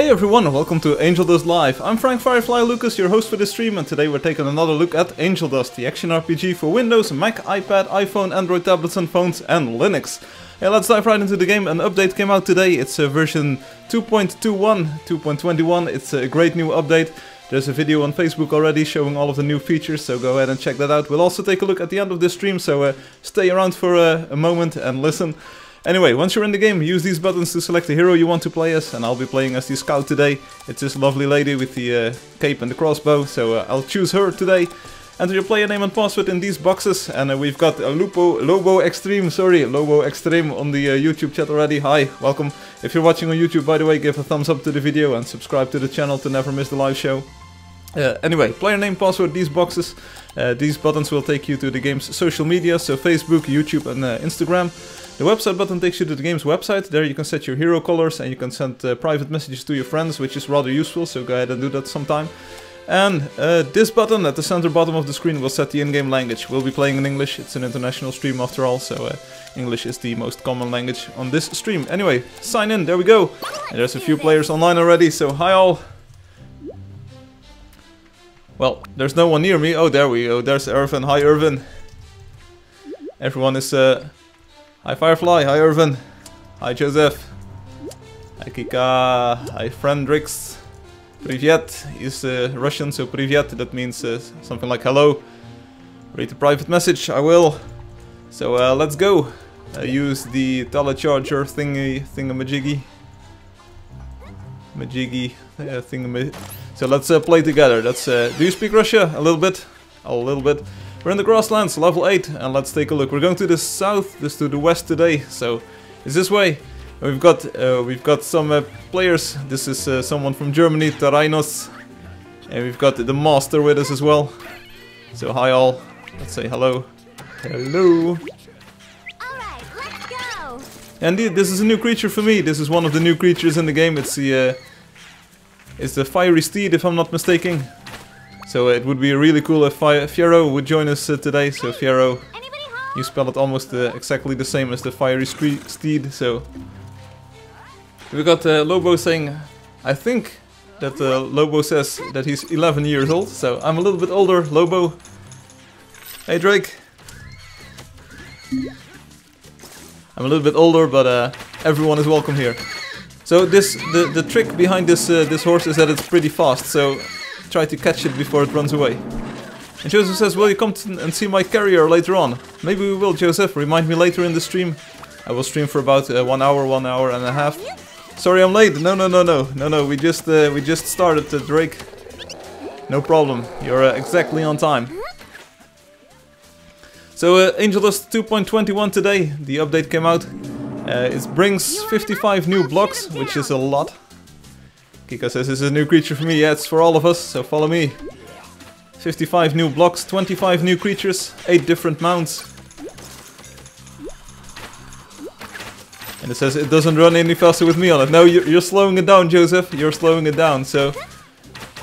Hey everyone, welcome to Angeldust Live. I'm Firefly Lucas, your host for this stream, and today we're taking another look at Angeldust, the action RPG for Windows, Mac, iPad, iPhone, Android tablets and phones, and Linux. Yeah, let's dive right into the game. An update came out today. It's version 2.21, 2.21. It's a great new update. There's a video on Facebook already showing all of the new features, so go ahead and check that out. We'll also take a look at the end of this stream, so stay around for a moment and listen. Anyway, once you're in the game, use these buttons to select the hero you want to play as, and I'll be playing as the scout today. It's this lovely lady with the cape and the crossbow, so I'll choose her today. Enter your player name and password in these boxes, and we've got Lobo Extreme on the YouTube chat already. Hi, welcome. If you're watching on YouTube, by the way, give a thumbs up to the video and subscribe to the channel to never miss the live show. Anyway, player name, password, these boxes. These buttons will take you to the game's social media, so Facebook, YouTube and Instagram. The website button takes you to the game's website. There you can set your hero colors and you can send private messages to your friends, which is rather useful, so go ahead and do that sometime. And this button at the center bottom of the screen will set the in-game language. We'll be playing in English, it's an international stream after all, so English is the most common language on this stream. Anyway, sign in, there we go. And there's a few players online already, so hi all. Well, there's no one near me. Oh, there we go, there's Irvin. Hi Irvin. Everyone is... Hi Firefly, hi Irvin, hi Joseph, hi Kika, hi Frendrix, Privyet, he's Russian, so Privyet, that means something like hello. Read the private message, I will. So let's go. Use the telecharger thingamajiggy. So let's play together. That's do you speak Russia? A little bit? A little bit. We're in the grasslands, level 8, and let's take a look. We're going to the south, to the west today, so it's this way. We've got some players. This is someone from Germany, Terainos, and we've got the master with us as well. So hi all, let's say hello. Hello. Alright, let's go. And this is a new creature for me. This is one of the new creatures in the game. It's the fiery steed, if I'm not mistaken. So it would be really cool if Fiero would join us today. So Fiero, you spell it almost exactly the same as the fiery steed. So we got Lobo saying, I think that Lobo says that he's 11 years old. So I'm a little bit older, Lobo. Hey Drake. I'm a little bit older, but everyone is welcome here. So the trick behind this horse is that it's pretty fast. So try to catch it before it runs away. And Joseph says, will you come and see my carrier later on? Maybe we will, Joseph. Remind me later in the stream. I will stream for about 1 hour and a half. Sorry I'm late. No. We just started, Drake. No problem. You're exactly on time. So Angeldust 2.21 today. The update came out. It brings 55 new blocks, which is a lot. Kika says this is a new creature for me. Yeah, it's for all of us, so follow me. 55 new blocks, 25 new creatures, 8 different mounts. And it says it doesn't run any faster with me on it. No, you're slowing it down, Joseph. You're slowing it down, so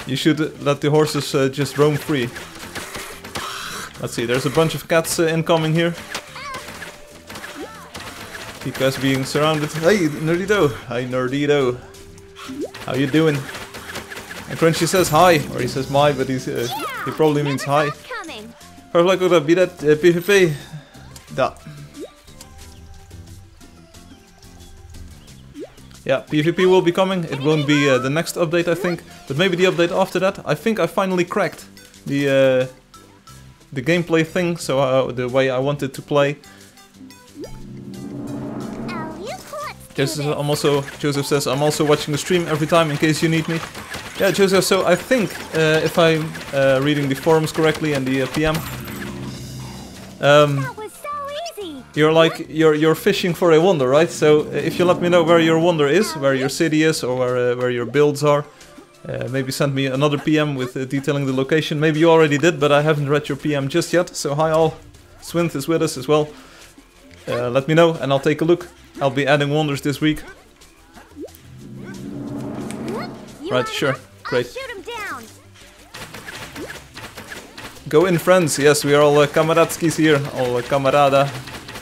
you should let the horses just roam free. Let's see, there's a bunch of cats incoming here. Kika's being surrounded. Hey, Nerdito. Hi, Nerdito. How you doing? And Crunchy says hi, or he says my, but he probably means hi. Firefly could be that PvP. Da. Yeah, PvP will be coming. It won't be the next update, I think, but maybe the update after that. I think I finally cracked the gameplay thing, so the way I wanted to play. Joseph says, I'm also watching the stream every time in case you need me. Yeah, Joseph, so I think, if I'm reading the forums correctly and the PM, you're fishing for a wonder, right? So if you let me know where your wonder is, where your city is, or where your builds are, maybe send me another PM with detailing the location. Maybe you already did, but I haven't read your PM just yet. So hi all, Swinth is with us as well. Let me know and I'll take a look. I'll be adding wonders this week. Right, sure. Great. Go in, friends. Yes, we are all kameradskis here. All kamerada,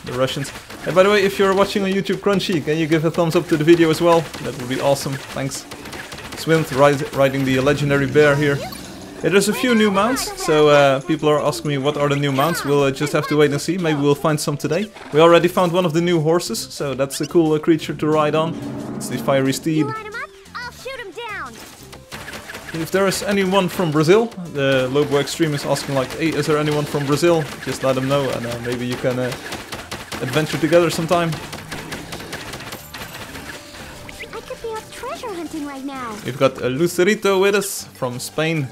the Russians. And by the way, if you're watching on YouTube Crunchy, can you give a thumbs up to the video as well? That would be awesome. Thanks. Swinth riding the legendary bear here. Yeah, there's a few new mounts, so people are asking me what are the new mounts. We'll just have to wait and see. Maybe we'll find some today. We already found one of the new horses, so that's a cool creature to ride on. It's the fiery steed. If there is anyone from Brazil, the Lobo Extreme is asking like, hey, is there anyone from Brazil? Just let them know, and maybe you can adventure together sometime. I could be out treasure hunting right now. We've got Lucerito with us from Spain.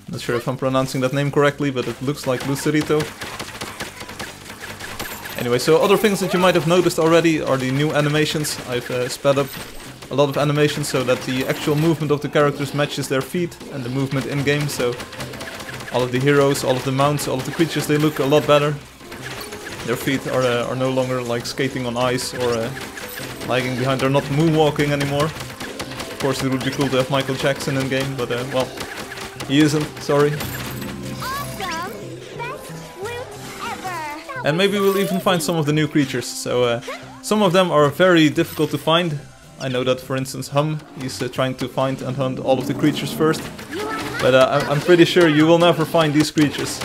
Not sure if I'm pronouncing that name correctly, but it looks like Lucerito. Anyway, so other things that you might have noticed already are the new animations. I've sped up a lot of animations so that the actual movement of the characters matches their feet and the movement in-game. So all of the heroes, all of the mounts, all of the creatures, they look a lot better. Their feet are no longer like skating on ice or lagging behind. They're not moonwalking anymore. Of course, it would be cool to have Michael Jackson in-game, but well, he isn't, sorry. Awesome! Best loot ever! And maybe we'll even find some of the new creatures. So some of them are very difficult to find. I know that, for instance, he's trying to find and hunt all of the creatures first. But I'm pretty sure you will never find these creatures.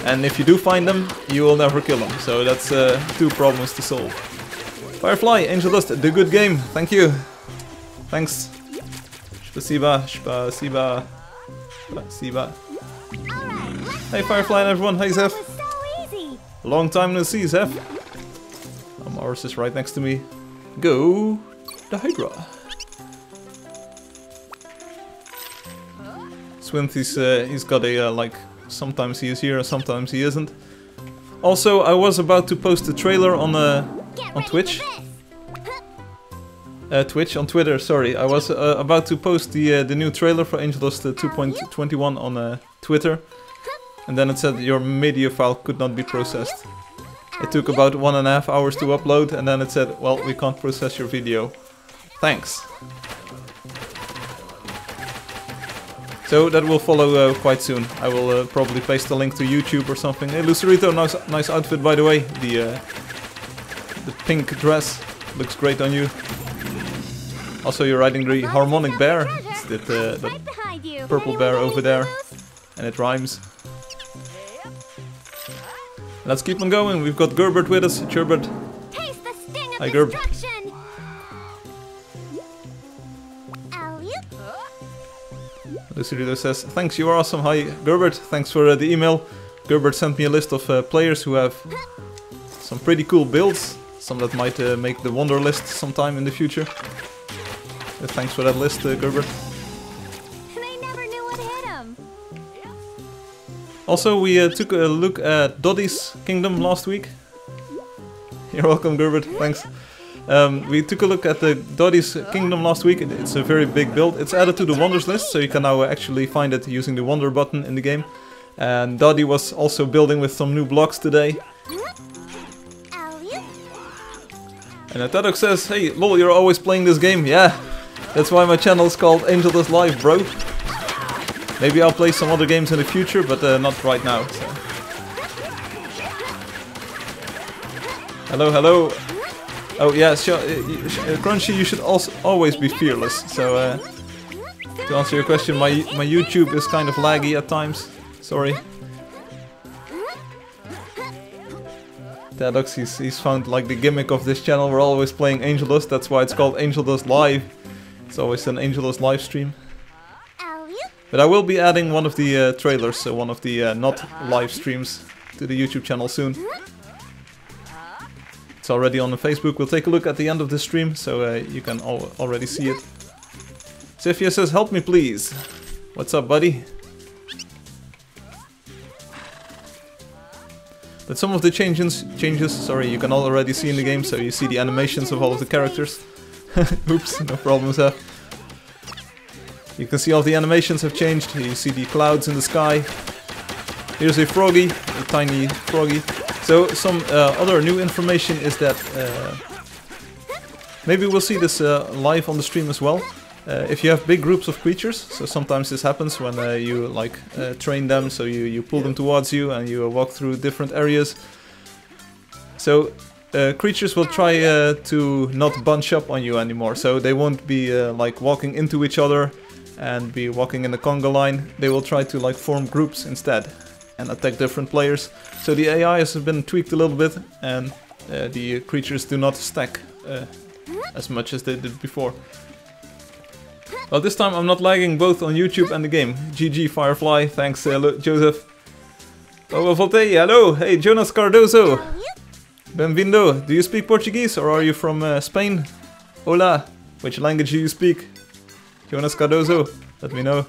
And if you do find them, you will never kill them. So that's 2 problems to solve. Firefly, Angeldust, the good game. Thank you. Thanks. Spasiba, spasiba. Hey Firefly and everyone, hey Zeph. Long time no see, Zeph. Mars is right next to me. Go the Hydra. Swinth, he's got a like, sometimes he is here and sometimes he isn't. Also, I was about to post a trailer on Twitch. Twitch, on Twitter, sorry. I was about to post the new trailer for Angeldust 2.21 on Twitter. And then it said your media file could not be processed. It took about 1.5 hours to upload, and then it said, well, we can't process your video. Thanks. So that will follow quite soon. I will probably paste a link to YouTube or something. Hey Lucerito, nice outfit by the way. The pink dress looks great on you. Also, you're riding the harmonic bear. It's that purple bear over there, and it rhymes. Let's keep on going. We've got Gerbert with us. Gerbert. Hi, Gerb. Lucerito says, thanks, you are awesome. Hi, Gerbert. Thanks for the email. Gerbert sent me a list of players who have some pretty cool builds. Some that might make the Wonder list sometime in the future. Thanks for that list, Gerbert. They never knew what hit 'em. Also, we took a look at Doddy's Kingdom last week. You're welcome, Gerbert. Thanks. We took a look at the Doddy's Kingdom last week. It's a very big build. It's added to the Wonders list, so you can now actually find it using the Wonder button in the game. And Doddy was also building with some new blocks today. And Tadok says, hey, lol, you're always playing this game. Yeah, that's why my channel is called Angeldust Live, bro. Maybe I'll play some other games in the future, but not right now. So. Hello, hello. Oh yeah, Crunchy, you should also always be fearless. So to answer your question, my YouTube is kind of laggy at times. Sorry. Dadox, he's found like the gimmick of this channel. We're always playing Angeldust. That's why it's called Angeldust Live. It's always an Angeldust live stream. But I will be adding one of the trailers, so one of the not live streams, to the YouTube channel soon. It's already on the Facebook. We'll take a look at the end of the stream, so you can already see it. Zifia says, help me please. What's up, buddy? But some of the changes, sorry, you can already see in the game, so you see the animations of all of the characters. Oops, no problems there. You can see all the animations have changed. You see the clouds in the sky. Here's a froggy, a tiny froggy. So some other new information is that maybe we'll see this live on the stream as well. If you have big groups of creatures, so sometimes this happens when you like train them, so you pull them towards you and you walk through different areas. So creatures will try to not bunch up on you anymore, so they won't be like walking into each other and be walking in a conga line. They will try to like form groups instead and attack different players. So the AI has been tweaked a little bit, and the creatures do not stack as much as they did before. Well, this time I'm not lagging both on YouTube and the game. GG Firefly, thanks Joseph. Oh, Voltei, hello, hey Jonas Cardozo. Benvindo, do you speak Portuguese or are you from Spain? Hola, which language do you speak? Jonas Cardozo, let me know.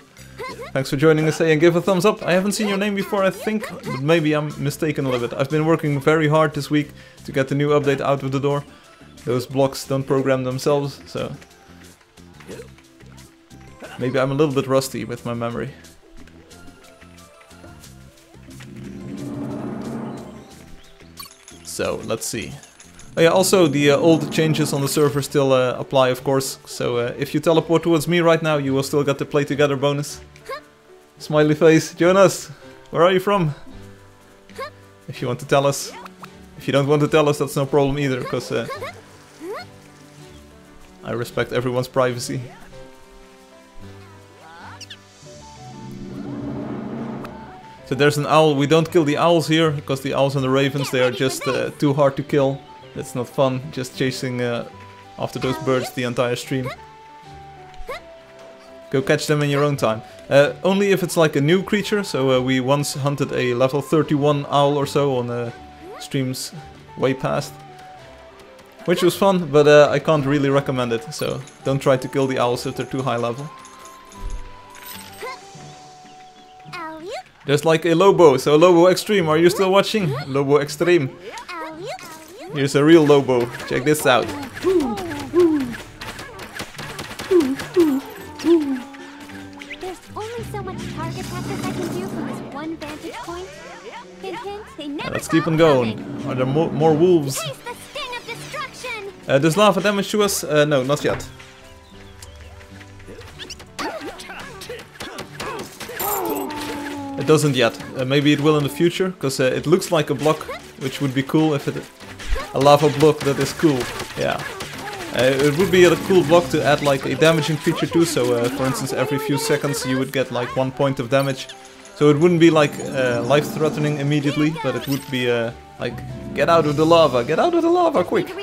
Thanks for joining us, and give a thumbs up. I haven't seen your name before, I think, but maybe I'm mistaken a little bit. I've been working very hard this week to get the new update out of the door. Those blocks don't program themselves, so maybe I'm a little bit rusty with my memory. So, let's see. Oh yeah, also the old changes on the server still apply, of course. So if you teleport towards me right now, you will still get the play together bonus. Smiley face. Jonas, where are you from? If you want to tell us. If you don't want to tell us, that's no problem either, because I respect everyone's privacy. So there's an owl. We don't kill the owls here, because the owls and the ravens, they are just too hard to kill. It's not fun, just chasing after those birds the entire stream. Go catch them in your own time. Only if it's like a new creature, so we once hunted a level 31 owl or so on streams way past. Which was fun, but I can't really recommend it, so don't try to kill the owls if they're too high level. There's like a Lobo, so Lobo Extreme, are you still watching? Lobo Extreme. Here's a real Lobo, check this out. There's only so much target practice I can do from this one vantage point. Hint, hint, they never Let's keep on going. Are there more wolves? Taste the sting of destruction. Does lava damage to us? No, not yet. It doesn't yet. Maybe it will in the future, because it looks like a block, which would be cool if it... A lava block that is cool, yeah. It would be a cool block to add like a damaging feature to, so for instance every few seconds you would get like 1 point of damage. So it wouldn't be like life-threatening immediately, but it would be like, get out of the lava, quick!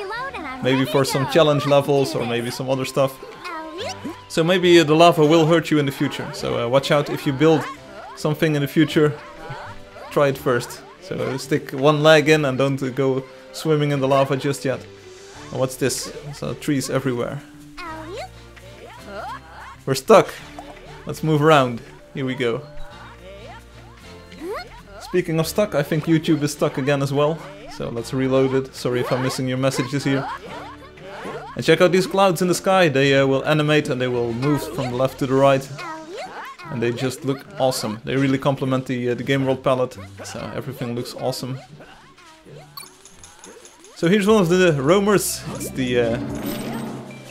Maybe for some challenge levels or maybe some other stuff. So maybe the lava will hurt you in the future, so watch out if you build something in the future, try it first. So stick one leg in and don't go swimming in the lava just yet. And what's this? There's trees everywhere. We're stuck! Let's move around. Here we go. Speaking of stuck, I think YouTube is stuck again as well. So let's reload it. Sorry if I'm missing your messages here. And check out these clouds in the sky. They will animate and they will move from the left to the right. And they just look awesome. They really complement the game world palette. So everything looks awesome. So here's one of the roamers. It's the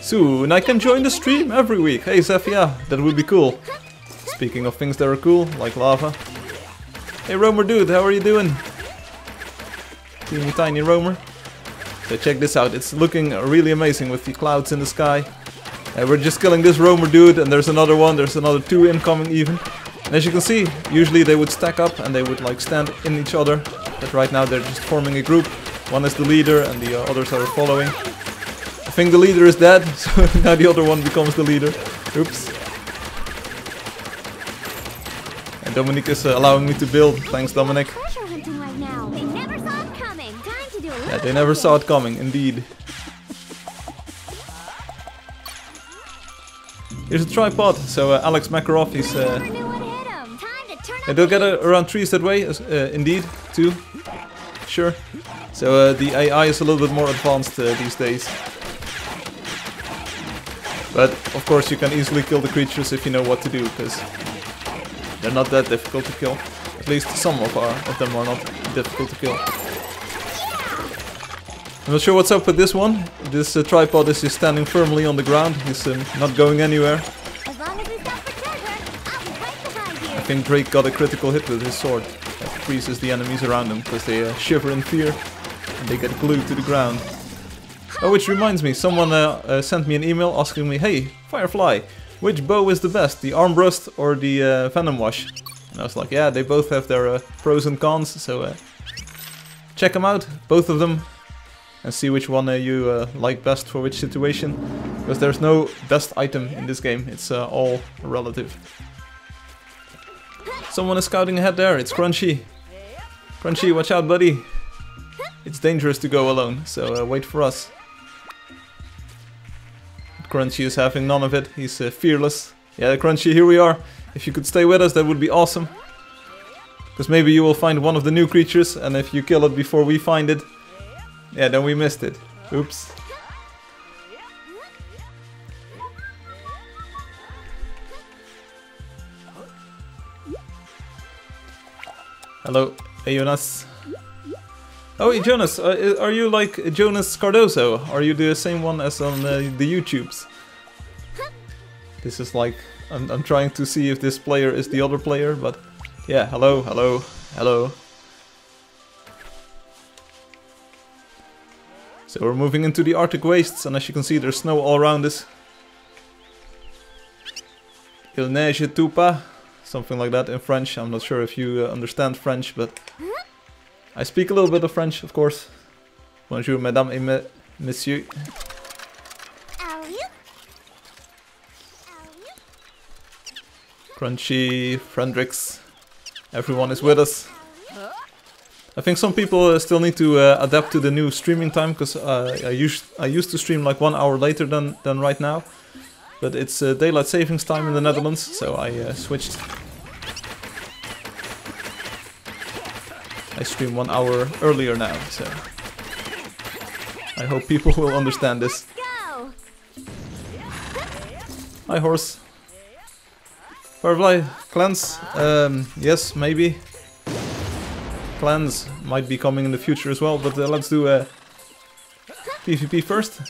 soon I can join the stream every week. Hey Zefia, that would be cool. Speaking of things that are cool, like lava. Hey roamer dude, how are you doing? Teeny tiny roamer. So check this out. It's looking really amazing with the clouds in the sky. We're just killing this roamer dude, and there's another one. There's another 2 incoming even. And as you can see, usually they would stack up and they would like stand in each other. But right now they're just forming a group. One is the leader and the others are following. I think the leader is dead, so now the other one becomes the leader. Oops. And Dominic is allowing me to build. Thanks, Dominic. Yeah, they never saw it coming, indeed. Here's a tripod, so Alex Makarov is... they'll get around trees that way, indeed, too. Sure. So the AI is a little bit more advanced these days. But of course you can easily kill the creatures if you know what to do, because they're not that difficult to kill. At least some of them are not difficult to kill. I'm not sure what's up with this one. This tripod is just standing firmly on the ground. He's not going anywhere. I think Drake got a critical hit with his sword. That freezes the enemies around him because they shiver in fear. and they get glued to the ground. Oh, which reminds me, someone sent me an email asking me, hey, Firefly, which bow is the best, the armbrust or the venom wash? And I was like, yeah, they both have their pros and cons, so check them out, both of them, and see which one you like best for which situation. Because there's no best item in this game, it's all relative. Someone is scouting ahead there, it's Crunchy. Crunchy, watch out, buddy. It's dangerous to go alone, so wait for us. Crunchy is having none of it, he's fearless. Yeah, Crunchy, here we are. If you could stay with us, that would be awesome. Because maybe you will find one of the new creatures, and if you kill it before we find it, yeah, then we missed it. Oops. Hello, hey Jonas. Oh, hey Jonas, are you like Jonas Cardoso? Are you the same one as on the YouTubes? This is like, I'm trying to see if this player is the other player, but yeah, hello, hello, hello. So we're moving into the Arctic wastes, and as you can see there's snow all around us. Il neige tout pas, something like that in French. I'm not sure if you understand French, but I speak a little bit of French, of course. Bonjour, mesdames et messieurs. Crunchy, Frendrix, everyone is with us. I think some people still need to adapt to the new streaming time, because I used to stream like 1 hour later than right now. But it's daylight savings time in the Netherlands, so I switched. I stream 1 hour earlier now, so I hope people will understand this. Hi horse. Firefly, clans? Yes, maybe. Clans might be coming in the future as well, but let's do PvP first.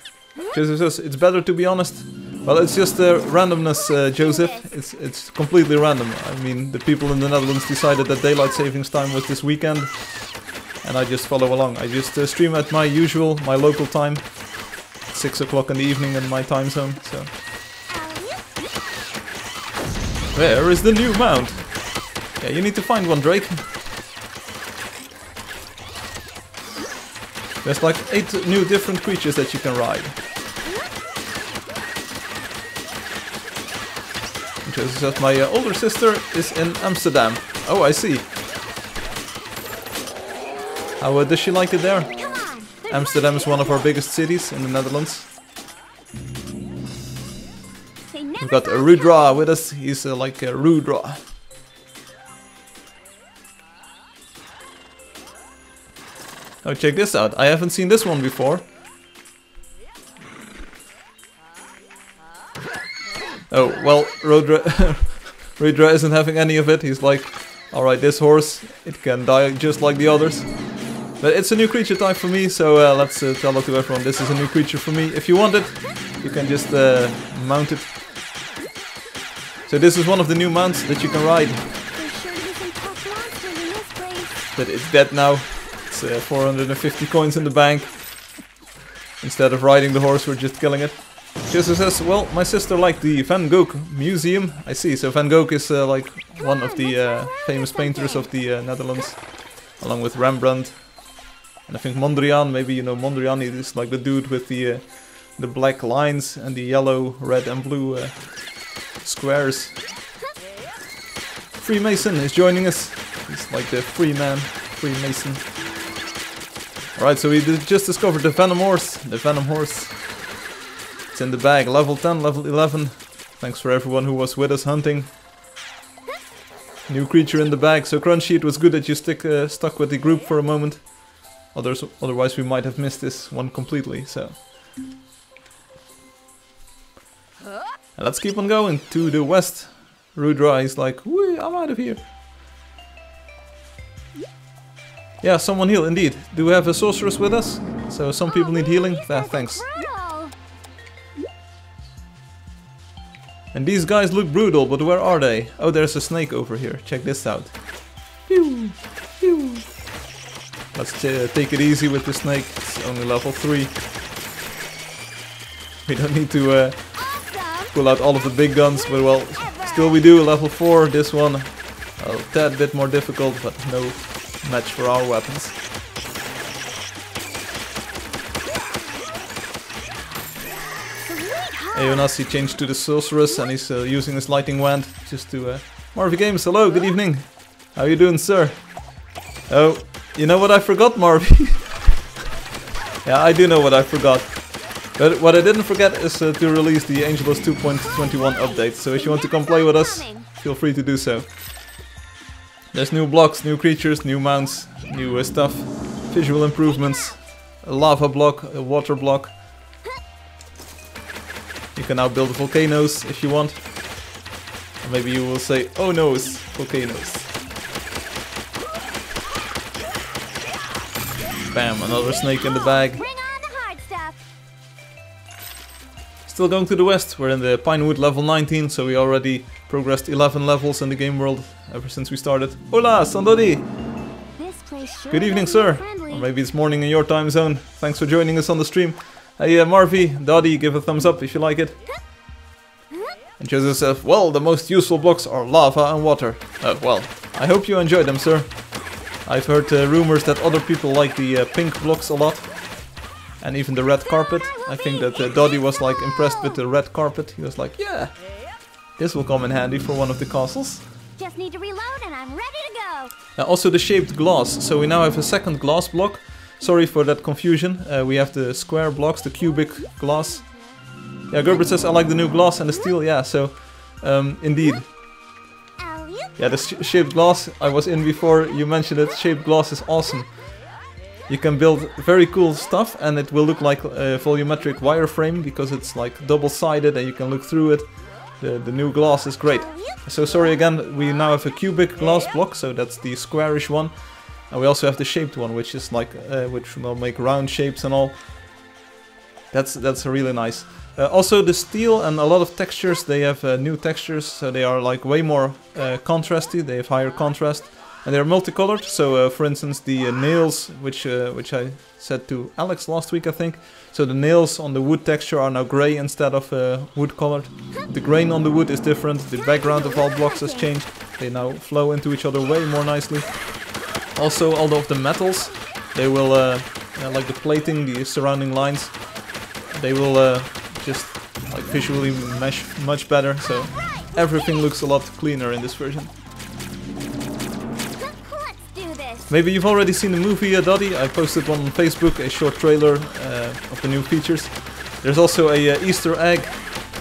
Joseph says, it's better to be honest. Well, it's just randomness, Joseph. It's completely random. I mean, the people in the Netherlands decided that daylight savings time was this weekend, and I just follow along. I just stream at my local time, 6 o'clock in the evening in my time zone. So, where is the new mount? Yeah, you need to find one, Drake. There's like 8 new different creatures that you can ride. Joseph says, my older sister is in Amsterdam. Oh, I see. How does she like it there? Amsterdam is one of our biggest cities in the Netherlands. We've got a Rudra with us. He's like a Rudra. Oh, check this out. I haven't seen this one before. Oh, well, Rudra isn't having any of it. He's like, alright, this horse, it can die just like the others. But it's a new creature type for me, so let's tell it to everyone. This is a new creature for me. If you want it, you can just mount it. So this is one of the new mounts that you can ride. But it's dead now. It's 450 coins in the bank. Instead of riding the horse, we're just killing it. Joseph says, well, my sister liked the Van Gogh Museum. I see, so Van Gogh is like one of the famous painters of the Netherlands, along with Rembrandt. And I think Mondrian, maybe you know Mondrian, he is like the dude with the black lines and the yellow, red and blue squares. Freemason is joining us. He's like the free man, Freemason. Alright, so we just discovered the Venom Horse. The Venom Horse. It's in the bag. Level 10, level 11. Thanks for everyone who was with us hunting. New creature in the bag. So Crunchy, it was good that you stuck with the group for a moment. Otherwise we might have missed this one completely, so. And let's keep on going to the west. Rudra is like, whee, I'm out of here. Yeah, someone heal, indeed. Do we have a sorceress with us? So some people need healing. Thanks. And these guys look brutal, but where are they? Oh, there's a snake over here. Check this out. Pew, pew. Let's take it easy with the snake. It's only level 3. We don't need to pull out all of the big guns, but well, still we do. Level 4, this one a tad bit more difficult, but no match for our weapons. Jonas, he changed to the sorceress and he's using his lightning wand just to... Marvy Games, hello, good evening. How you doing, sir? Oh, you know what I forgot, Marvy? Yeah, I do know what I forgot. But what I didn't forget is to release the Angeldust 2.21 update. So if you want to come play with us, feel free to do so. There's new blocks, new creatures, new mounts, new stuff, visual improvements, a lava block, a water block. You can now build volcanoes if you want. Or maybe you will say, oh no, it's volcanoes. Bam, another snake in the bag. Still going to the west, we're in the Pinewood level 19, so we already progressed 11 levels in the game world ever since we started. Hola, Sandodi! Good evening, sir. Or maybe it's morning in your time zone. Thanks for joining us on the stream. Hey, Marvy, Dottie, give a thumbs up if you like it. And Joseph, well, the most useful blocks are lava and water. Well, I hope you enjoy them, sir. I've heard rumors that other people like the pink blocks a lot. And even the red carpet. I think that Dottie was like impressed with the red carpet. He was like, yeah, this will come in handy for one of the castles. Just need to reload and I'm ready to go. Also the shaped glass. So we now have a second glass block. Sorry for that confusion. We have the square blocks, the cubic glass. Yeah, Gerbert says I like the new glass and the steel. Yeah, so indeed. Yeah, the shaped glass I was in before you mentioned it. Shaped glass is awesome. You can build very cool stuff and it will look like a volumetric wireframe because it's like double-sided and you can look through it. The new glass is great. So sorry again, we now have a cubic glass block, so that's the squarish one. And we also have the shaped one, which is like, which will make round shapes and all. That's really nice. Also the steel and a lot of textures, they have new textures, so they are like way more contrasty, they have higher contrast. And they're multicolored, so for instance the nails, which I said to Alex last week I think. So the nails on the wood texture are now grey instead of wood colored. The grain on the wood is different, the background of all blocks has changed. They now flow into each other way more nicely. Also all of the metals, they will, like the plating, the surrounding lines, they will just like visually mesh much better, so everything looks a lot cleaner in this version. Maybe you've already seen the movie, Dottie. I posted one on Facebook, a short trailer of the new features. There's also a Easter egg,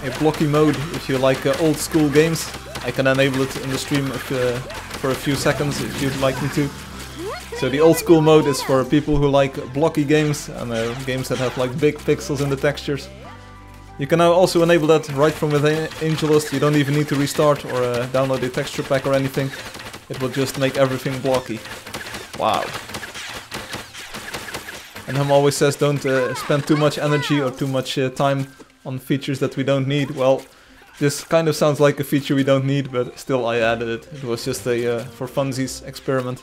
a blocky mode if you like old school games. I can enable it in the stream for a few seconds if you'd like me to. So the old school mode is for people who like blocky games and games that have like big pixels in the textures. You can now also enable that right from within Angeldust. You don't even need to restart or download the texture pack or anything. It will just make everything blocky. Wow. And Hum always says don't spend too much energy or too much time on features that we don't need. Well, this kind of sounds like a feature we don't need, but still I added it. It was just a for funsies experiment.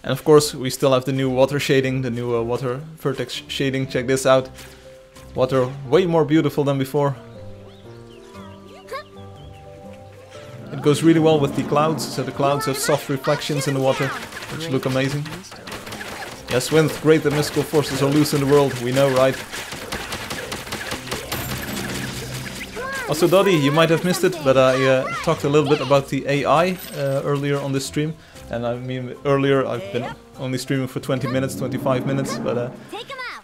And of course we still have the new water shading, the new water vertex shading. Check this out. Water way more beautiful than before. It goes really well with the clouds, so the clouds have soft reflections in the water, which look amazing. Yes, Wind, great that mystical forces are loose in the world, we know, right? Also, Dottie, you might have missed it, but I talked a little bit about the AI earlier on this stream. And I mean, earlier I've been only streaming for 20 minutes, 25 minutes, but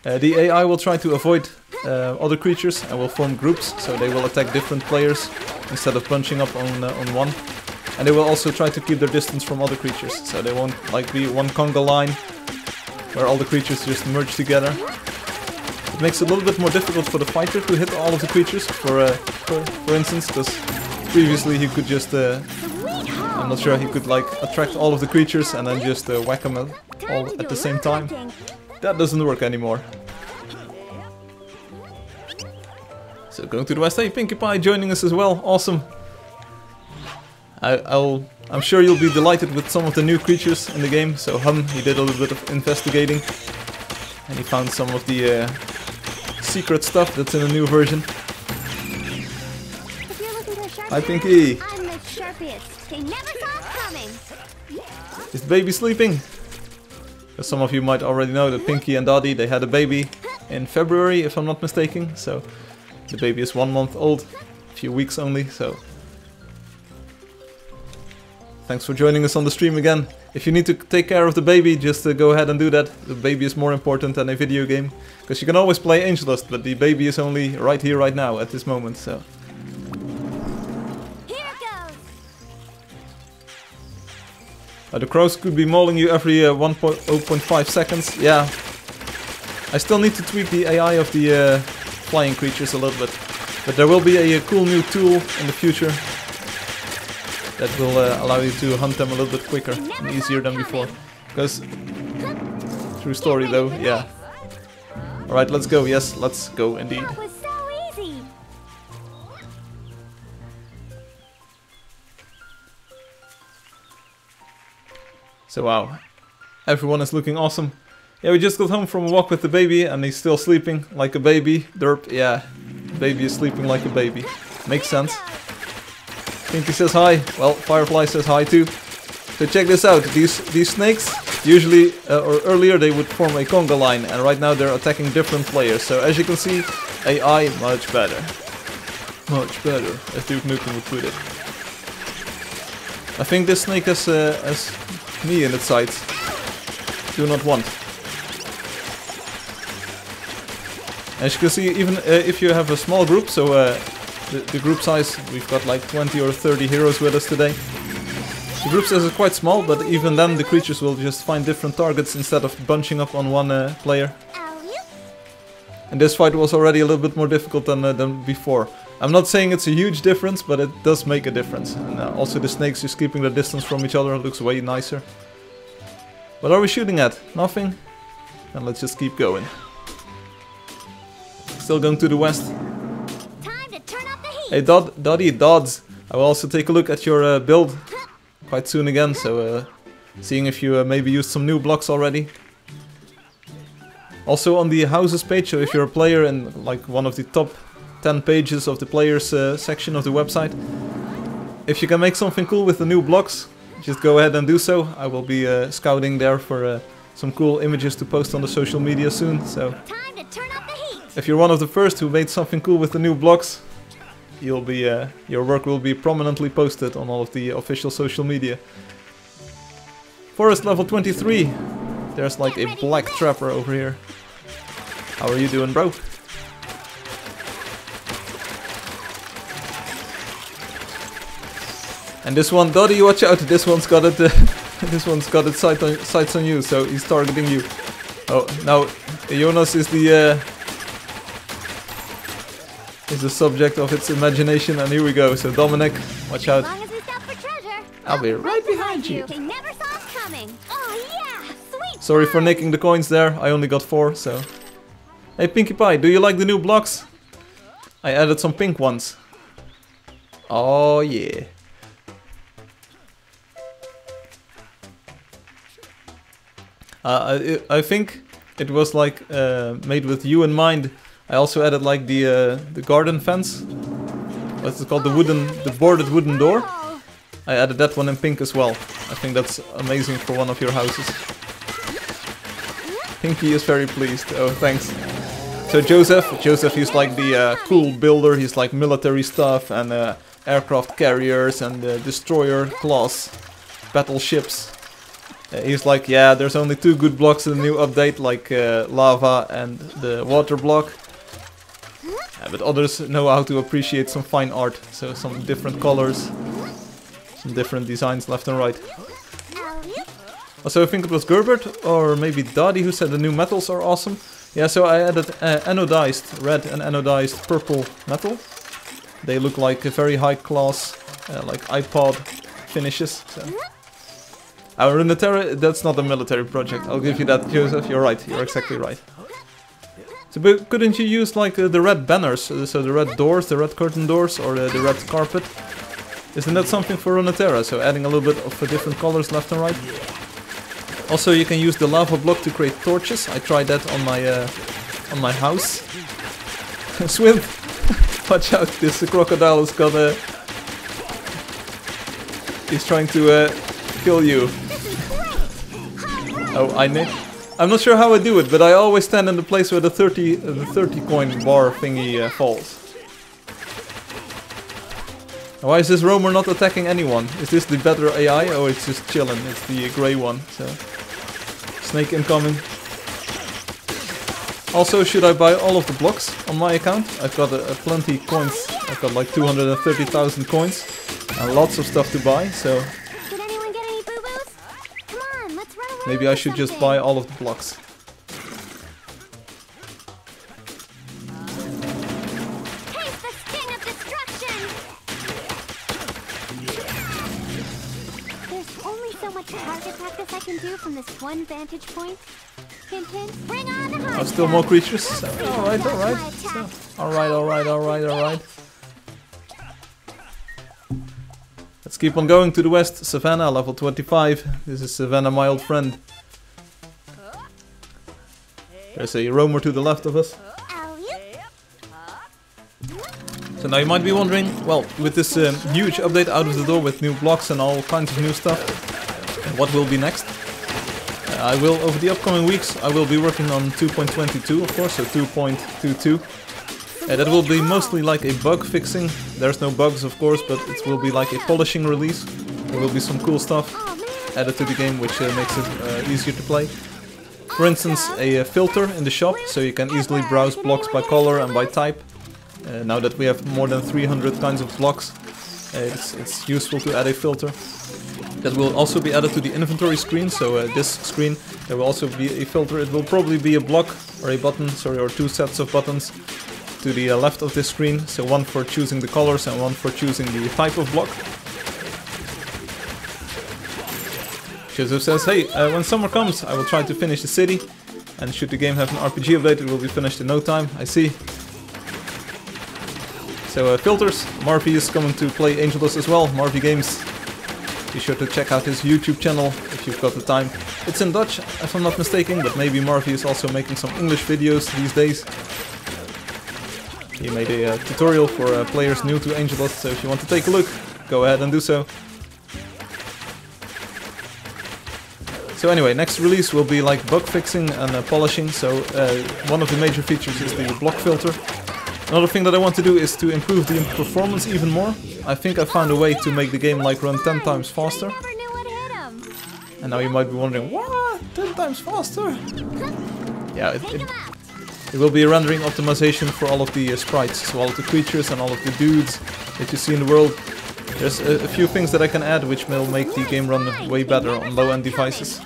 the AI will try to avoid other creatures and will form groups, so they will attack different players instead of bunching up on one. And they will also try to keep their distance from other creatures, so they won't like be one conga line where all the creatures just merge together. It makes it a little bit more difficult for the fighter to hit all of the creatures, for instance, because previously he could just, I'm not sure, he could like attract all of the creatures and then just whack them all at the same time. That doesn't work anymore. So going to the west, hey Pinkie Pie joining us as well, awesome. I'll I'm sure you'll be delighted with some of the new creatures in the game. So he did a little bit of investigating. And he found some of the secret stuff that's in the new version. If you're looking for a sharp Hi, Pinky. I'm the sharpest. They never saw it coming. Is the baby sleeping? As some of you might already know that Pinky and Dottie, they had a baby in February, if I'm not mistaken. So the baby is 1 month old, a few weeks only, so... Thanks for joining us on the stream again. If you need to take care of the baby, just go ahead and do that. The baby is more important than a video game. Because you can always play Angeldust, but the baby is only right here, right now, at this moment, so... Here it goes. The crows could be mauling you every 0.5 seconds. Yeah. I still need to tweak the AI of the flying creatures a little bit. But there will be a cool new tool in the future that will allow you to hunt them a little bit quicker and easier than before. Because, true story though, yeah. Alright, let's go. Yes, let's go indeed. That was so easy. So wow, everyone is looking awesome. Yeah, we just got home from a walk with the baby and he's still sleeping like a baby. Derp, yeah, the baby is sleeping like a baby. Makes sense. Pinky says hi. Well, Firefly says hi too. So check this out. These snakes, usually or earlier they would form a conga line, and right now they're attacking different players. So as you can see, AI much better. Much better, as Duke Nukem would put it. I think this snake has me in its sights. Do not want. As you can see, even if you have a small group, so the group size, we've got like 20 or 30 heroes with us today. The group size is quite small, but even then the creatures will just find different targets instead of bunching up on one player. And this fight was already a little bit more difficult than before. I'm not saying it's a huge difference, but it does make a difference. And also the snakes just keeping the distance from each other looks way nicer. What are we shooting at? Nothing? And let's just keep going. Still going to the west. Hey Dottie, Dodds, I will also take a look at your build quite soon again, so seeing if you maybe used some new blocks already. Also on the houses page, so if you're a player in like one of the top 10 pages of the players section of the website, if you can make something cool with the new blocks, just go ahead and do so. I will be scouting there for some cool images to post on the social media soon, so Time to turn up the heat. if you're one of the first who made something cool with the new blocks, you'll be your work will be prominently posted on all of the official social media. Forest level 23. There's like a black trapper over here. How are you doing, bro? And this one, Dottie, watch out! This one's got it. This one's got its sights on you, so he's targeting you. Oh, now Jonas is the subject of its imagination, and here we go. So Dominic, watch out. As long as we stop for treasure, I'll be right behind you. they never saw us coming. Oh yeah, sweet. Sorry for nicking the coins there. I only got 4, so. Hey Pinkie Pie, do you like the new blocks? I added some pink ones. Oh yeah. I think it was like made with you in mind. I also added like the garden fence. What's it called? The boarded wooden door. I added that one in pink as well. I think that's amazing for one of your houses. Pinky is very pleased. Oh, thanks. So Joseph, he's like the cool builder. He's like military stuff and aircraft carriers and destroyer class battleships. He's like, yeah, there's only 2 good blocks in the new update, like lava and the water block. Yeah, but others know how to appreciate some fine art, so some different colors, some different designs left and right. Also, I think it was Gerbert or maybe Dottie who said the new metals are awesome. Yeah, so I added anodized red and anodized purple metal. They look like a very high class, like iPod finishes. So. Our Runeterra, that's not a military project, I'll give you that, Joseph, you're right, you're exactly right. So, but couldn't you use like the red banners, so the red doors, the red curtain doors, or the red carpet? Isn't that something for Runeterra? So adding a little bit of different colors left and right. Also, you can use the lava block to create torches. I tried that on my house. Swim! Watch out! This crocodile has got a. He's trying to kill you. Oh, I'm not sure how I do it, but I always stand in the place where the 30 coin bar thingy falls. Why is this roamer not attacking anyone? Is this the better AI or it's just chilling? It's the grey one. So snake incoming. Also, should I buy all of the blocks on my account? I've got plenty coins. I've got like 230,000 coins and lots of stuff to buy. So Did anyone get any boo-boos? Come on, let's run around maybe I or should just something. buy all of the blocks. Taste the sting of destruction! There's only so much target practice I can do from this one vantage point. Hint, hint. Bring on the hot Still more stuff. creatures. So, alright. Alright. Let's keep on going to the west. Savannah, level 25. This is Savannah, my old friend. There's a roamer to the left of us. So now you might be wondering, well, with this huge update out of the door with new blocks and all kinds of new stuff, what will be next? I will, over the upcoming weeks, I will be working on 2.22, of course, so 2.22. That will be mostly like a bug fixing. There's no bugs, of course, but it will be like a polishing release. There will be some cool stuff added to the game, which makes it easier to play. For instance, a filter in the shop, so you can easily browse blocks by color and by type. Now that we have more than 300 kinds of blocks, it's useful to add a filter. That will also be added to the inventory screen, so this screen, there will also be a filter. It will probably be a block, or a button, sorry, or two sets of buttons to the left of this screen. So one for choosing the colors and one for choosing the type of block. Joseph says, hey, when summer comes, I will try to finish the city. And should the game have an RPG update, it will be finished in no time. I see. So filters, Marvy is coming to play Angeldust as well, Marvy Games. Be sure to check out his YouTube channel if you've got the time. It's in Dutch, if I'm not mistaken, but maybe Marvy is also making some English videos these days. He made a tutorial for players new to Angeldust, so if you want to take a look, go ahead and do so. So anyway, next release will be like bug fixing and polishing, so one of the major features is the block filter. Another thing that I want to do is to improve the performance even more. I think I found a way to make the game like run 10 times faster. And now you might be wondering, what? 10 times faster? Yeah, it will be a rendering optimization for all of the sprites, so all of the creatures and all of the dudes that you see in the world. There's a few things that I can add which will make the game run way better on low-end devices.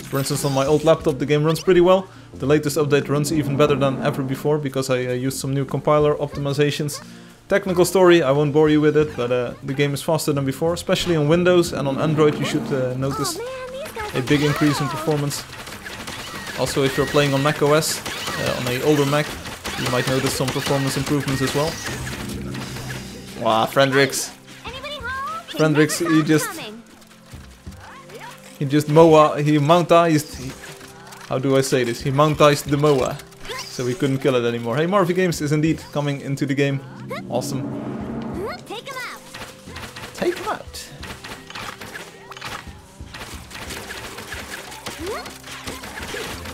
For instance, on my old laptop the game runs pretty well. The latest update runs even better than ever before because I used some new compiler optimizations. Technical story, I won't bore you with it, but the game is faster than before, especially on Windows, and on Android you should notice a big increase in performance. Also, if you're playing on Mac OS, on an older Mac, you might notice some performance improvements as well. Wow, Frendrix, he just mountized, how do I say this? He mountized the Moa, so we couldn't kill it anymore. Hey, Marvy Games is indeed coming into the game. Awesome. Take him out. Take him out.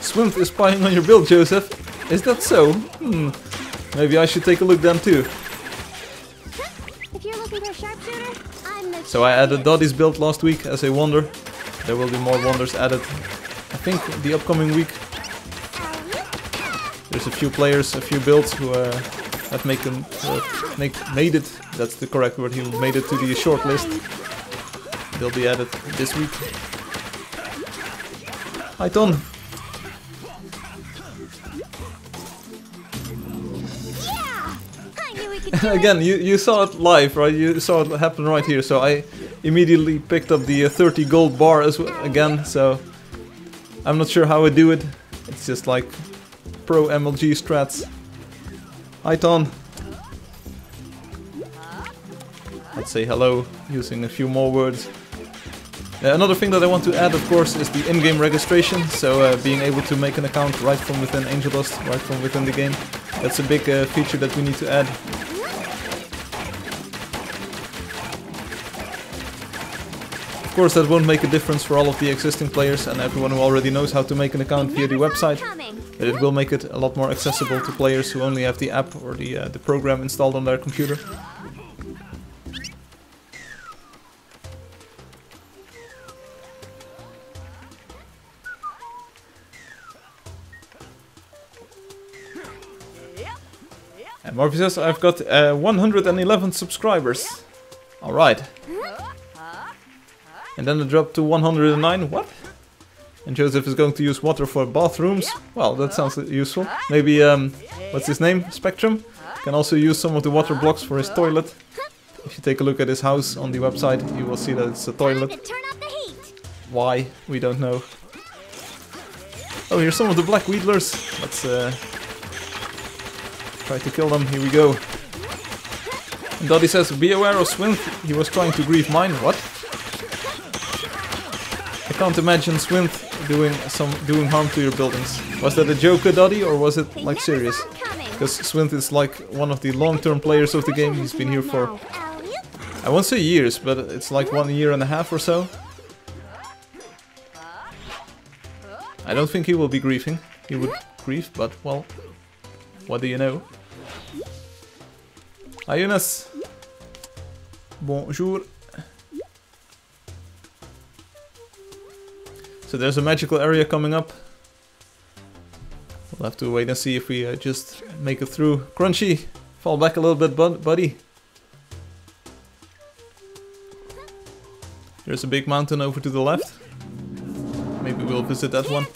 Swimp is spying on your build, Joseph. Is that so? Maybe I should take a look then too. If you're looking for a sharpshooter, I'm the So I added Dotty's build last week as a wonder. There will be more wonders added. I think the upcoming week. There's a few players, a few builds who have made it. That's the correct word. He made it to the shortlist. They'll be added this week. Hi, Ton. Again, you saw it live, right? You saw it happen right here. So I immediately picked up the 30 gold bar as well, again. So I'm not sure how I do it. It's just like pro MLG strats. Hi, Ton. Let's say hello using a few more words. Another thing that I want to add, of course, is the in-game registration. So being able to make an account right from within Angeldust, right from within the game. That's a big feature that we need to add. Of course, that won't make a difference for all of the existing players and everyone who already knows how to make an account via the website. But it will make it a lot more accessible to players who only have the app or the program installed on their computer. And Morphe says, I've got 111 subscribers. Alright. And then it dropped to 109. What? And Joseph is going to use water for bathrooms. Well, that sounds useful. Maybe, what's his name? Spectrum? Can also use some of the water blocks for his toilet. If you take a look at his house on the website, you will see that it's a toilet. Why? We don't know. Oh, here's some of the black wheatlers. Let's try to kill them. Here we go. And Dottie says, be aware of Swinth. He was trying to grief mine. What? I can't imagine Swinth doing harm to your buildings. Was that a joke, Dottie, or was it like serious? Because Swinth is like one of the long-term players of the game. He's been here for, I won't say years, but it's like 1.5 years or so. I don't think he will be griefing. He would grief, but well, what do you know? Hi Eunice. Bonjour. So there's a magical area coming up. We'll have to wait and see if we just make it through. Crunchy, fall back a little bit, buddy. There's a big mountain over to the left. Maybe we'll visit that one.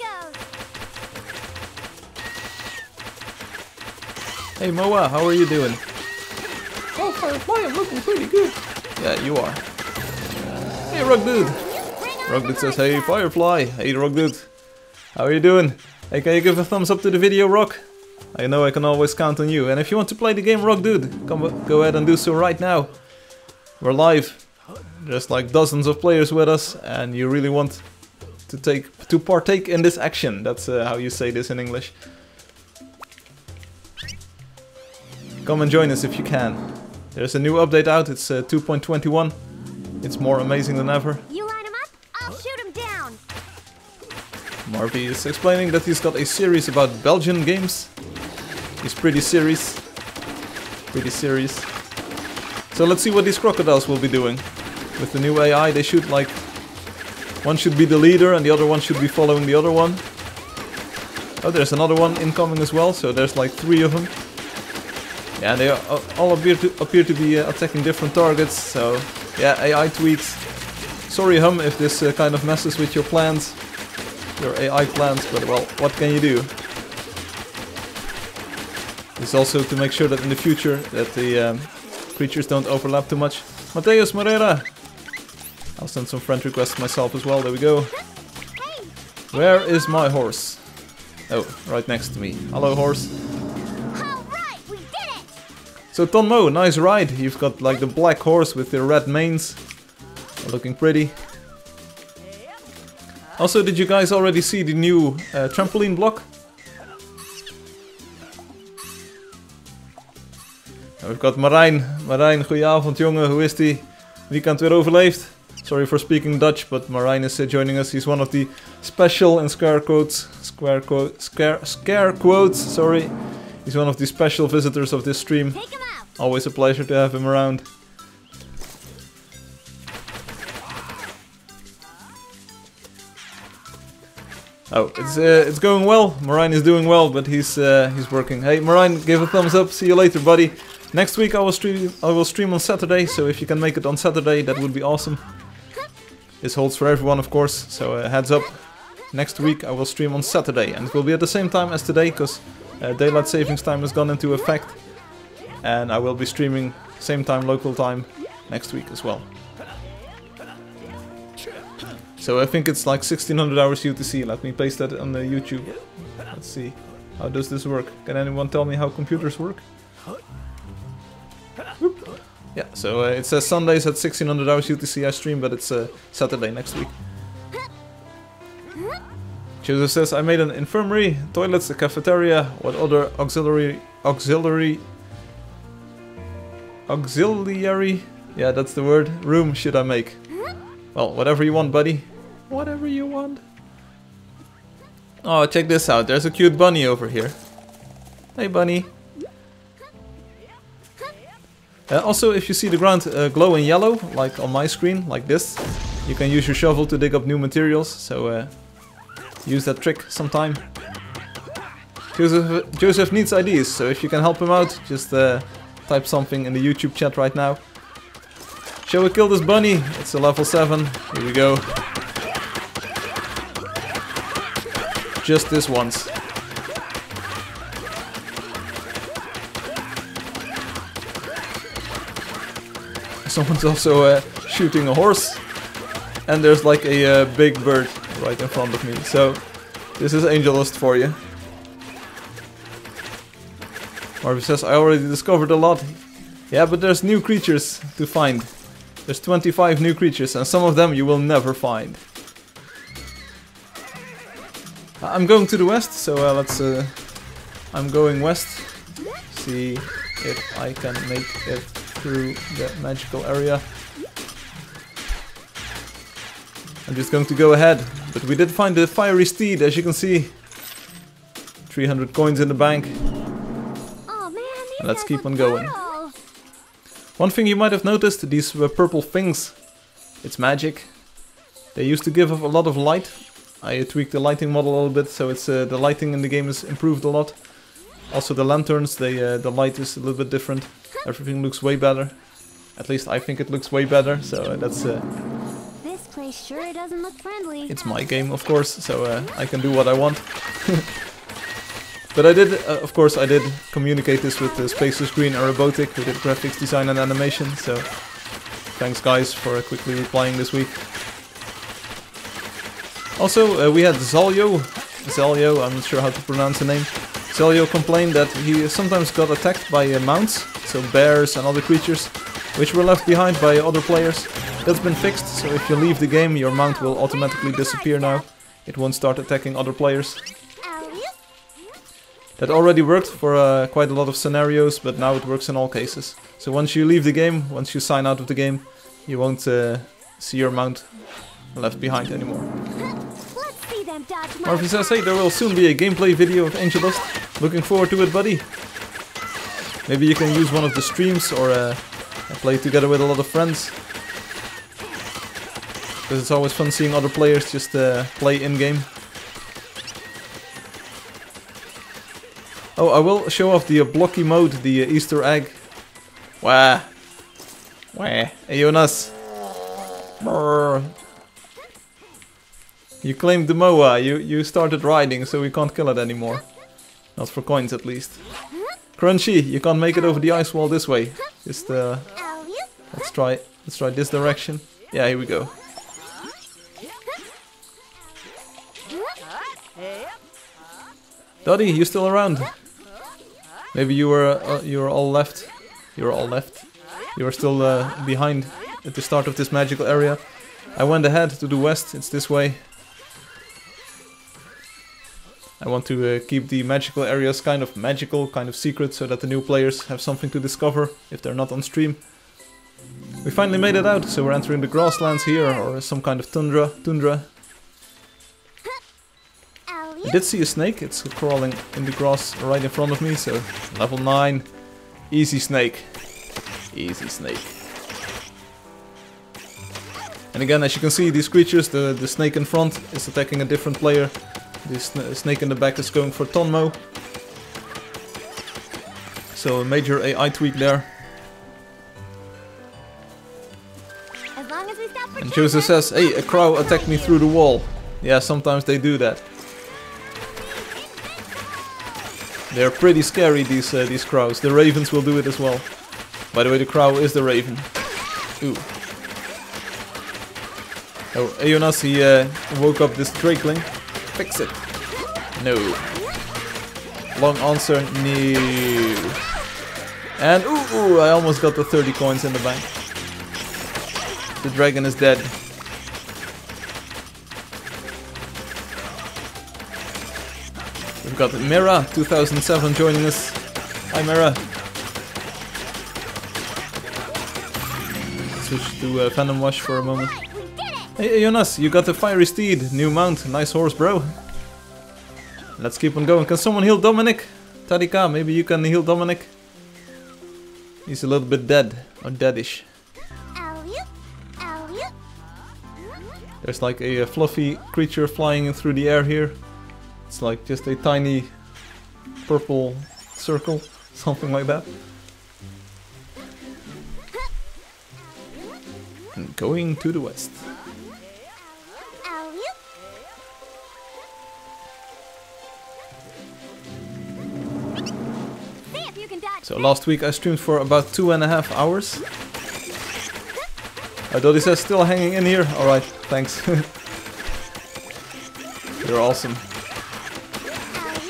Hey Moa, how are you doing? Oh, Firefly, I'm looking pretty good. Yeah, you are. Hey, Rug Dude. Rug Dude says, hey, Firefly. Hey, Rug Dude. How are you doing? Hey, can you give a thumbs up to the video, Rock? I know I can always count on you. And if you want to play the game, Rug Dude, go ahead and do so right now. We're live. There's like dozens of players with us, and you really want to partake in this action. That's how you say this in English. Come and join us if you can. There's a new update out, it's 2.21. It's more amazing than ever. You line him up, I'll shoot him down. Marvy is explaining that he's got a series about Belgian games. He's pretty serious. So let's see what these crocodiles will be doing. With the new AI, they should like... One should be the leader and the other one should be following the other one. Oh, there's another one incoming as well, so there's like 3 of them. Yeah, they all appear to be attacking different targets, so yeah, AI tweaks. Sorry Hum if this kind of messes with your plans, your AI plans, but well, what can you do? It's also to make sure that in the future that the creatures don't overlap too much. Mateus Moreira! I'll send some friend requests myself as well, there we go. Where is my horse? Oh, right next to me. Hello horse. So Tonmo, nice ride. You've got like the black horse with the red manes. Looking pretty. Also, did you guys already see the new trampoline block? We've got Marijn. Marijn, goedenavond jongen, hoe is die? Weekend weer overleefd? Sorry for speaking Dutch, but Marijn is joining us. He's one of the special, in scare quotes, sorry. He's one of the special visitors of this stream. Always a pleasure to have him around. Oh, it's going well. Marijn is doing well, but he's working. Hey Marijn, give a thumbs up. See you later, buddy. Next week I will stream on Saturday, so if you can make it on Saturday, that would be awesome. This holds for everyone, of course. So heads up. Next week I will stream on Saturday, and it will be at the same time as today, because daylight savings time has gone into effect. And I will be streaming same time, local time, next week as well. So I think it's like 1600 hours UTC. Let me paste that on the YouTube. Let's see. How does this work? Can anyone tell me how computers work? Whoop. Yeah, so it says Sundays at 1600 hours UTC I stream, but it's Saturday next week. Joseph says, I made an infirmary, toilets, a cafeteria, what other auxiliary, yeah, that's the word, room should I make? Well, whatever you want, buddy. Whatever you want. Oh, check this out, there's a cute bunny over here. Hey, bunny. Also, if you see the ground glow in yellow, like on my screen, like this, you can use your shovel to dig up new materials, so use that trick sometime. Joseph needs ideas, so if you can help him out, just type something in the YouTube chat right now. Shall we kill this bunny? It's a level 7, here we go. Just this once. Someone's also shooting a horse, and there's like a big bird right in front of me. So this is Angeldust for you. Marvin says, I already discovered a lot. Yeah, but there's new creatures to find. There's 25 new creatures, and some of them you will never find. I'm going to the west, so I'm going west. See if I can make it through the magical area. I'm just going to go ahead, but we did find the fiery steed, as you can see. 300 coins in the bank. Oh man, Let's keep on going. One thing you might have noticed, these purple things. It's magic. They used to give off a lot of light. I tweaked the lighting model a little bit, so it's the lighting in the game is improved a lot. Also the lanterns, the light is a little bit different. Everything looks way better. At least I think it looks way better, so that's... This place sure doesn't look friendly. It's my game, of course, so I can do what I want. But I did, of course, I did communicate this with Spaces Green and Robotic, who did graphics design and animation, so thanks guys for quickly replying this week. Also, we had Zalyo, I'm not sure how to pronounce the name. Zalyo complained that he sometimes got attacked by mounts, so bears and other creatures, which were left behind by other players. That's been fixed, so if you leave the game, your mount will automatically disappear now. It won't start attacking other players. That already worked for quite a lot of scenarios, but now it works in all cases. So once you leave the game, once you sign out of the game, you won't see your mount left behind anymore. Marvin says, hey, there will soon be a gameplay video of Angeldust. Looking forward to it, buddy. Maybe you can use one of the streams or play together with a lot of friends. Because it's always fun seeing other players just play in-game. Oh, I will show off the blocky mode, the Easter egg. Wah. Wah. Hey, Jonas. Brr. You claimed the Moa, you started riding, so we can't kill it anymore. Not for coins, at least. Crunchy, you can't make it over the ice wall this way. Just, let's try this direction. Yeah, here we go. Dottie, you still around? Maybe you were all left. You were all left. You were still behind at the start of this magical area. I went ahead to the west. It's this way. I want to keep the magical areas kind of magical, kind of secret, so that the new players have something to discover if they're not on stream. We finally made it out, so we're entering the grasslands here, or some kind of tundra. I did see a snake, it's crawling in the grass right in front of me, so level 9. Easy snake. Easy snake. And again, as you can see, these creatures, the snake in front is attacking a different player. This snake in the back is going for Tonmo. So a major AI tweak there. And Joseph says, hey, a crow attacked me through the wall. Yeah, sometimes they do that. They're pretty scary, these crows. The ravens will do it as well. By the way, the crow is the raven. Ooh. Oh, Jonas, he woke up this drakeling. Fix it. No. Long answer, no. And ooh, I almost got the 30 coins in the bank. The dragon is dead. We've got Mira 2007 joining us. Hi Mira. Switch to Venom Wash for a moment. Hey Jonas, you got the Fiery Steed, new mount, nice horse bro. Let's keep on going. Can someone heal Dominic? Tadika, maybe you can heal Dominic? He's a little bit dead, or deadish. There's like a fluffy creature flying in through the air here. It's like just a tiny purple circle, something like that. And going to the west. So last week I streamed for about 2.5 hours. Doddy says still hanging in here. Alright, thanks. You're awesome.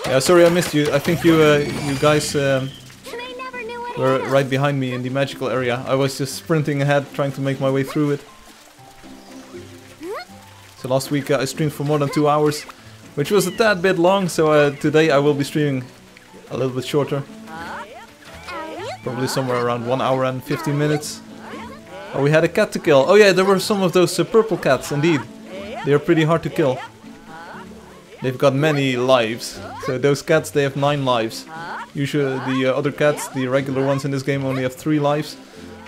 Yeah, sorry I missed you. I think you guys were right behind me in the magical area. I was just sprinting ahead trying to make my way through it. So last week I streamed for more than 2 hours, which was a tad bit long, so today I will be streaming a little bit shorter. Probably somewhere around 1 hour and 15 minutes. Oh, we had a cat to kill. Oh yeah, there were some of those purple cats, indeed. They are pretty hard to kill. They've got many lives. So those cats, they have 9 lives. Usually the other cats, the regular ones in this game, only have 3 lives.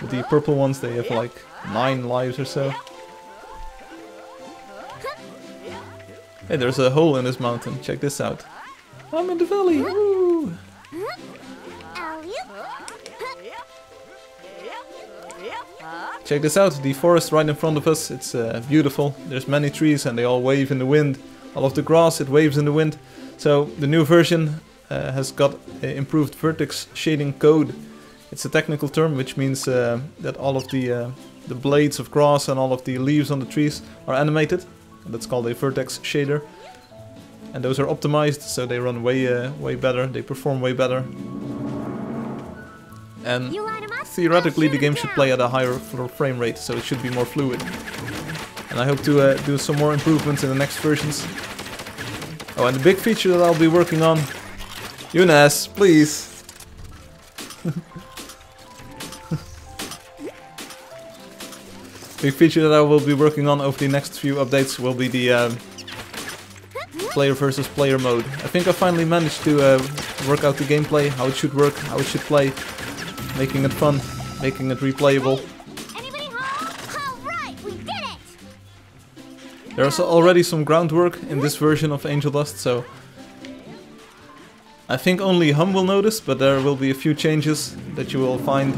But the purple ones, they have like 9 lives or so. Hey, there's a hole in this mountain. Check this out. I'm in the valley. Woo! Check this out, the forest right in front of us, it's beautiful. There's many trees and they all wave in the wind. All of the grass, it waves in the wind. So the new version has got improved vertex shading code. It's a technical term which means that all of the blades of grass and all of the leaves on the trees are animated. And that's called a vertex shader. And those are optimized, so they run way better, they perform way better. And theoretically the game should play at a higher frame rate, so it should be more fluid. And I hope to do some more improvements in the next versions. Oh, and the big feature that I'll be working on... Younes, please! Big feature that I will be working on over the next few updates will be the player versus player mode. I think I finally managed to work out the gameplay, how it should work, how it should play. Making it fun, making it replayable. There's already some groundwork in this version of Angeldust, so I think only Hum will notice, but there will be a few changes that you will find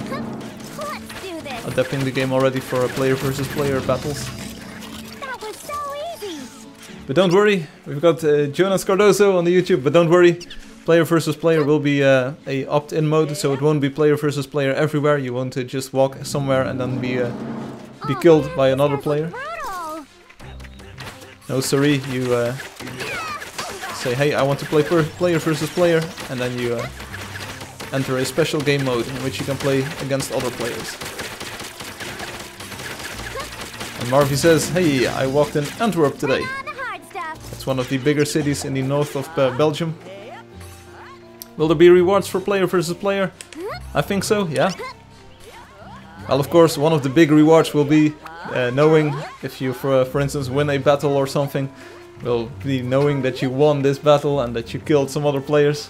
adapting the game already for player versus player battles. That was so easy. But don't worry, we've got Jonas Cardozo on the YouTube, but don't worry. Player versus player will be a opt-in mode, so it won't be player versus player everywhere. You won't just walk somewhere and then be killed by another player. No, sorry, you say, hey, I want to play player versus player, and then you enter a special game mode in which you can play against other players. And Marvy says, hey, I walked in Antwerp today. It's one of the bigger cities in the north of Belgium. Will there be rewards for player versus player? I think so, yeah. Well, of course, one of the big rewards will be knowing if you, for instance, win a battle or something. Will be knowing that you won this battle and that you killed some other players.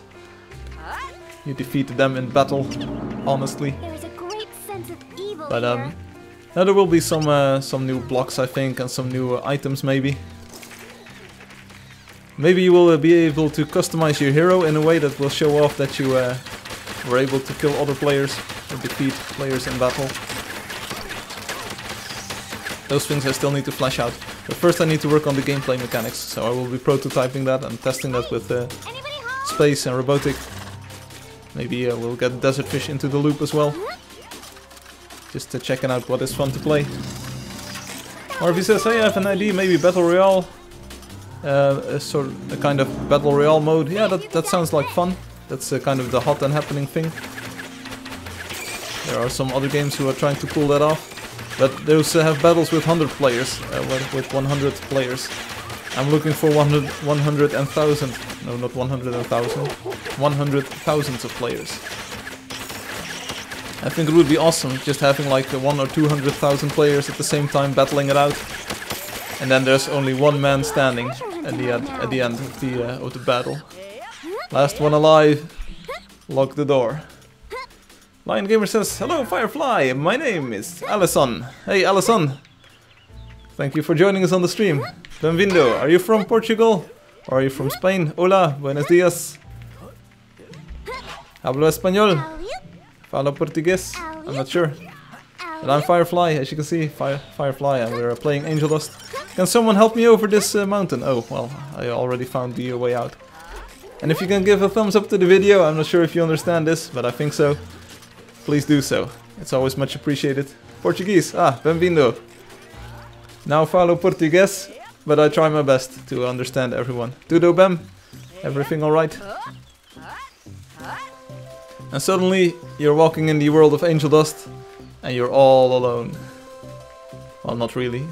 You defeated them in battle, honestly. But now there will be some new blocks, I think, and some new items maybe. Maybe you will be able to customize your hero in a way that will show off that you were able to kill other players or defeat players in battle. Those things I still need to flesh out. But first I need to work on the gameplay mechanics, so I will be prototyping that and testing that with Space and Robotic. Maybe we'll get Desert Fish into the loop as well. Just checking out what is fun to play. Or if he says, hey, I have an idea, maybe Battle Royale. A kind of Battle Royale mode. Yeah, that sounds like fun. That's kind of the hot and happening thing. There are some other games who are trying to pull that off, but those have battles with 100 players, with 100 players. I'm looking for 100 and 1,000. No, not 100 and 1,000. 100,000 of players. I think it would be awesome just having like 100 or 200,000 players at the same time battling it out, and then there's only one man standing at the end of the battle. Last one alive. Lock the door. Lion Gamer says, "Hello Firefly, my name is Alison." Hey Alison, thank you for joining us on the stream. Benvindo. Are you from Portugal? Or are you from Spain? Hola, buenos dias. Hablo español. Falo portugués. I'm not sure. But I'm Firefly, as you can see, Firefly, and we're playing Angeldust. Can someone help me over this mountain? Oh, well, I already found the way out. And if you can give a thumbs up to the video, I'm not sure if you understand this, but I think so. Please do so. It's always much appreciated. Portuguese. Ah, benvindo. Now falo portugués, but I try my best to understand everyone. Tudo bem? Everything alright? And suddenly, you're walking in the world of Angeldust, and you're all alone. Well, not really.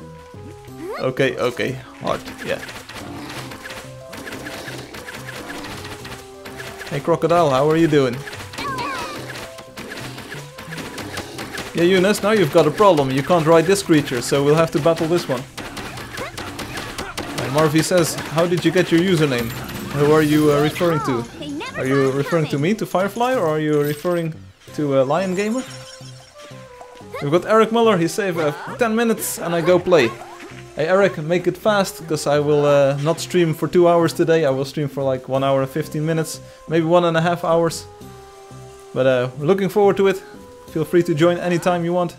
Okay, okay. Hard, yeah. Hey Crocodile, how are you doing? Yeah, Eunice, now you've got a problem. You can't ride this creature, so we'll have to battle this one. And Marvy says, how did you get your username? Who are you referring to? Are you referring to me, to Firefly, or are you referring to Lion Gamer? We've got Eric Muller, he said 10 minutes and I go play. Hey Eric, make it fast, because I will not stream for 2 hours today. I will stream for like 1 hour and 15 minutes, maybe 1.5 hours. But we're looking forward to it. Feel free to join anytime you want.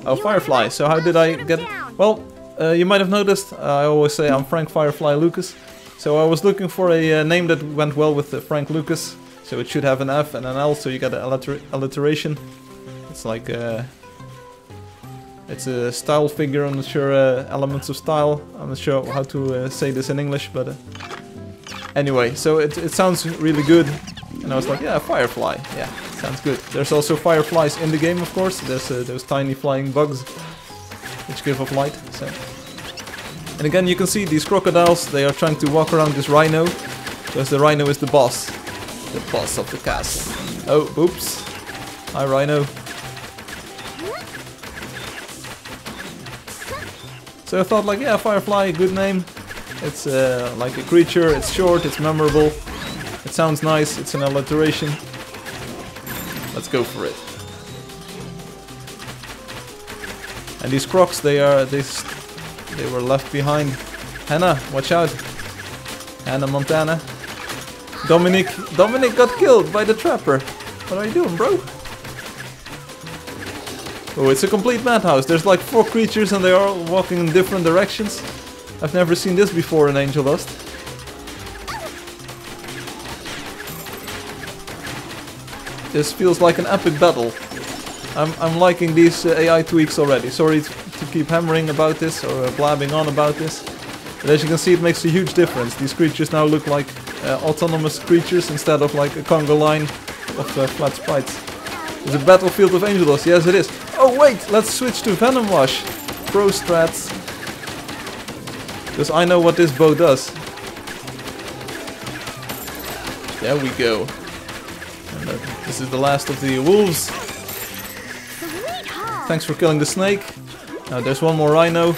Oh, Firefly, so how did I get... Well, you might have noticed, I always say I'm Frank Firefly Lucas. So I was looking for a name that went well with Frank Lucas. So it should have an F and an L, so you get an alliteration. It's like... it's a style figure, I'm not sure, elements of style. I'm not sure how to say this in English, but... Anyway, so it sounds really good. And I was like, yeah, Firefly, yeah, sounds good. There's also fireflies in the game, of course. There's those tiny flying bugs, which give off light, so... And again, you can see these crocodiles, they are trying to walk around this rhino, because the rhino is the boss of the castle. Oh, oops. Hi, rhino. So I thought, like, yeah, Firefly, good name. It's like a creature, it's short, it's memorable. It sounds nice, it's an alliteration. Let's go for it. And these crocs, they were left behind. Hannah, watch out. Hannah Montana. Dominic got killed by the trapper. What are you doing, bro? Oh, it's a complete madhouse. There's like 4 creatures and they are all walking in different directions. I've never seen this before in Angeldust. This feels like an epic battle. I'm liking these AI tweaks already. Sorry to keep hammering about this or blabbing on about this. But as you can see, it makes a huge difference. These creatures now look like autonomous creatures instead of like a Congo line of flat sprites. There's a battlefield of Angeldust. Yes, it is. Oh wait, let's switch to Venom Wash. Pro strats. Because I know what this bow does. There we go. And this is the last of the wolves. Thanks for killing the snake. Now there's one more rhino.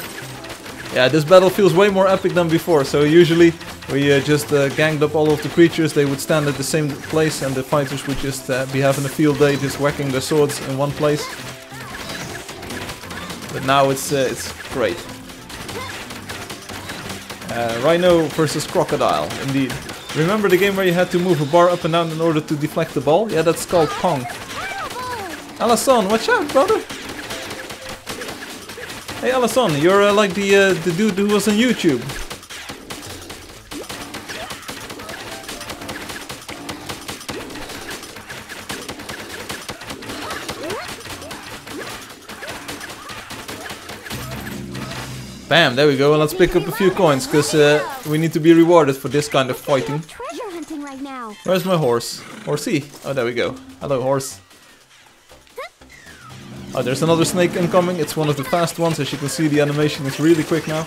Yeah, this battle feels way more epic than before. So usually we just ganged up all of the creatures. They would stand at the same place and the fighters would just be having a field day, just whacking their swords in one place. But now it's great. Rhino versus crocodile, indeed. Remember the game where you had to move a bar up and down in order to deflect the ball? Yeah, that's called Pong. Alison, watch out, brother! Hey Alison, you're like the dude who was on YouTube. Bam, there we go, and let's pick up a few coins, because we need to be rewarded for this kind of fighting. Treasure hunting right now. Where's my horse? Horsey? Oh, there we go. Hello, horse. Oh, there's another snake incoming. It's one of the fast ones. As you can see, the animation is really quick now.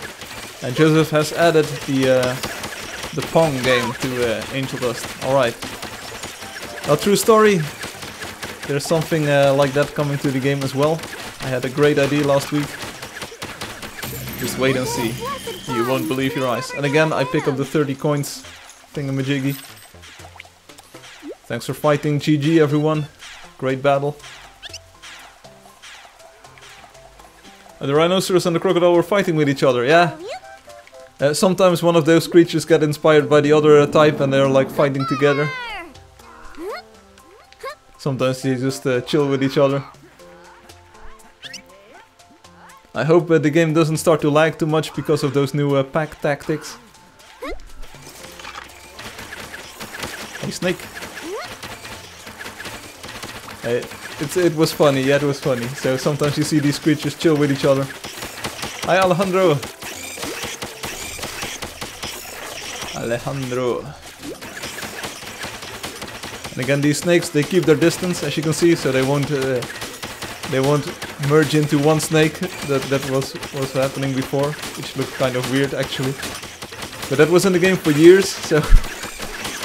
And Joseph has added the Pong game to Angeldust. Alright. A true story. There's something like that coming to the game as well. I had a great idea last week. Just wait and see. You won't believe your eyes. And again, I pick up the 30 coins thingamajiggy. Thanks for fighting. GG everyone. Great battle. The rhinoceros and the crocodile were fighting with each other, yeah. Sometimes one of those creatures get inspired by the other type and they're like fighting together. Sometimes they just chill with each other. I hope the game doesn't start to lag too much because of those new pack tactics. Hey, snake. Hey, it was funny, yeah, it was funny. So sometimes you see these creatures chill with each other. Hi, Alejandro. Alejandro. And again, these snakes, they keep their distance, as you can see, so they won't merge into one snake. That was happening before, which looked kind of weird actually. But that was in the game for years, so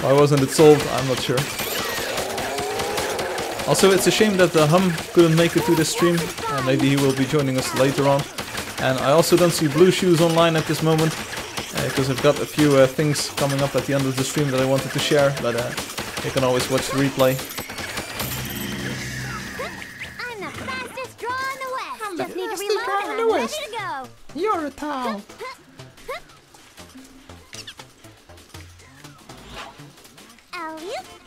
why wasn't it solved? I'm not sure. Also, it's a shame that Hum couldn't make it to the stream. Maybe he will be joining us later on. And I also don't see Blue Shoes online at this moment, because I've got a few things coming up at the end of the stream that I wanted to share, but you can always watch the replay. I'm the fastest draw in the West. Just need to reload and I'm ready to go. You're a towel.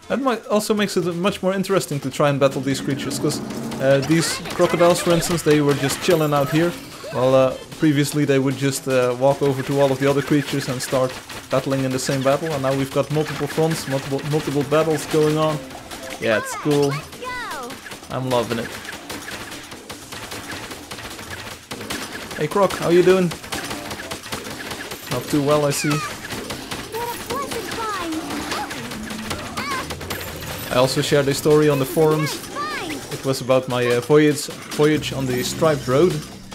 That might also makes it much more interesting to try and battle these creatures, because these crocodiles, for instance, they were just chilling out here, while previously they would just walk over to all of the other creatures and start battling in the same battle. And now we've got multiple fronts, multiple battles going on. Yeah, it's cool. I'm loving it. Hey Croc, how you doing? Not too well, I see. I also shared a story on the forums. It was about my voyage on the Striped Road.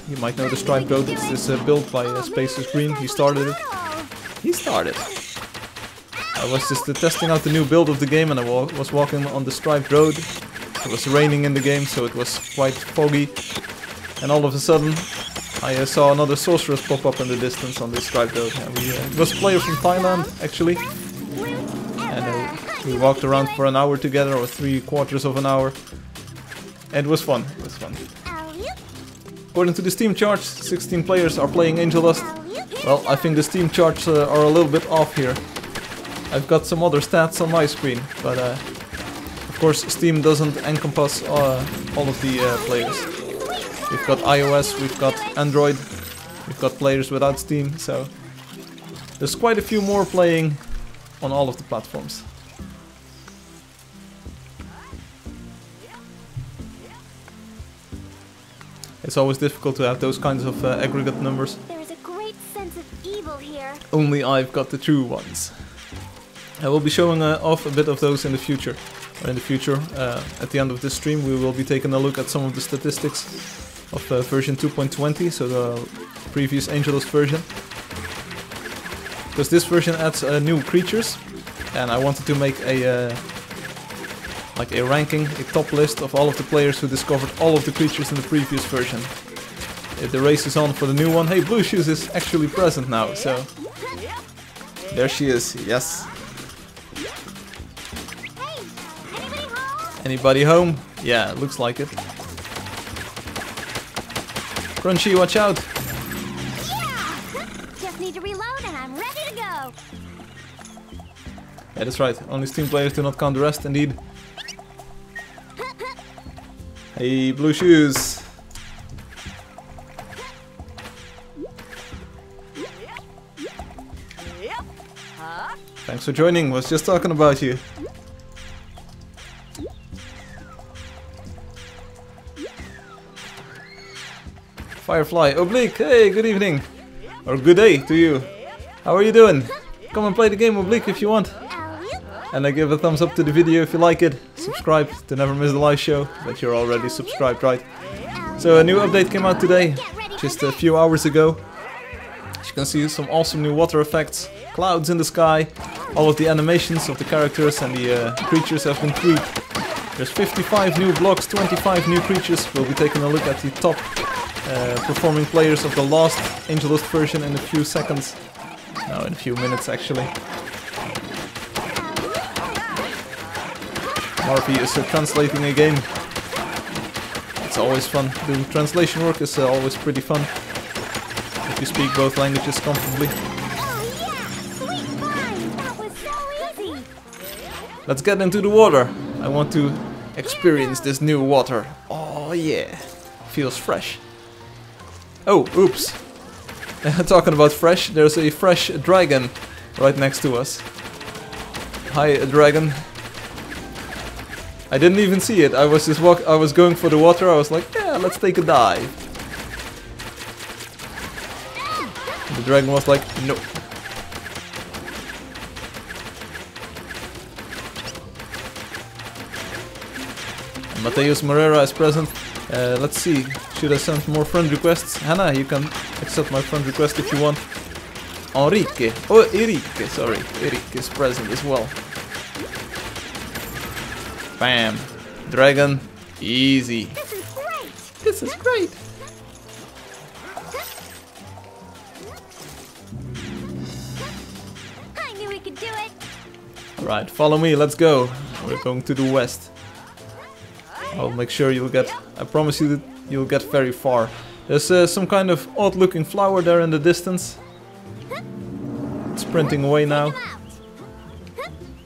You might know the Striped Road. It's this built by Spaces Green. He started it. He started. I was just testing out the new build of the game, and I was walking on the Striped Road. It was raining in the game, so it was quite foggy. And all of a sudden, I saw another sorceress pop up in the distance on the Striped Road. And it was a player from Thailand, actually. And we walked around for an hour together, or 3/4 of an hour. And it was fun. It was fun. According to the Steam charts, 16 players are playing Angeldust. Well, I think the Steam charts are a little bit off here. I've got some other stats on my screen, but of course Steam doesn't encompass all of the players. We've got iOS, we've got Android, we've got players without Steam, so there's quite a few more playing on all of the platforms. It's always difficult to have those kinds of aggregate numbers. There's a great sense of evil here. Only I've got the true ones. I will be showing off a bit of those in the future. Or in the future, at the end of this stream, we will be taking a look at some of the statistics of version 2.20, so the previous Angeldust version. Because this version adds new creatures, and I wanted to make a like a ranking, a top list of all of the players who discovered all of the creatures in the previous version. The race is on for the new one. Hey, Blue Shoes is actually present now, so there she is. Yes. Anybody home? Yeah, looks like it. Crunchy, watch out! Yeah! Just need to reload and I'm ready to go. Yeah, that's right. Only Steam players do not count the rest, indeed. Hey, Blue Shoes! Thanks for joining. Was just talking about you. Firefly, Oblique, hey, good evening. Or good day to you. How are you doing? Come and play the game, Oblique, if you want. And give a thumbs up to the video if you like it. Subscribe to never miss the live show. But you're already subscribed, right? So a new update came out today, just a few hours ago. As you can see, some awesome new water effects, clouds in the sky, all of the animations of the characters and the creatures have been tweaked. There's 55 new blocks, 25 new creatures. We'll be taking a look at the top performing players of the last Angeldust version in a few seconds. No, in a few minutes actually. Marvy is translating a game. It's always fun. Doing translation work is always pretty fun. If you speak both languages comfortably. Oh yeah! Sweet fun! That was so easy! Let's get into the water. I want to experience this new water. Oh yeah. Feels fresh. Oh, oops. Talking about fresh, there's a fresh dragon right next to us. Hi, dragon. I didn't even see it. I was just I was going for the water. I was like, yeah, let's take a dive. The dragon was like, no. And Mateus Moreira is present. Let's see. Should I send more friend requests? Hannah, you can accept my friend request if you want. Enrique. Oh, Erique. Sorry. Erique is present as well. Bam. Dragon. Easy. This is great! This is great. I knew we could do it! Right, follow me. Let's go. We're going to the west. I'll make sure you'll get... I promise you that you'll get very far. There's some kind of odd looking flower there in the distance. It's sprinting away now.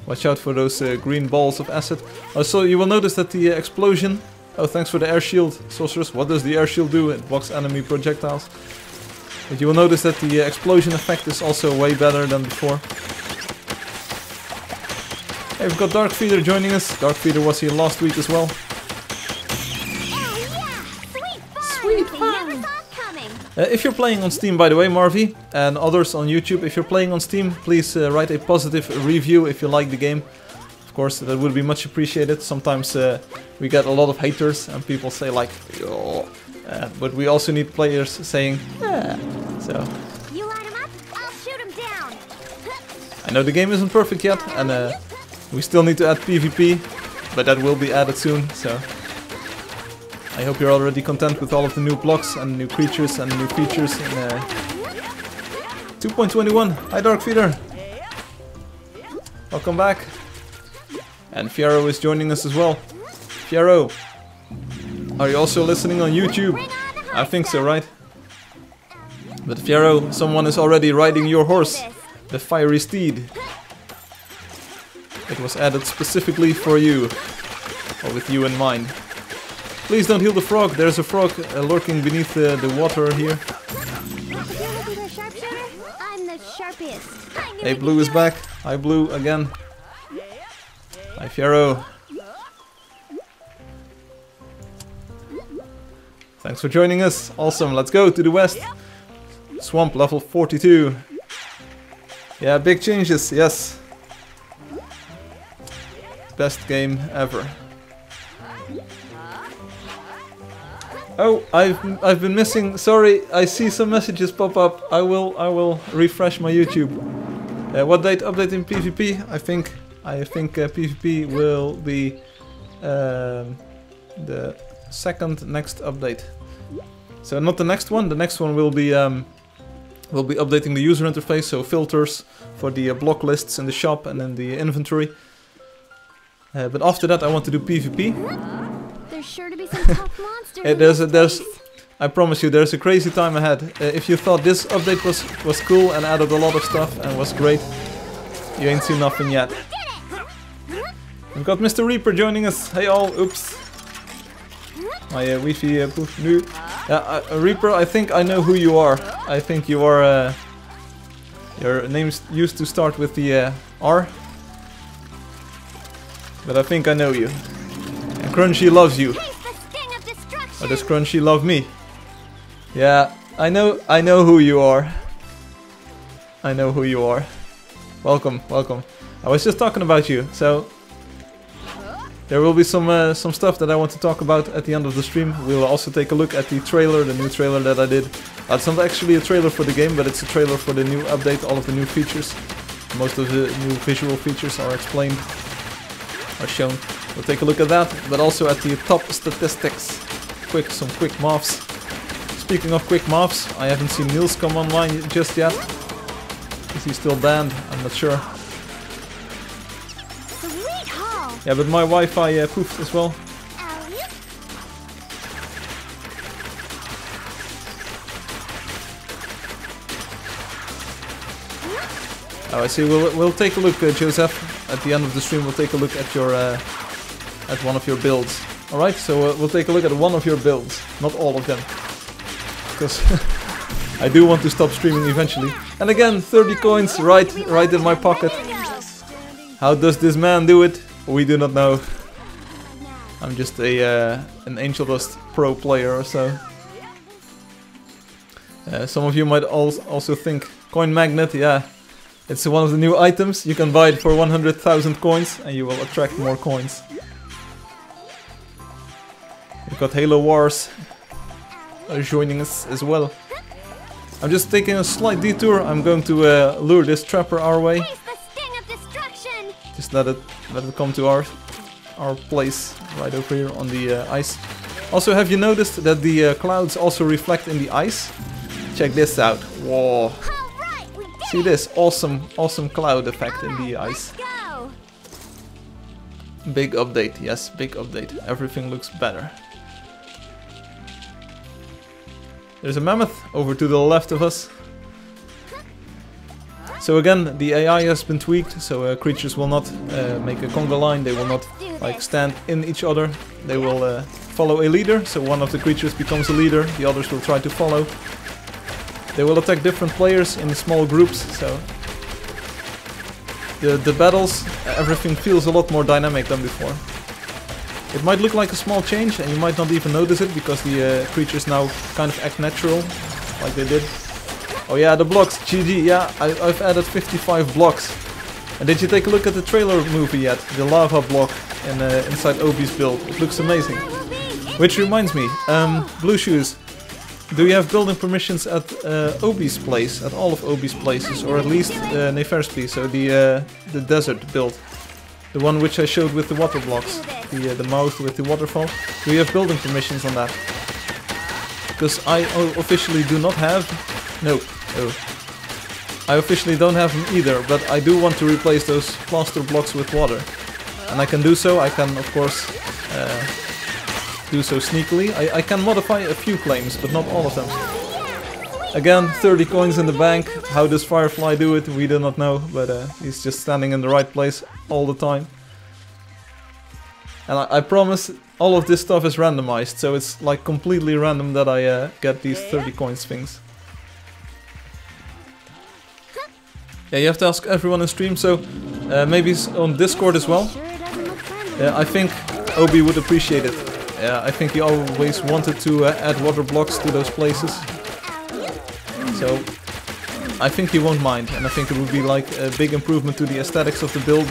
Watch out for those green balls of acid. Also, you will notice that the explosion... Oh, thanks for the air shield, sorceress. What does the air shield do? It blocks enemy projectiles. But you will notice that the explosion effect is also way better than before. Hey, we've got Dark Feeder joining us. Dark Feeder was here last week as well. Sweet fun! Never saw it coming! If you're playing on Steam, by the way, Marvy, and others on YouTube, if you're playing on Steam, please write a positive review if you like the game. Of course, that would be much appreciated. Sometimes we get a lot of haters and people say like, yo. But we also need players saying, yeah. So, You line him up, I'll shoot him down! I know the game isn't perfect yet, and we still need to add PvP, but that will be added soon, so... I hope you're already content with all of the new blocks and new creatures and new features in 2.21. Hi Dark Feeder! Welcome back! And Fiero is joining us as well. Fiero! Are you also listening on YouTube? I think so, right? But Fiero, someone is already riding your horse, the fiery steed. It was added specifically for you, or with you in mind. Please don't heal the frog. There's a frog lurking beneath the water here. If you're looking for a sharpshooter, I'm the sharpest. I knew Hey, we Blue could is do back. Hi, Blue, again. Hi, Fiero. Thanks for joining us. Awesome, let's go to the west. Swamp level 42. Yeah, big changes, yes. Best game ever. Oh, I've been missing. Sorry, I see some messages pop up. I will refresh my YouTube. What date update in PvP? I think PvP will be the second next update. So not the next one. The next one will be updating the user interface. So filters for the block lists in the shop and in the inventory. But after that, I want to do PvP. There's sure to be some tough monsters. I promise you, there's a crazy time ahead. If you thought this update was cool and added a lot of stuff and was great, you ain't seen nothing yet. We've got Mr. Reaper joining us. Hey all, oops. My Wi-Fi poof nu. Yeah, Reaper, I think I know who you are. I think you are. Your name's used to start with the R. But I think I know you. And Crunchy loves you. Or does Crunchy love me? Yeah, I know who you are. I know who you are. Welcome, welcome. I was just talking about you, so... There will be some stuff that I want to talk about at the end of the stream. We will also take a look at the trailer, the new trailer that I did. It's not actually a trailer for the game, but it's a trailer for the new update, all of the new features. Most of the new visual features are explained, are shown. We'll take a look at that, but also at the top statistics. Some quick moves. Speaking of quick moves, I haven't seen Niels come online just yet. Is he still banned? I'm not sure. Yeah, but my Wi-Fi poofed as well. Oh, I see. We'll take a look, Joseph. At the end of the stream, we'll take a look at your at one of your builds. All right, so we'll take a look at one of your builds, not all of them, because I do want to stop streaming eventually. And again, 30 coins right in my pocket. How does this man do it? We do not know. I'm just an Angeldust pro player or so. Some of you might also think coin magnet. Yeah, it's one of the new items. You can buy it for 100,000 coins, and you will attract more coins. We've got Halo Wars joining us as well. I'm just taking a slight detour. I'm going to lure this trapper our way. Just let it come to our place right over here on the ice. Also, have you noticed that the clouds also reflect in the ice? Check this out. Whoa! See this awesome cloud effect in the ice. Big update, yes, big update. Everything looks better. There's a mammoth over to the left of us. So again, the AI has been tweaked, so creatures will not make a conga line. They will not like stand in each other. They will follow a leader. So one of the creatures becomes a leader. The others will try to follow. They will attack different players in small groups. So the battles, everything feels a lot more dynamic than before. It might look like a small change, and you might not even notice it because the creatures now kind of act natural, like they did. Oh yeah, the blocks, GG, yeah, I've added 55 blocks. And did you take a look at the trailer movie yet? The lava block inside Obi's build. It looks amazing. Which reminds me, Blue Shoes, do you have building permissions at Obi's place, at all of Obi's places, or at least Neferspi, so the desert build? The one which I showed with the water blocks, the mouth with the waterfall. Do you have building permissions on that? Because I officially do not have... No. Oh. I officially don't have them either, but I do want to replace those plaster blocks with water. And I can do so. I can, of course, do so sneakily. I can modify a few claims, but not all of them. Again, 30 coins in the bank. How does Firefly do it? We do not know, but he's just standing in the right place all the time. And I promise all of this stuff is randomized, so it's like completely random that I get these 30 coins things. Yeah, you have to ask everyone in stream, so maybe on Discord as well. Yeah, I think Obi would appreciate it. Yeah, I think he always wanted to add water blocks to those places. So I think he won't mind, and I think it would be like a big improvement to the aesthetics of the build.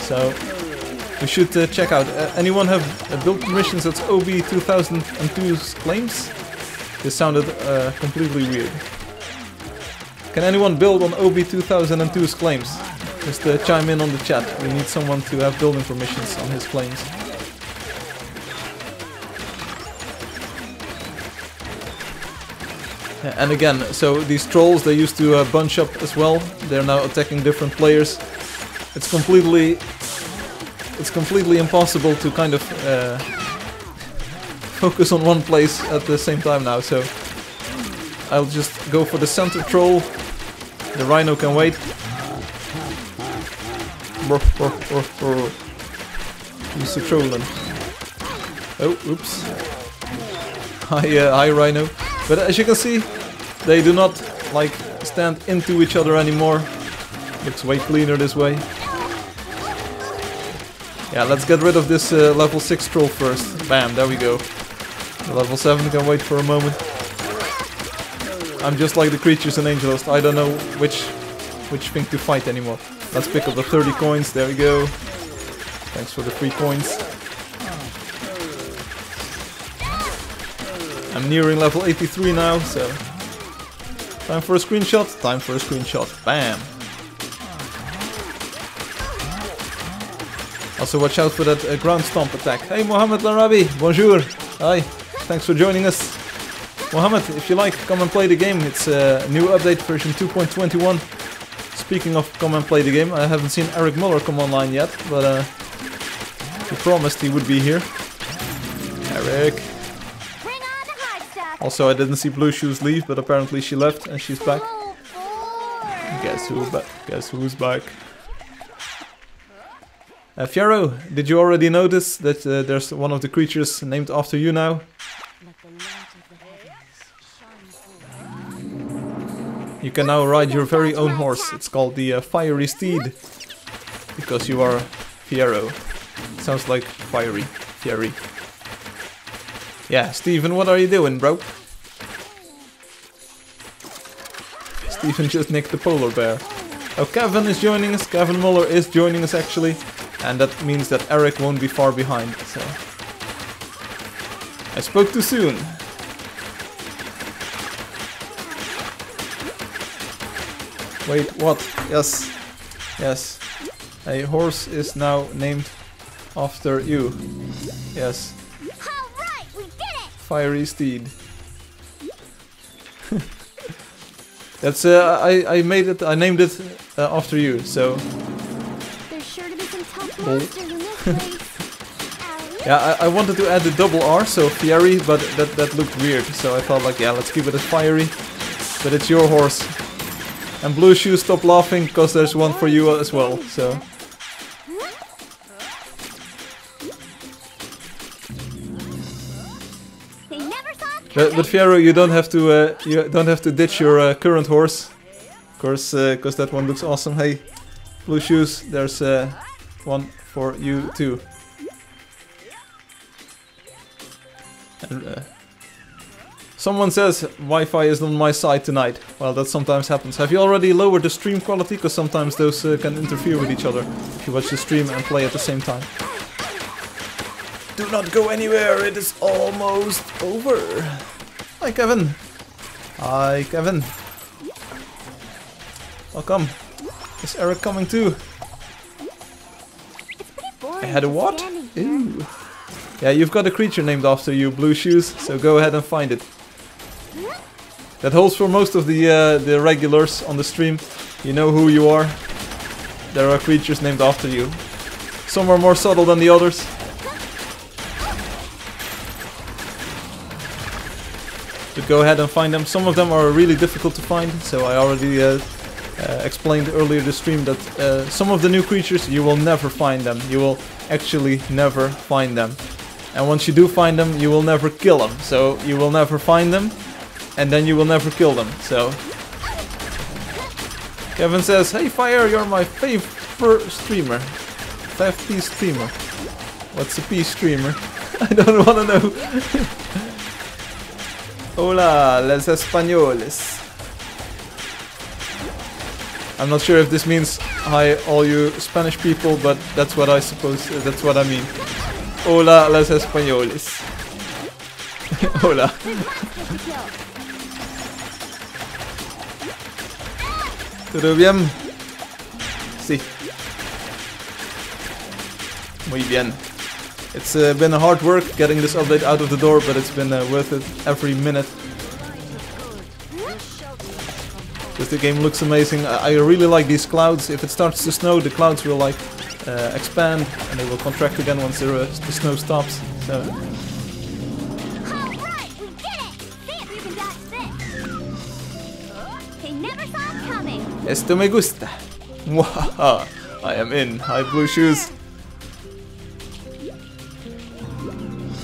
So we should check out. Anyone have build permissions that's OB 2002's claims? This sounded completely weird. Can anyone build on OB 2002's claims? Just chime in on the chat. We need someone to have building permissions on his claims. And again, so these trolls, they used to bunch up as well. They're now attacking different players. It's completely impossible to kind of focus on one place at the same time now. So I'll just go for the center troll. The rhino can wait. Who's the trolling? Oh, oops. Hi, rhino. But as you can see, they do not like stand into each other anymore. Looks way cleaner this way. Yeah, let's get rid of this level 6 troll first. Bam, there we go. The level 7 can wait for a moment. I'm just like the creatures in Angeldust. I don't know which thing to fight anymore. Let's pick up the 30 coins. There we go. Thanks for the free coins. I'm nearing level 83 now, so... Time for a screenshot, time for a screenshot. Bam! Also watch out for that ground stomp attack. Hey Mohammed Larabi, bonjour! Hi, thanks for joining us. Mohammed, if you like, come and play the game. It's a new update, version 2.21. Speaking of come and play the game, I haven't seen Eric Muller come online yet, but he promised he would be here. Eric. Also, I didn't see Blue Shoes leave, but apparently she left and she's back. Guess who's back? Fiero, did you already notice that there's one of the creatures named after you now? You can now ride your very own horse. It's called the Fiery Steed. Because you are Fiero. Sounds like fiery. Fiery. Yeah, Steven, what are you doing, bro? Steven just nicked the polar bear. Oh, Kevin is joining us. Kevin Muller is joining us, actually. And that means that Eric won't be far behind, so... I spoke too soon. Wait, what? Yes. Yes. A horse is now named after you. Yes. Alright, we did it! Fiery Steed. That's I made it. I named it after you. So. There's sure to be some tough monsters in this place. Yeah, I wanted to add the double R, so Fiery, but that looked weird. So I thought like, yeah, let's keep it as Fiery. But it's your horse. And Blue Shoes, stop laughing, because there's one for you as well. So. But Fiero, you don't have to ditch your current horse, of course, because that one looks awesome. Hey, Blue Shoes, there's one for you too. And someone says Wi-Fi is on my side tonight. Well, that sometimes happens. Have you already lowered the stream quality? Because sometimes those can interfere with each other if you watch the stream and play at the same time. Do not go anywhere, it is almost over. Hi Kevin. Hi Kevin. Welcome. Is Eric coming too? I had a what? Ooh. Yeah, you've got a creature named after you, Blue Shoes, so go ahead and find it. That holds for most of the regulars on the stream. You know who you are. There are creatures named after you. Some are more subtle than the others. But go ahead and find them. Some of them are really difficult to find, so I already explained earlier the stream that some of the new creatures you will never find them. You will actually never find them. And once you do find them, you will never kill them. So you will never find them, and then you will never kill them. So Kevin says, "Hey Fire, you're my favorite streamer." 5P streamer. What's a P streamer? I don't wanna know. Hola, les españoles. I'm not sure if this means hi all you Spanish people, but that's what I suppose, that's what I mean. Hola, les españoles. Hola. ¿Todo bien? Sí. Muy bien. It's been a hard work getting this update out of the door, but it's been worth it every minute. Because the game looks amazing. I really like these clouds. If it starts to snow, the clouds will like expand and they will contract again once the snow stops. So. Alright, we did it! See if you can dodge this. They never saw it coming. Esto me gusta. Mwahaha. I am in. Hi, Blue Shoes.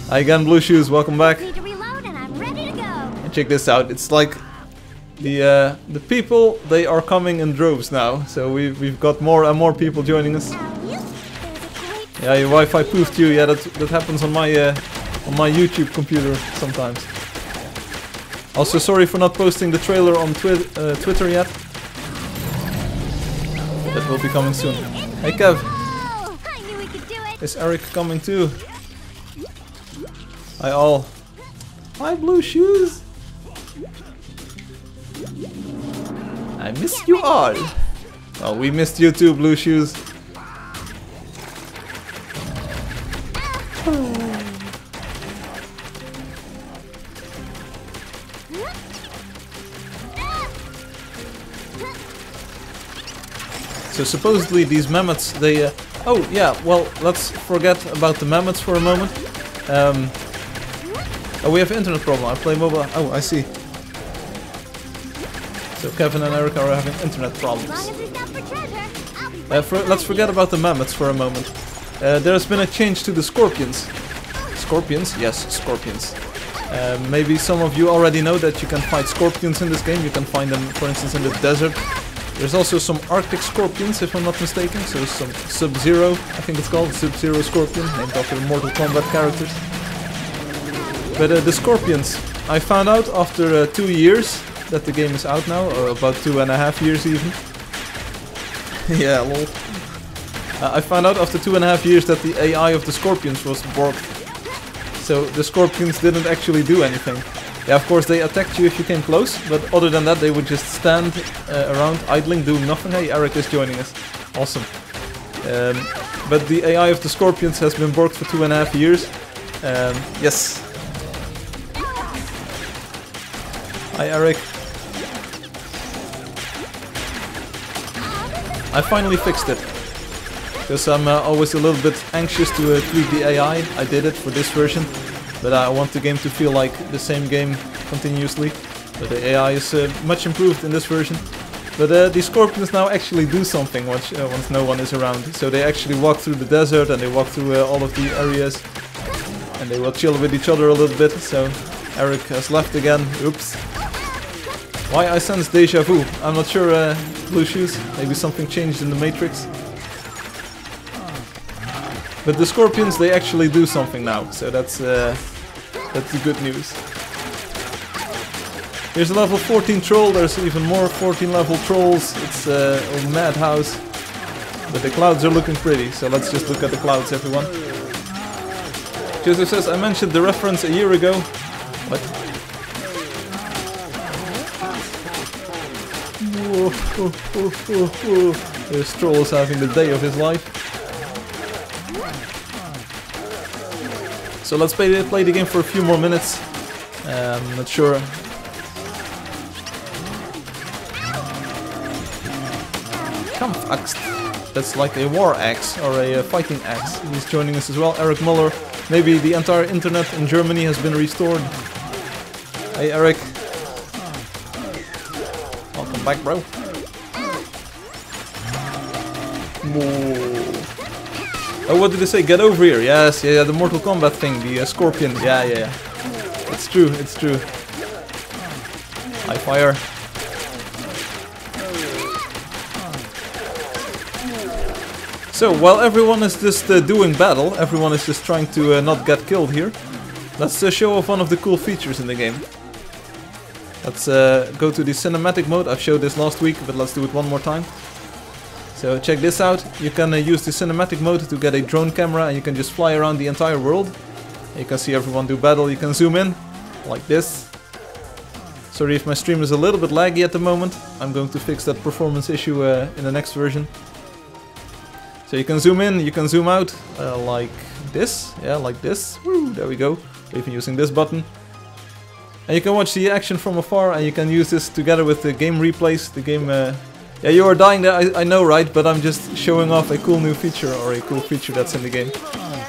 Hi again, Blue Shoes. Welcome back. Need to reload and I'm ready to go. And check this out. It's like the people, they are coming in droves now. So we've got more and more people joining us. Yeah, your Wi-Fi poofed you. Yeah, that happens on my YouTube computer sometimes. Also, sorry for not posting the trailer on Twitter yet. That will be coming soon. Hey Kev. I knew we could do it. Is Eric coming too? Hi all. Hi, Blue Shoes. I missed you all. Well, we missed you too, Blue Shoes. So supposedly these mammoths, they... oh yeah, well, let's forget about the mammoths for a moment. Oh, we have an internet problem. I play mobile... oh, I see. So Kevin and Eric are having internet problems. Let's forget about the mammoths for a moment. There's been a change to the scorpions. Scorpions? Yes, scorpions. Maybe some of you already know that you can fight scorpions in this game. You can find them, for instance, in the desert. There's also some Arctic scorpions, if I'm not mistaken. So some Sub-Zero, I think it's called, Sub-Zero Scorpion, named after Mortal Kombat characters. But the scorpions, I found out after 2 years that the game is out now, or about 2.5 years even. Yeah, lol. I found out after 2.5 years that the AI of the scorpions was borked. So the scorpions didn't actually do anything. Yeah, of course they attacked you if you came close, but other than that they would just stand around idling, doing nothing. Hey, Eric is joining us. Awesome. But the AI of the scorpions has been borked for 2.5 years. Yes. Hi, Eric. I finally fixed it. Because I'm always a little bit anxious to tweak the AI. I did it for this version. But I want the game to feel like the same game continuously. But the AI is much improved in this version. But the scorpions now actually do something once no one is around. So they actually walk through the desert and they walk through all of the areas. And they will chill with each other a little bit. So Eric has left again. Oops. Why I sense deja vu? I'm not sure, Blue Shoes. Maybe something changed in the Matrix. But the scorpions, they actually do something now. So that's the good news. Here's a level 14 troll. There's even more 14 level trolls. It's a madhouse. But the clouds are looking pretty. So let's just look at the clouds, everyone. Joseph says, I mentioned the reference a year ago. What? Whoa, whoa, whoa, whoa, whoa. This troll is having the day of his life. So let's play the game for a few more minutes. I'm not sure. Kampfaxt. That's like a war axe or a fighting axe. He's joining us as well. Eric Muller. Maybe the entire internet in Germany has been restored. Hey Eric. Welcome back, bro. Whoa. Oh, what did they say? Get over here. Yes, yeah, the Mortal Kombat thing, the scorpion. Yeah. It's true, it's true. High fire. So, while everyone is just doing battle, everyone is just trying to not get killed here. Let's show off one of the cool features in the game. Let's go to the cinematic mode. I've showed this last week, but let's do it one more time. So check this out. You can use the cinematic mode to get a drone camera and you can just fly around the entire world. You can see everyone do battle. You can zoom in like this. Sorry if my stream is a little bit laggy at the moment. I'm going to fix that performance issue in the next version. So you can zoom in, you can zoom out like this. Yeah, like this. Woo, there we go. Even using this button. And you can watch the action from afar and you can use this together with the game replays. The game... yeah, you are dying there, I know, right? But I'm just showing off a cool new feature, or a cool feature that's in the game.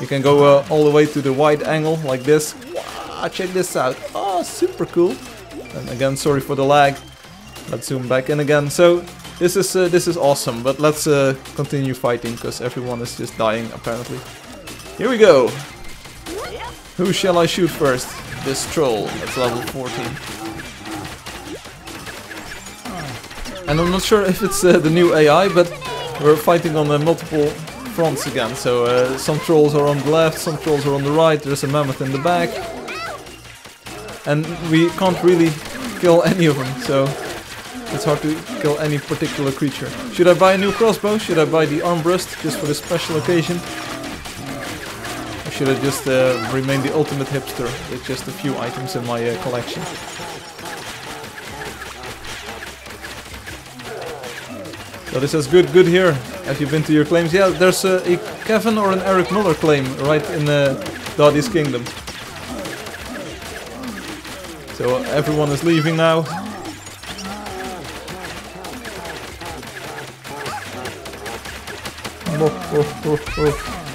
You can go all the way to the wide angle, like this. Wow, check this out. Oh, super cool. And again, sorry for the lag. Let's zoom back in again. So, this is awesome, but let's continue fighting, because everyone is just dying, apparently. Here we go! Who shall I shoot first? This troll, that's level 14. And I'm not sure if it's the new AI, but we're fighting on multiple fronts again. So some trolls are on the left, some trolls are on the right, there's a mammoth in the back. And we can't really kill any of them, so it's hard to kill any particular creature. Should I buy a new crossbow? Should I buy the armbrust just for this special occasion? Or should have just remained the ultimate hipster with just a few items in my collection. So this is good here. Have you been to your claims? Yeah, there's a Kevin or an Eric Muller claim right in Dotty's Kingdom. So everyone is leaving now.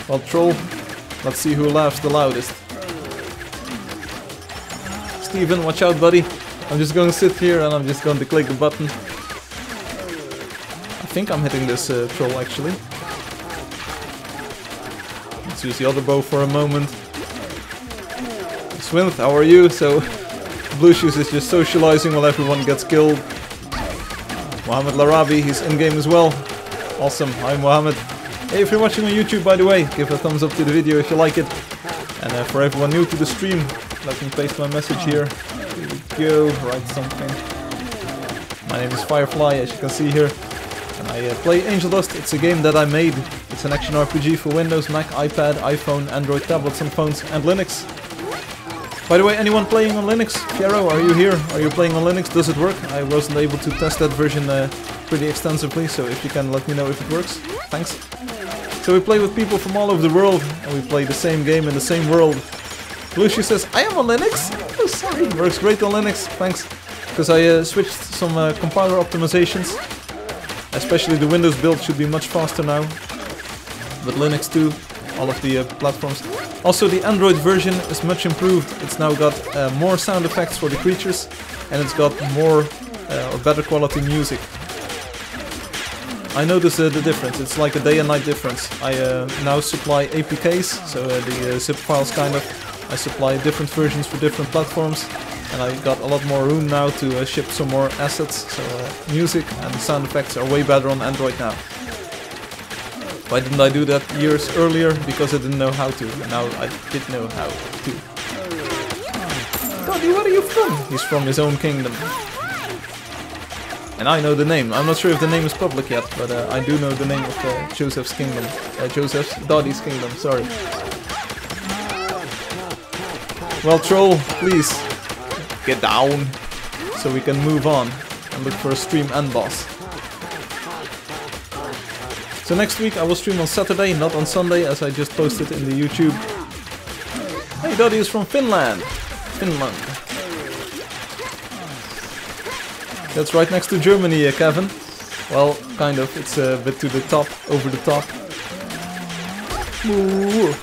Well, troll. Let's see who laughs the loudest. Steven, watch out, buddy. I'm just going to sit here and I'm just going to click the button. I think I'm hitting this troll actually. Let's use the other bow for a moment. Swinth, how are you? So, Blue Shoes is just socializing while everyone gets killed. Mohammed Larabi, he's in-game as well. Awesome, hi Mohammed. Hey, if you're watching on YouTube, by the way, give a thumbs up to the video if you like it. And for everyone new to the stream, let me paste my message here. Here we go, write something. My name is Firefly, as you can see here. And I play Angeldust. It's a game that I made. It's an action RPG for Windows, Mac, iPad, iPhone, Android tablets and phones, and Linux. By the way, anyone playing on Linux? Piero, are you here? Are you playing on Linux? Does it work? I wasn't able to test that version pretty extensively, so if you can let me know if it works. Thanks. So we play with people from all over the world, and we play the same game in the same world. Lucy says, I am on Linux! Oh, sorry. Works great on Linux, thanks. Because I switched some compiler optimizations. Especially the Windows build should be much faster now. But Linux too, all of the platforms. Also the Android version is much improved. It's now got more sound effects for the creatures, and it's got more or better quality music. I notice the difference. It's like a day and night difference. I now supply APKs, so the zip files kind of. I supply different versions for different platforms, and I got a lot more room now to ship some more assets. So music and sound effects are way better on Android now. Why didn't I do that years earlier? Because I didn't know how to. And now I did know how to. Dotty, where are you from? He's from his own kingdom. And I know the name. I'm not sure if the name is public yet, but I do know the name of Joseph's kingdom. Dotty's kingdom, sorry. Well, troll, please get down so we can move on and look for a stream end boss. So next week I will stream on Saturday, not on Sunday, as I just posted in the YouTube. Hey, Dotty is from Finland. Finland. That's right next to Germany, Kevin. Well, kind of. It's a bit to the top, over the top. Ooh.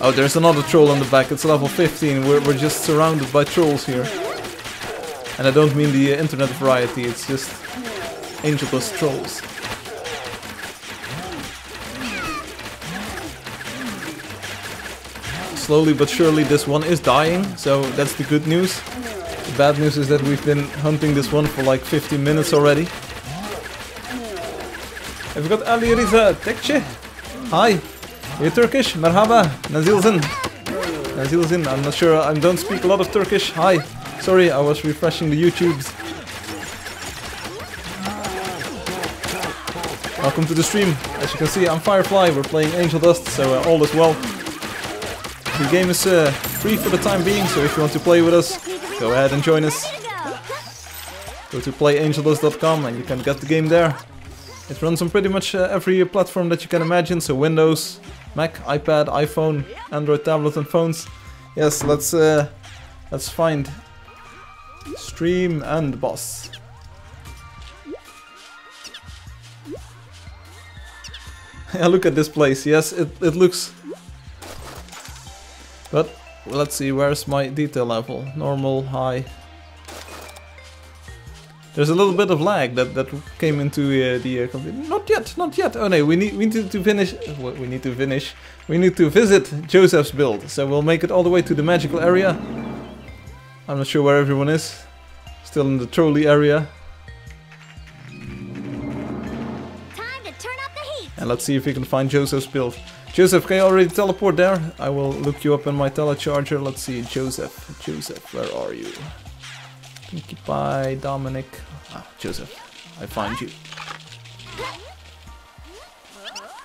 Oh, there's another troll on the back. It's level 15. We're just surrounded by trolls here. And I don't mean the internet variety. It's just Angeldust trolls. Slowly but surely this one is dying, so that's the good news. The bad news is that we've been hunting this one for like 15 minutes already. Have we got Ali Riza Tekche? Hi! Are you Turkish? Merhaba! Nazilzin! Nazilzin, I'm not sure, I don't speak a lot of Turkish. Hi! Sorry, I was refreshing the YouTubes. Welcome to the stream. As you can see, I'm Firefly, we're playing Angeldust, so all is well. The game is free for the time being, so if you want to play with us, go ahead and join us. Go to playangeldust.com and you can get the game there. It runs on pretty much every platform that you can imagine, so Windows, Mac, iPad, iPhone, Android tablet and phones. Yes, let's find stream and boss. Yeah, look at this place. Yes, it looks. But let's see, where's my detail level? Normal, high. There's a little bit of lag that came into the computer. Not yet, not yet. Oh no, we need to finish. We need to finish. We need to visit Joseph's build. So we'll make it all the way to the magical area. I'm not sure where everyone is. Still in the trolley area. Time to turn up the heat. And let's see if we can find Joseph's build. Joseph, can you already teleport there? I will look you up in my telecharger. Let's see, Joseph. Joseph, where are you? Pinkie Pie, Dominic. Ah, Joseph. I find you.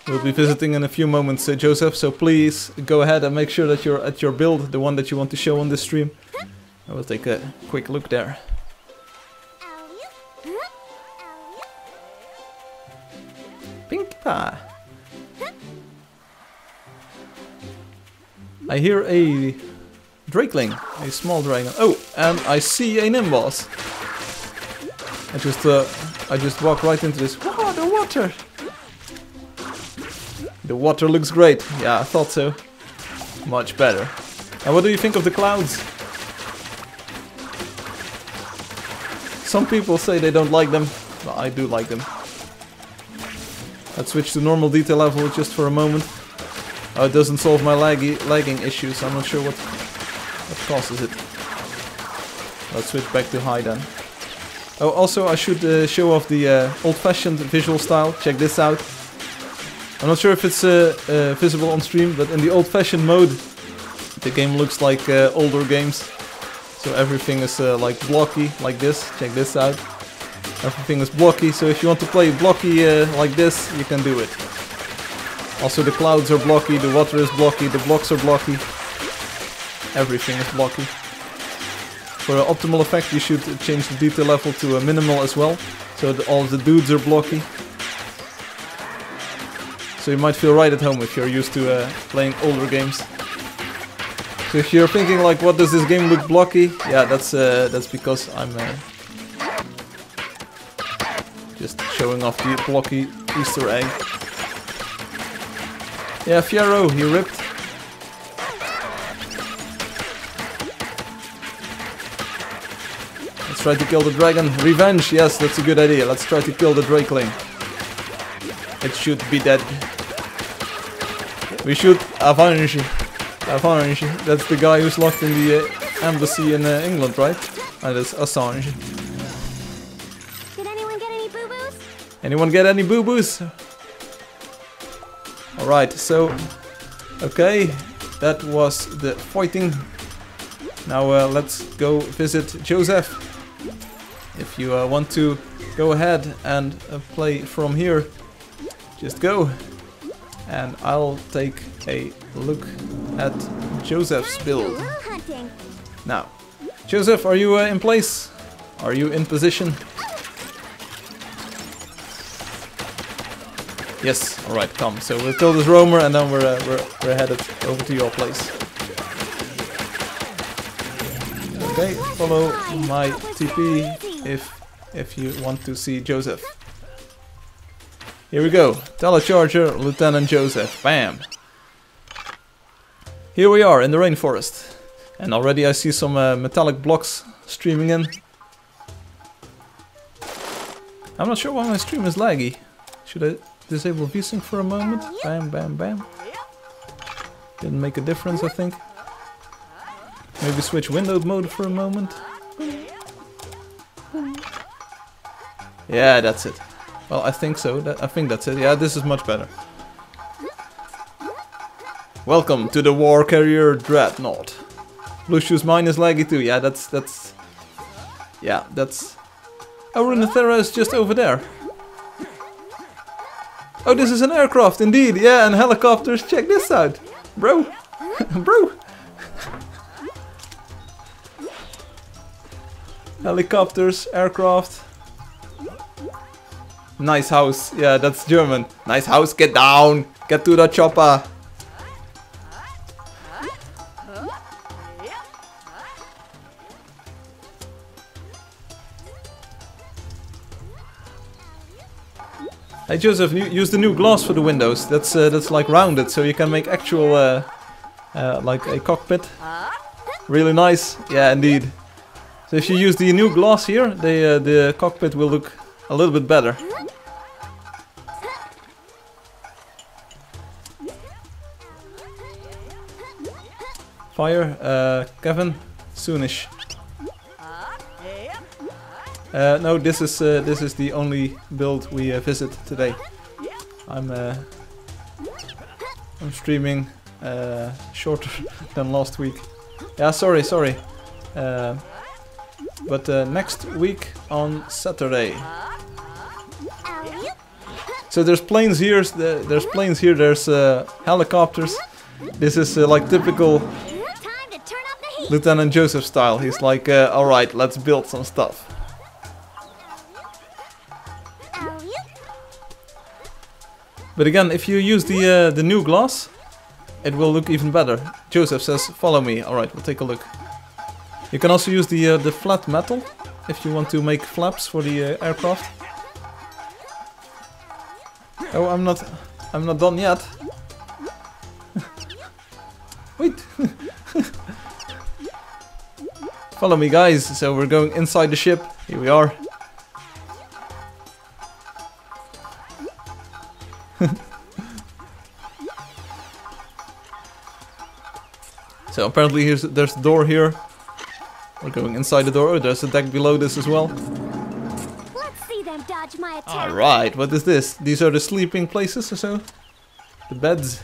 We'll be visiting in a few moments, Joseph, so please go ahead and make sure that you're at your build, the one that you want to show on this stream. I will take a quick look there. Pink pie. I hear a drakeling, a small dragon. Oh, and I see a Nimbus. I just walk right into this. Wow, the water! The water looks great. Yeah, I thought so. Much better. And what do you think of the clouds? Some people say they don't like them, but I do like them. Let's switch to normal detail level just for a moment. Oh, it doesn't solve my lagging issues. I'm not sure what causes it. Let's switch back to high then. Oh, also I should show off the old-fashioned visual style. Check this out. I'm not sure if it's visible on stream, but in the old-fashioned mode, the game looks like older games. So everything is like blocky, like this. Check this out. Everything is blocky, so if you want to play blocky like this, you can do it. Also the clouds are blocky, the water is blocky, the blocks are blocky. Everything is blocky. For optimal effect, you should change the detail level to a minimal as well, so that all the dudes are blocky. So you might feel right at home if you're used to playing older games. So if you're thinking like, what does this game look blocky? Yeah, that's because I'm just showing off the blocky Easter egg. Yeah, Fiero, he ripped. Let's try to kill the dragon. Revenge, yes, that's a good idea. Let's try to kill the drakeling. It should be dead. We should avenge. Avenge. That's the guy who's locked in the embassy in England, right? And it's Assange. Did anyone get any boo-boos? Anyone get any boo-boos? Alright, so... Okay, that was the fighting. Now let's go visit Joseph. If you want to go ahead and play from here, just go. And I'll take a look at Joseph's build. Now, Joseph, are you in place? Are you in position? Yes, alright, come. So we'll kill this roamer and then we're headed over to your place. Okay, follow my TP if you want to see Joseph. Here we go. Telecharger, Lieutenant Joseph. Bam! Here we are in the rainforest. And already I see some metallic blocks streaming in. I'm not sure why my stream is laggy. Should I disable VSync for a moment? Bam, bam, bam. Didn't make a difference, I think. Maybe switch windowed mode for a moment. Yeah, that's it. Well, I think so. I think that's it. Yeah, this is much better. Welcome to the War Carrier Dreadnought. Blue Shoes mine is laggy too. Yeah, that's... Yeah, that's... Oh, Runeterra is just over there. Oh, this is an aircraft, indeed. Yeah, and helicopters. Check this out. Bro. Bro. Helicopters, aircraft. Nice house. Yeah, that's German. Nice house, get down. Get to the chopper. Hey Joseph, use the new glass for the windows. That's like rounded, so you can make actual like a cockpit. Really nice. Yeah, indeed. So if you use the new glass here, the cockpit will look a little bit better. Fire, Kevin, soonish. No, this is the only build we visit today. I'm streaming shorter than last week. Yeah, sorry. But next week on Saturday, So there's planes here, there's planes here, there's helicopters. This is like typical Time to turn up the heat. Lieutenant Joseph style. He's like, alright, let's build some stuff. But again, if you use the new glass, it will look even better. Joseph says, follow me. Alright, we'll take a look. You can also use the flat metal if you want to make flaps for the aircraft. Oh, I'm not done yet. Wait. Follow me, guys. So we're going inside the ship. Here we are. So apparently there's a door here. We're going inside the door. Oh, there's a deck below this as well. Let's see them dodge my attack. Alright, what is this? These are the sleeping places or so? The beds.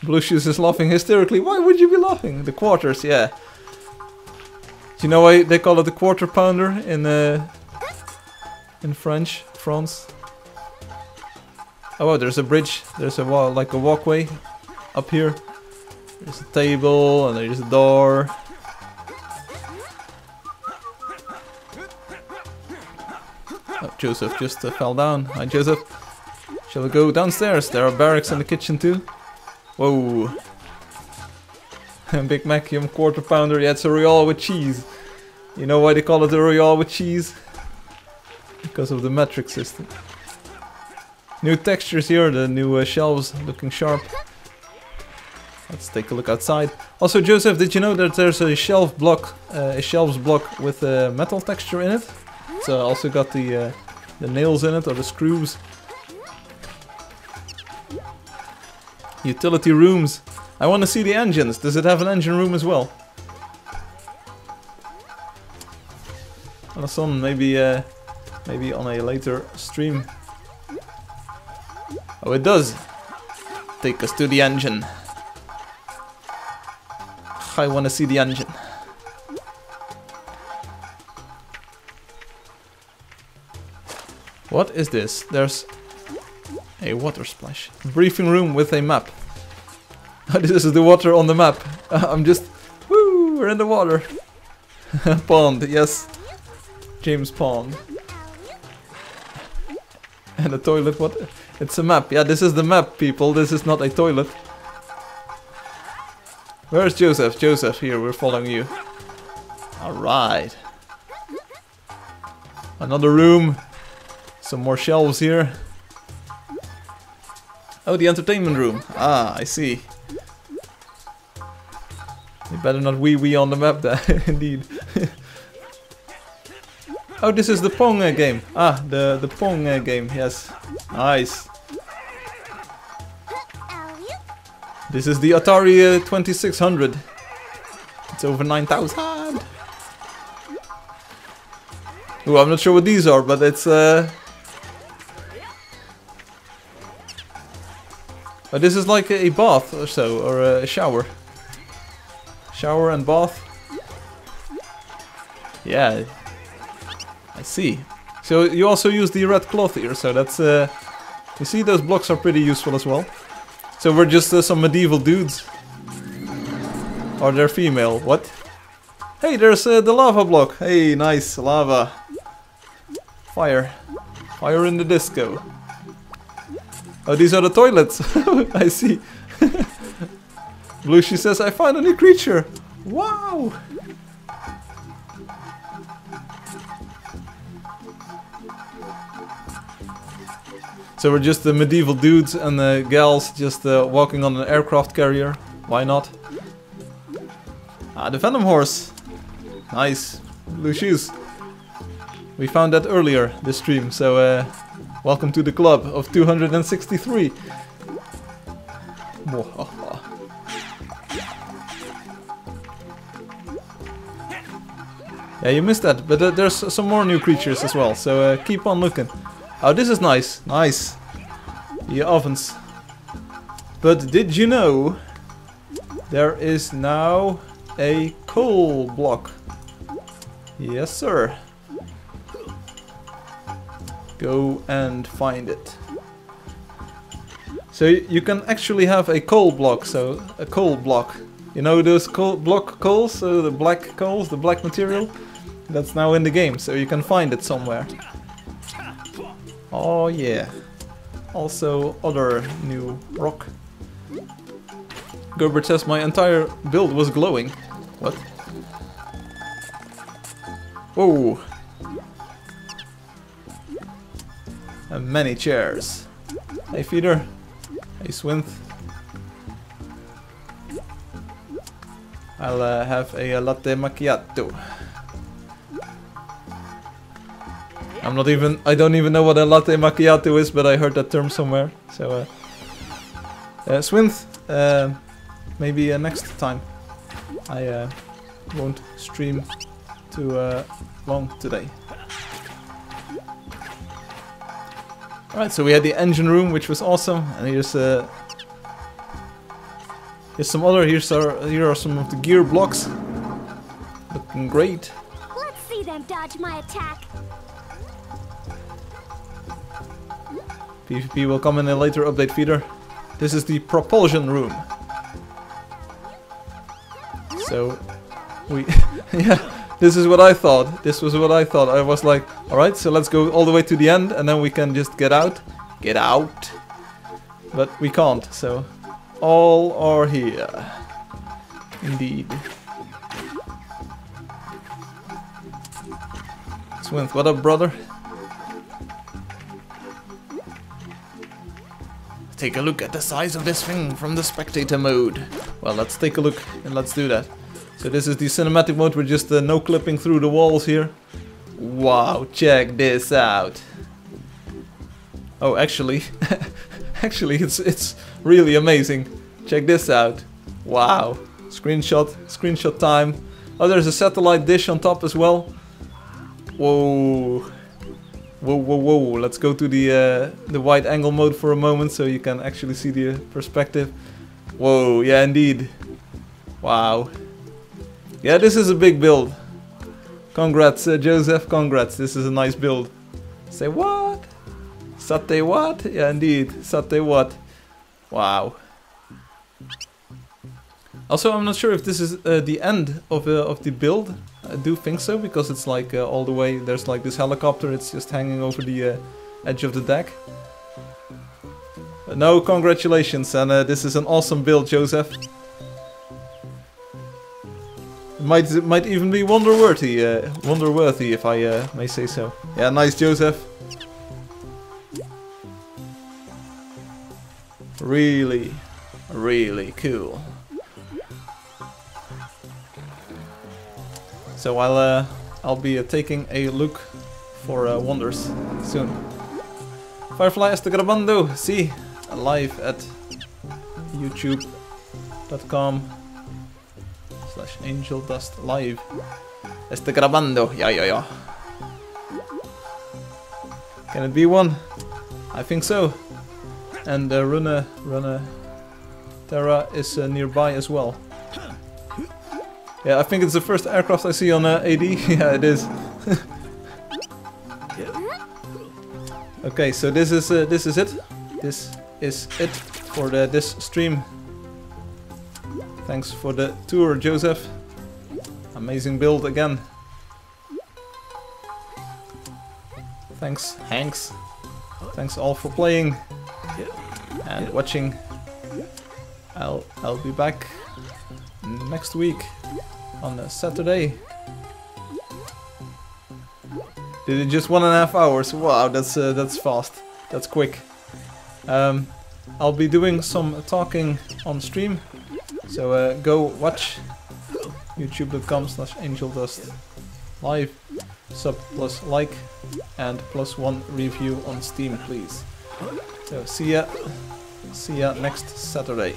Blue Shoes is laughing hysterically. Why would you be laughing? The quarters, yeah. Do you know why they call it the quarter pounder in French, France? Oh, wow, there's a bridge. There's a wall, like a walkway up here. There's a table and there's a door. Oh, Joseph just fell down. Hi, Joseph. Shall we go downstairs? There are barracks in the kitchen too. Whoa. Big Mac, quarter pounder. Yeah, it's a Royale with cheese. You know why they call it a Royale with cheese? Because of the metric system. New textures here, the new shelves looking sharp. Let's take a look outside. Also, Joseph, did you know that there's a shelves block with a metal texture in it? It's also got the nails in it, or the screws. Utility rooms. I want to see the engines. Does it have an engine room as well? Alison, maybe on a later stream. Oh, it does. Take us to the engine. I want to see the engine. What is this? There's a water splash. Briefing room with a map. This is the water on the map. I'm just... Woo! We're in the water. Pond, yes. James Pond. And a toilet, what? It's a map. Yeah, this is the map, people. This is not a toilet. Where's Joseph? Joseph, here, we're following you. Alright. Another room. Some more shelves here. Oh, the entertainment room. Ah, I see. You better not wee-wee on the map there, indeed. Oh, this is the Pong game. Ah, the Pong game, yes. Nice. This is the Atari 2600. It's over 9,000. Oh, I'm not sure what these are, but it's... Oh, this is like a bath or so, or a shower. Shower and bath. Yeah, I see. So you also use the red cloth here, so that's... you see, those blocks are pretty useful as well. So we're just some medieval dudes. Or they're female, what? Hey, there's the lava block. Hey, nice, lava. Fire. Fire in the disco. Oh, these are the toilets. I see. Blue, she says, I found a new creature. Wow. So we're just the medieval dudes and the gals just walking on an aircraft carrier. Why not? Ah, the Venom Horse. Nice. Blue shoes. We found that earlier this stream, so welcome to the club of 263. Yeah, you missed that, but there's some more new creatures as well, so keep on looking. Oh, this is nice. Nice. The ovens. But did you know there is now a coal block? Yes, sir. go and find it. So you can actually have a coal block, so a coal block. You know those block coals, so the black coals, the black material? That's now in the game, so you can find it somewhere. Oh yeah. Also other new rock. Gerbert says my entire build was glowing. What? Whoa. And many chairs. Hey feeder. Hey Swinth. I'll have a latte macchiato. I don't even know what a latte macchiato is, but I heard that term somewhere. So, Swinth, maybe next time. I won't stream too long today. Alright, so we had the engine room, which was awesome, and here's some other. Here are some of the gear blocks, looking great. Let's see them dodge my attack. PvP will come in a later update feeder. This is the propulsion room. So we yeah, this is what I thought. This was what I thought. I was like, alright, so let's go all the way to the end and then we can just get out. Get out. But we can't, so all are here. Indeed. Swinth, what up, brother? Take a look at the size of this thing from the spectator mode. Well, let's take a look and let's do that. So this is the cinematic mode. We're just no clipping through the walls here. Wow, check this out. Oh, actually, actually, it's really amazing. Check this out. Wow, screenshot time. Oh, there's a satellite dish on top as well. Whoa. Whoa, whoa, whoa. Let's go to the wide angle mode for a moment so you can actually see the perspective. Whoa, yeah, indeed. Wow. Yeah, this is a big build. Congrats, Joseph, congrats. This is a nice build. Say what? Sate what? Yeah, indeed. Sate what? Wow. Also, I'm not sure if this is the end of the build. I do think so, because it's like all the way, there's like this helicopter, it's just hanging over the edge of the deck. No, congratulations, and this is an awesome build, Joseph. It might even be wonder-worthy if I may say so. Yeah, nice, Joseph. Really, really cool. So I'll be taking a look for wonders soon. Firefly este grabando, sí, live at youtube.com/Angeldust live. Este grabando, yeah. Can it be one? I think so. And Rune Terra is nearby as well. Yeah, I think it's the first aircraft I see on AD. Yeah, it is. Okay, so this is it. This is it for this stream. Thanks for the tour, Joseph. Amazing build again. Thanks, Hanks. Thanks all for playing and watching. I'll be back next week on a Saturday. Did it just 1.5 hours? Wow, that's fast. That's quick. I'll be doing some talking on stream, so go watch youtube.com/Angeldust live. Sub plus like and +1 review on Steam, please. So see ya next Saturday.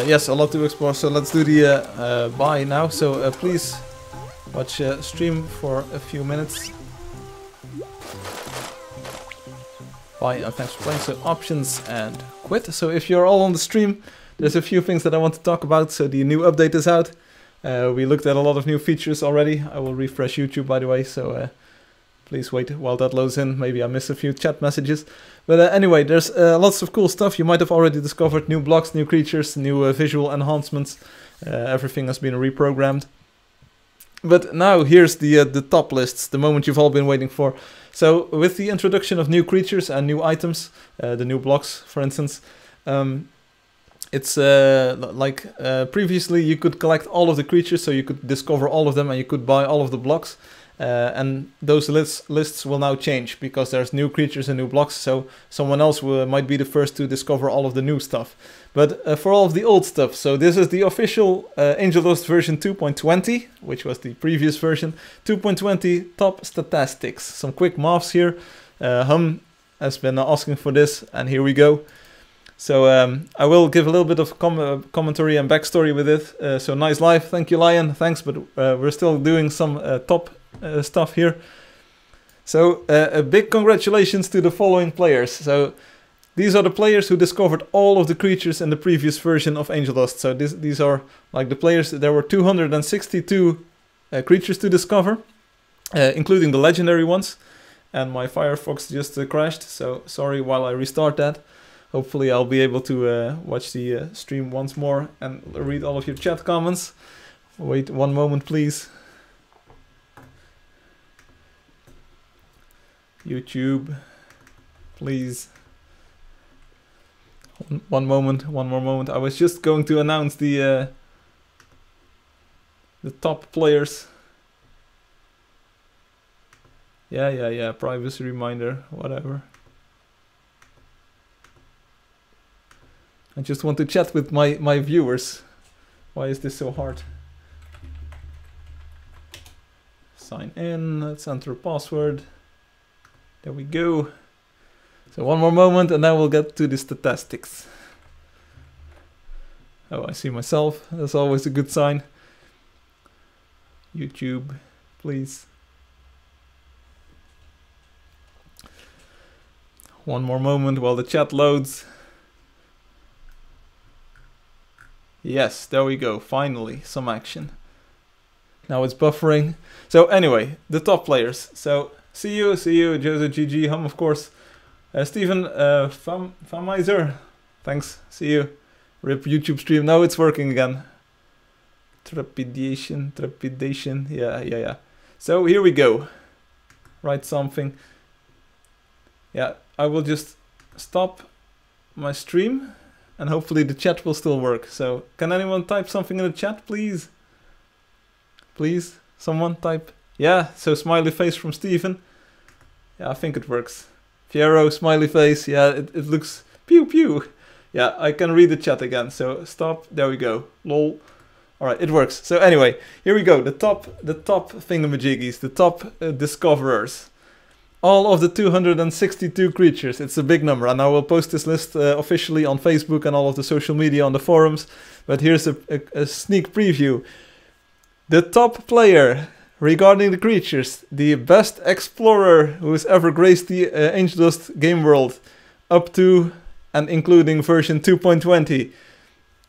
Yes, a lot to explore, so let's do the bye now. So please watch stream for a few minutes. Bye and thanks for playing. So options and quit. So if you're all on the stream, there's a few things that I want to talk about. So the new update is out. We looked at a lot of new features already. I will refresh YouTube, by the way, so please wait while that loads in. Maybe I missed a few chat messages. But anyway, there's lots of cool stuff. You might have already discovered new blocks, new creatures, new visual enhancements. Everything has been reprogrammed. But now here's the top lists, the moment you've all been waiting for. So with the introduction of new creatures and new items, the new blocks, for instance, it's like previously you could collect all of the creatures, so you could discover all of them and you could buy all of the blocks. And those lists will now change because there's new creatures and new blocks, so someone else might be the first to discover all of the new stuff. But for all of the old stuff, so this is the official Angeldust version 2.20, which was the previous version. 2.20 top statistics. Some quick maths here. Hum has been asking for this, and here we go. So I will give a little bit of commentary and backstory with it. So nice live, thank you Lion, thanks, but we're still doing some top stuff here. So a big congratulations to the following players. So these are the players who discovered all of the creatures in the previous version of Angeldust. So these are like the players. There were 262 creatures to discover, including the legendary ones. And my Firefox just crashed, so sorry while I restart that. Hopefully I'll be able to watch the stream once more and read all of your chat comments. Wait one moment, please. YouTube, please. One more moment. I was just going to announce the top players. Yeah, privacy reminder, whatever. I just want to chat with my viewers. Why is this so hard? Sign in, let's enter a password. There we go. So one more moment and then we'll get to the statistics. Oh, I see myself. That's always a good sign. YouTube, please. One more moment while the chat loads. Yes, there we go. Finally, some action. Now it's buffering. So anyway, the top players. So see you, Joseph GG, Hum of course. Steven Famizer, thanks, see you. RIP YouTube stream, now it's working again. Trepidation, yeah. So here we go. Write something. Yeah, I will just stop my stream and hopefully the chat will still work. So can anyone type something in the chat, please? Please, someone type. Yeah, so smiley face from Steven. Yeah, I think it works. Fiero, smiley face, yeah, it looks pew pew. Yeah, I can read the chat again, so stop, there we go, lol. Alright, it works. So anyway, here we go, the top thingamajiggies, the top discoverers. All of the 262 creatures, it's a big number, and I will post this list officially on Facebook and all of the social media on the forums, but here's a sneak preview. The top player regarding the creatures, the best explorer who has ever graced the Angeldust game world, up to and including version 2.20.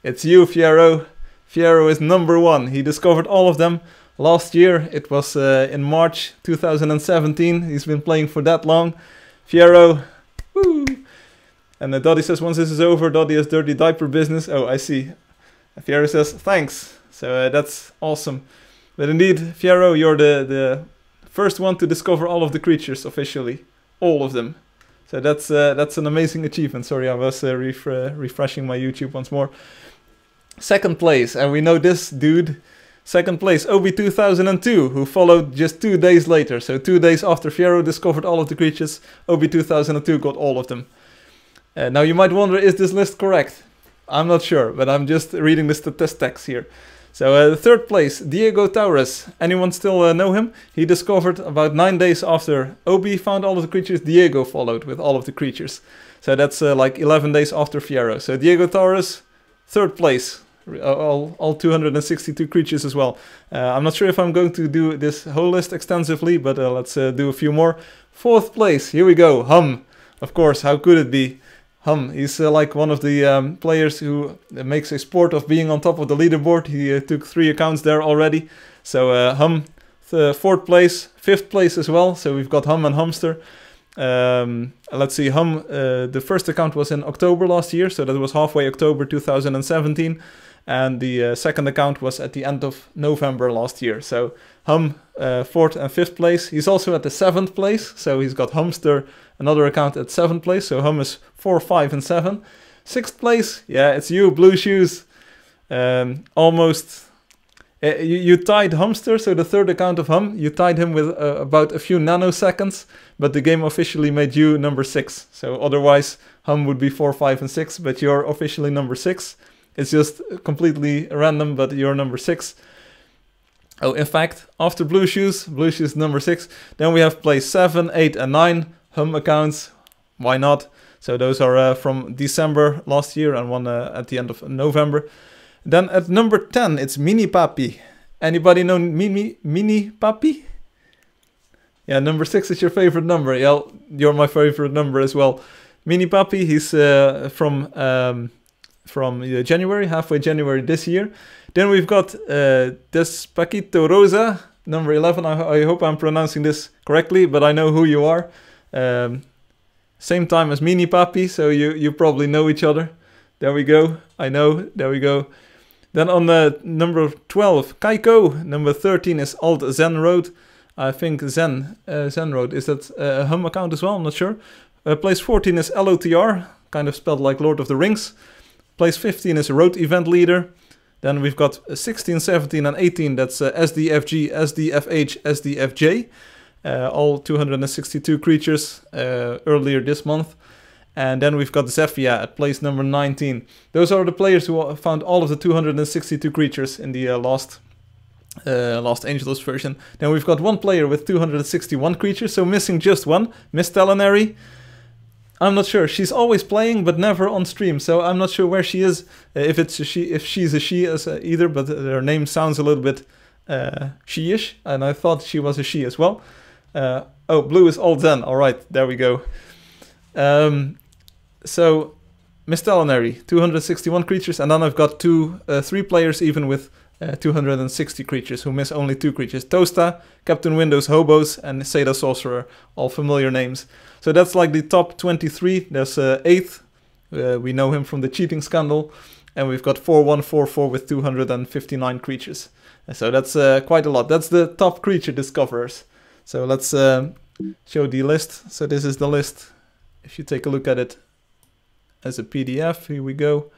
It's you, Fiero. Fiero is #1. He discovered all of them last year. It was in March 2017. He's been playing for that long. Fiero, woo! And Doddy says, once this is over, Doddy has dirty diaper business. Oh, I see. Fiero says, thanks. So that's awesome. But indeed, Fiero, you're the first one to discover all of the creatures officially. All of them. So that's an amazing achievement. Sorry, I was refreshing my YouTube once more. Second place, and we know this dude. Second place, Obi2002, who followed just 2 days later. So 2 days after Fiero discovered all of the creatures, Obi2002 got all of them. Now you might wonder, is this list correct? I'm not sure, but I'm just reading the statistics here. So third place, Diego Taurus. Anyone still know him? He discovered about 9 days after Obi found all of the creatures, Diego followed with all of the creatures. So that's like 11 days after Fiero. So Diego Taurus, third place. All 262 creatures as well. I'm not sure if I'm going to do this whole list extensively, but let's do a few more. Fourth place, here we go, Hum. Of course, how could it be? Hum, he's like one of the players who makes a sport of being on top of the leaderboard. He took 3 accounts there already. So Hum, 4th place, 5th place as well. So we've got Hum and Humster. Let's see, Hum, the first account was in October last year, so that was halfway October 2017. And the second account was at the end of November last year. So Hum, 4th and 5th place. He's also at the 7th place, so he's got Humster, another account at 7th place. So Hum is 4, 5 and 7. 6th place, yeah, it's you, Blue Shoes. Almost, you tied Humster, so the 3rd account of Hum, you tied him with about a few nanoseconds, but the game officially made you number 6. So otherwise Hum would be 4, 5 and 6, but you're officially number 6. It's just completely random, but you're number 6. Oh, in fact, after Blue Shoes number 6, then we have place 7, 8 and 9 Hum accounts. Why not? So those are from December last year and one at the end of November. Then at number 10, it's Mini Papi. Anybody know Mini Papi? Yeah, number 6 is your favorite number. Yeah, you're my favorite number as well. Mini Papi, he's from January, halfway January this year. Then we've got Despacito Rosa, number 11. I hope I'm pronouncing this correctly, but I know who you are. Same time as Mini Papi, so you probably know each other. There we go. I know. There we go. Then on the number 12, Kaiko. Number 13 is Alt Zen Road. I think Zen Road. Is that a Hum account as well? I'm not sure. Place 14 is LOTR, kind of spelled like Lord of the Rings. Place 15 is Road Event Leader. Then we've got 16, 17 and 18. That's SDFG, SDFH, SDFJ. All 262 creatures earlier this month. And then we've got Zephyr at place number 19. Those are the players who found all of the 262 creatures in the last Angeldust version. Then we've got one player with 261 creatures, so missing just one, Miss Telenary. I'm not sure. She's always playing, but never on stream, so I'm not sure where she is. If it's a she, if she's a she as either, but her name sounds a little bit she-ish, and I thought she was a she as well. Oh, blue is Alt Zen. All right, there we go. So, Miss Telenary, 261 creatures, and then I've got 3 players even with 260 creatures who miss only 2 creatures. Toasta, Captain Windows, Hobos, and Seda Sorcerer, all familiar names. So that's like the top 23. There's 8th, we know him from the cheating scandal, and we've got 4144 with 259 creatures. So that's quite a lot. That's the top creature discoverers. So let's show the list. So this is the list. If you take a look at it as a PDF, here we go.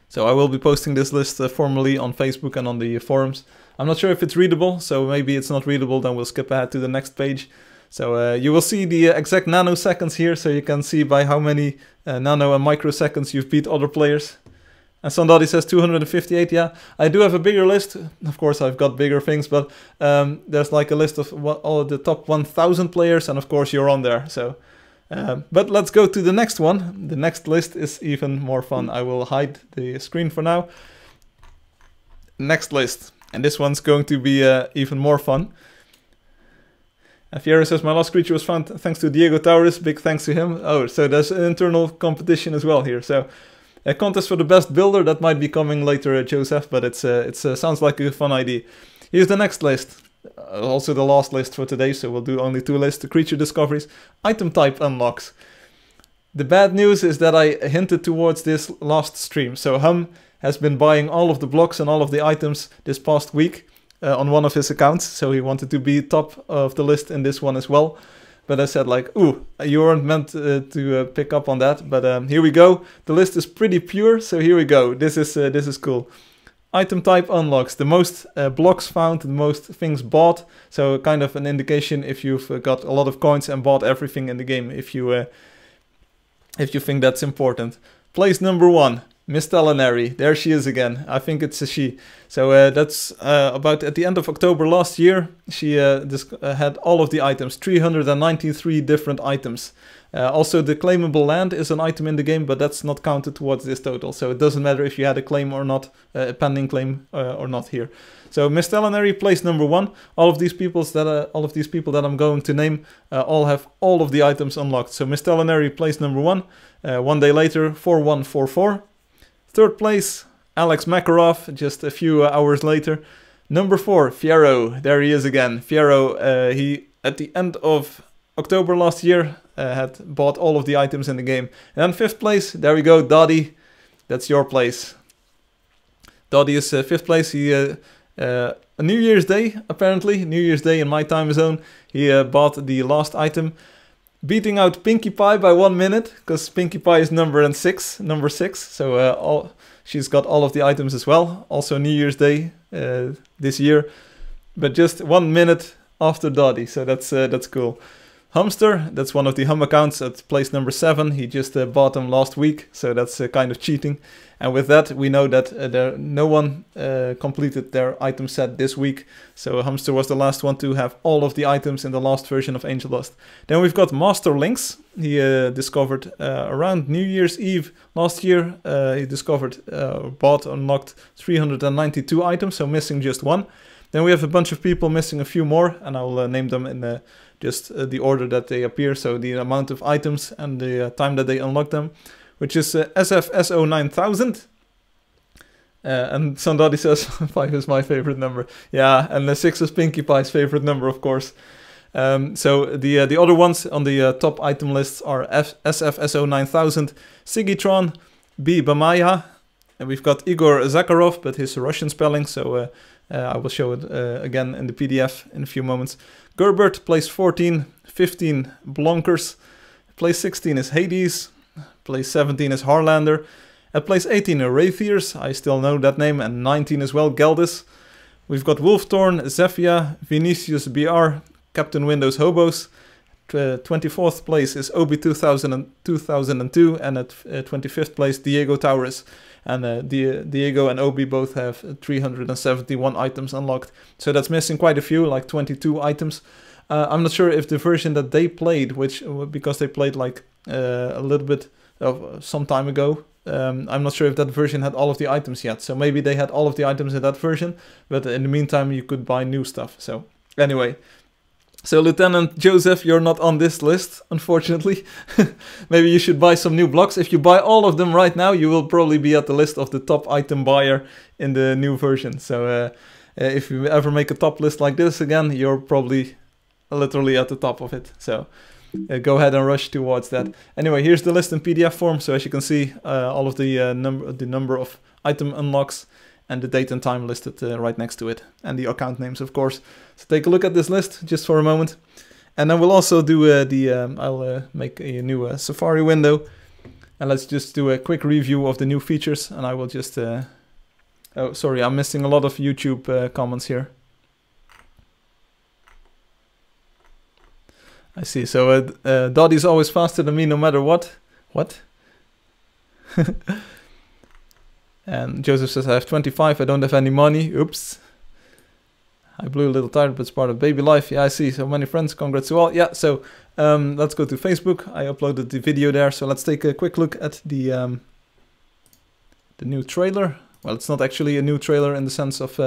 So I will be posting this list formally on Facebook and on the forums. I'm not sure if it's readable, so maybe it's not readable, then we'll skip ahead to the next page. So you will see the exact nanoseconds here, so you can see by how many nano and microseconds you've beat other players. And somebody says 258, yeah. I do have a bigger list. Of course, I've got bigger things, but there's like a list of all of the top 1,000 players, and of course you're on there. So, but let's go to the next one. The next list is even more fun. I will hide the screen for now. Next list. And this one's going to be even more fun. Fiera says, my last creature was found thanks to Diego Taurus. Big thanks to him. Oh, so there's an internal competition as well here. So a contest for the best builder, that might be coming later, Joseph, but it sounds like a fun idea. Here's the next list. Also the last list for today, so we'll do only 2 lists. Creature discoveries, item type unlocks. The bad news is that I hinted towards this last stream. So Hum has been buying all of the blocks and all of the items this past week. On one of his accounts, so he wanted to be top of the list in this one as well. But I said like, ooh, you weren't meant to pick up on that. But here we go. The list is pretty pure, so here we go. This is cool. Item type unlocks, the most blocks found, the most things bought. So kind of an indication if you've got a lot of coins and bought everything in the game. If you think that's important. Place number 1, Miss Telenary, there she is again. I think it's a she. So that's about at the end of October last year. She had all of the items, 393 different items. Also, the claimable land is an item in the game, but that's not counted towards this total. So it doesn't matter if you had a claim or not, a pending claim or not here. So Miss Telenary placed number 1. All of these people that I'm going to name all have all of the items unlocked. So Miss Telenary placed number 1. 1 day later, 4144. Third place, Alex Makarov, just a few hours later. Number 4, Fiero, there he is again. Fiero, he at the end of October last year had bought all of the items in the game. And then 5th place, there we go, Dottie, that's your place. Dottie is 5th place. He a New Year's Day, apparently, New Year's Day in my time zone, he bought the last item, beating out Pinkie Pie by 1 minute, because Pinkie Pie is number 6, so she's got all of the items as well. Also New Year's Day this year, but just 1 minute after Dottie, so that's cool. Hamster, that's one of the Hum accounts at place number 7. He just bought them last week, so that's kind of cheating. And with that, we know that no one completed their item set this week. So Hamster was the last one to have all of the items in the last version of Angeldust. Then we've got Master Lynx. He discovered around New Year's Eve last year. He discovered, unlocked 392 items, so missing just 1. Then we have a bunch of people missing a few more, and I will name them in just the order that they appear, so the amount of items and the time that they unlock them, which is SFSO9000. And somebody says 5 is my favorite number. Yeah, and 6 is Pinkie Pie's favorite number, of course. So the other ones on the top item lists are SFSO9000, Sigitron, B. Bamaya, and we've got Igor Zakharov, but his Russian spelling, so I will show it again in the PDF in a few moments. Gerbert, place 14, 15, Blonkers, place 16 is Hades, place 17 is Harlander, at place 18 are Raytheers, I still know that name, and 19 as well, Geldis. We've got Wolfthorn, Zephia, Vinicius BR, Captain Windows Hobos. 24th place is Obi 2002, and at 25th place Diego Taurus. And Diego and Obi both have 371 items unlocked. So that's missing quite a few, like 22 items. I'm not sure if the version that they played, because they played like a little bit of some time ago, I'm not sure if that version had all of the items yet. So maybe they had all of the items in that version, but in the meantime you could buy new stuff. So anyway. So Lieutenant Joseph, you're not on this list, unfortunately. Maybe you should buy some new blocks. If you buy all of them right now, you will probably be at the list of the top item buyer in the new version. So if you ever make a top list like this again, you're probably literally at the top of it. So go ahead and rush towards that. Anyway, here's the list in PDF form. So as you can see, all of the number of item unlocks and the date and time listed right next to it, and the account names, of course. So take a look at this list just for a moment, and then we'll also do I'll make a new Safari window, and let's just do a quick review of the new features. And I will just oh, sorry, I'm missing a lot of YouTube comments here. I see. So Dottie's always faster than me, no matter what. What? And Joseph says, I have 25, I don't have any money. Oops. I blew a little tired, but it's part of baby life. Yeah, I see. So many friends. Congrats to all. Yeah, so let's go to Facebook. I uploaded the video there. So let's take a quick look at the new trailer. Well, it's not actually a new trailer in the sense of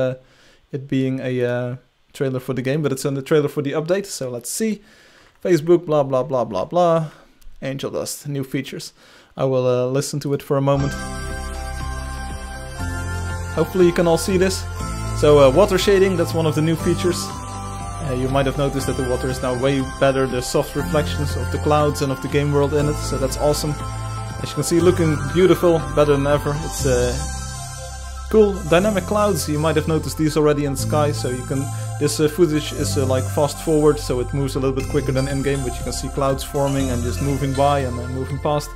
it being a trailer for the game, but it's the trailer for the update. So let's see. Facebook, blah, blah, blah, blah, blah. Angeldust, new features. I will listen to it for a moment. Hopefully you can all see this. So water shading, that's one of the new features. You might have noticed that the water is now way better. There's soft reflections of the clouds and of the game world in it, so that's awesome. As you can see, looking beautiful, better than ever. It's cool. Dynamic clouds, you might have noticed these already in the sky, so you can... This footage is like fast forward, so it moves a little bit quicker than in-game, but you can see clouds forming and just moving by and moving past.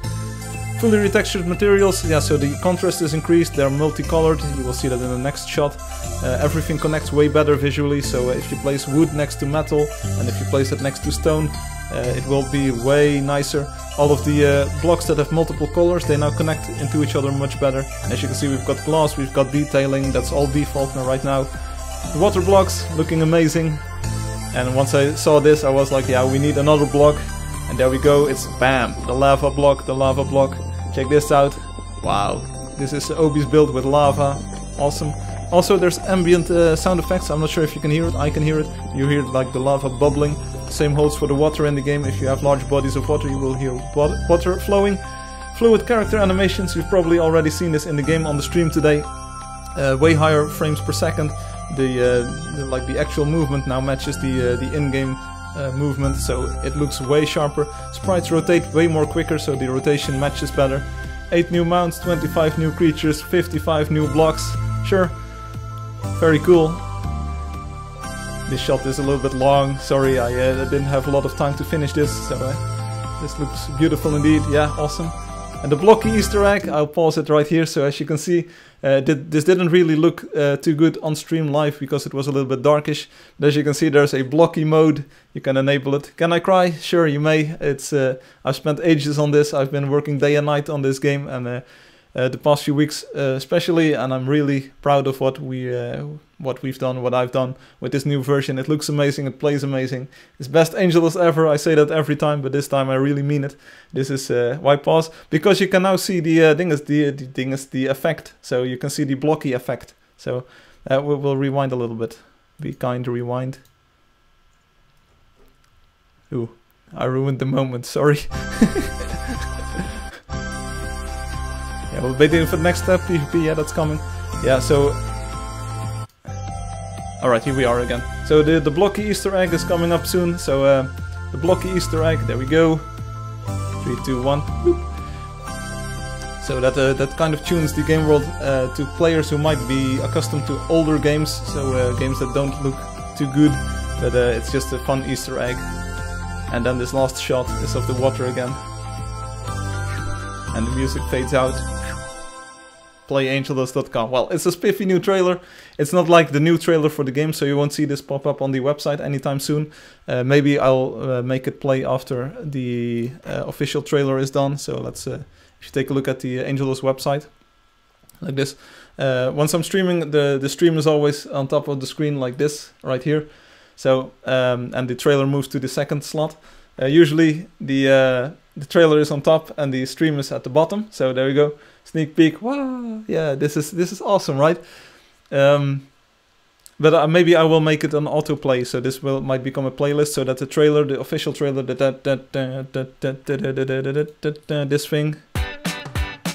Fully retextured materials, yeah, so the contrast is increased, they're multicolored, you will see that in the next shot. Everything connects way better visually, so if you place wood next to metal, and if you place it next to stone, it will be way nicer. All of the blocks that have multiple colors, they now connect into each other much better. As you can see, we've got gloss, we've got detailing, that's all default now right now. The water blocks looking amazing. And once I saw this, I was like, yeah, we need another block. And there we go, it's bam, the lava block, the lava block. Check this out. Wow, this is Obi's build with lava. Awesome. Also, there's ambient sound effects. I'm not sure if you can hear it. I can hear it. You hear like the lava bubbling. Same holds for the water in the game. If you have large bodies of water, you will hear water flowing. Fluid character animations. You've probably already seen this in the game on the stream today. Way higher frames per second. The actual movement now matches the in-game movement, so it looks way sharper. Sprites rotate way more quicker, so the rotation matches better. 8 new mounts, 25 new creatures, 55 new blocks. Sure, very cool. This shot is a little bit long. Sorry, I didn't have a lot of time to finish this, so this looks beautiful indeed. Yeah, awesome. And the blocky Easter egg, I'll pause it right here. So as you can see, this didn't really look too good on stream live because it was a little bit darkish. But as you can see, there's a blocky mode. You can enable it. Can I cry? Sure, you may. It's I've spent ages on this. I've been working day and night on this game, and the past few weeks especially, and I'm really proud of what we've done, what I've done with this new version. It looks amazing, it plays amazing. It's best Angeldust ever. I say that every time, but this time I really mean it. This is why pause, because you can now see the effect. So you can see the blocky effect. So we'll rewind a little bit. Be kind to rewind. Ooh, I ruined the moment. Sorry. Yeah, we're waiting for the next step, PvP, yeah, that's coming. Yeah, so... Alright, here we are again. So the blocky Easter egg is coming up soon, so the blocky Easter egg, there we go. 3, 2, 1, boop. So that kind of tunes the game world to players who might be accustomed to older games, so games that don't look too good, but it's just a fun Easter egg. And then this last shot is of the water again. And the music fades out. PlayAngeldust.com. Well, it's a spiffy new trailer. It's not like the new trailer for the game, so you won't see this pop up on the website anytime soon. Maybe I'll make it play after the official trailer is done. So let's, if you take a look at the Angeldust website, like this. Once I'm streaming, the stream is always on top of the screen like this, right here. So, and the trailer moves to the second slot. Usually the trailer is on top and the stream is at the bottom. So there you go. Sneak peek. Wow, yeah, this is awesome, right? But maybe I will make it an autoplay, so this might become a playlist, so that the trailer, the official trailer, this thing,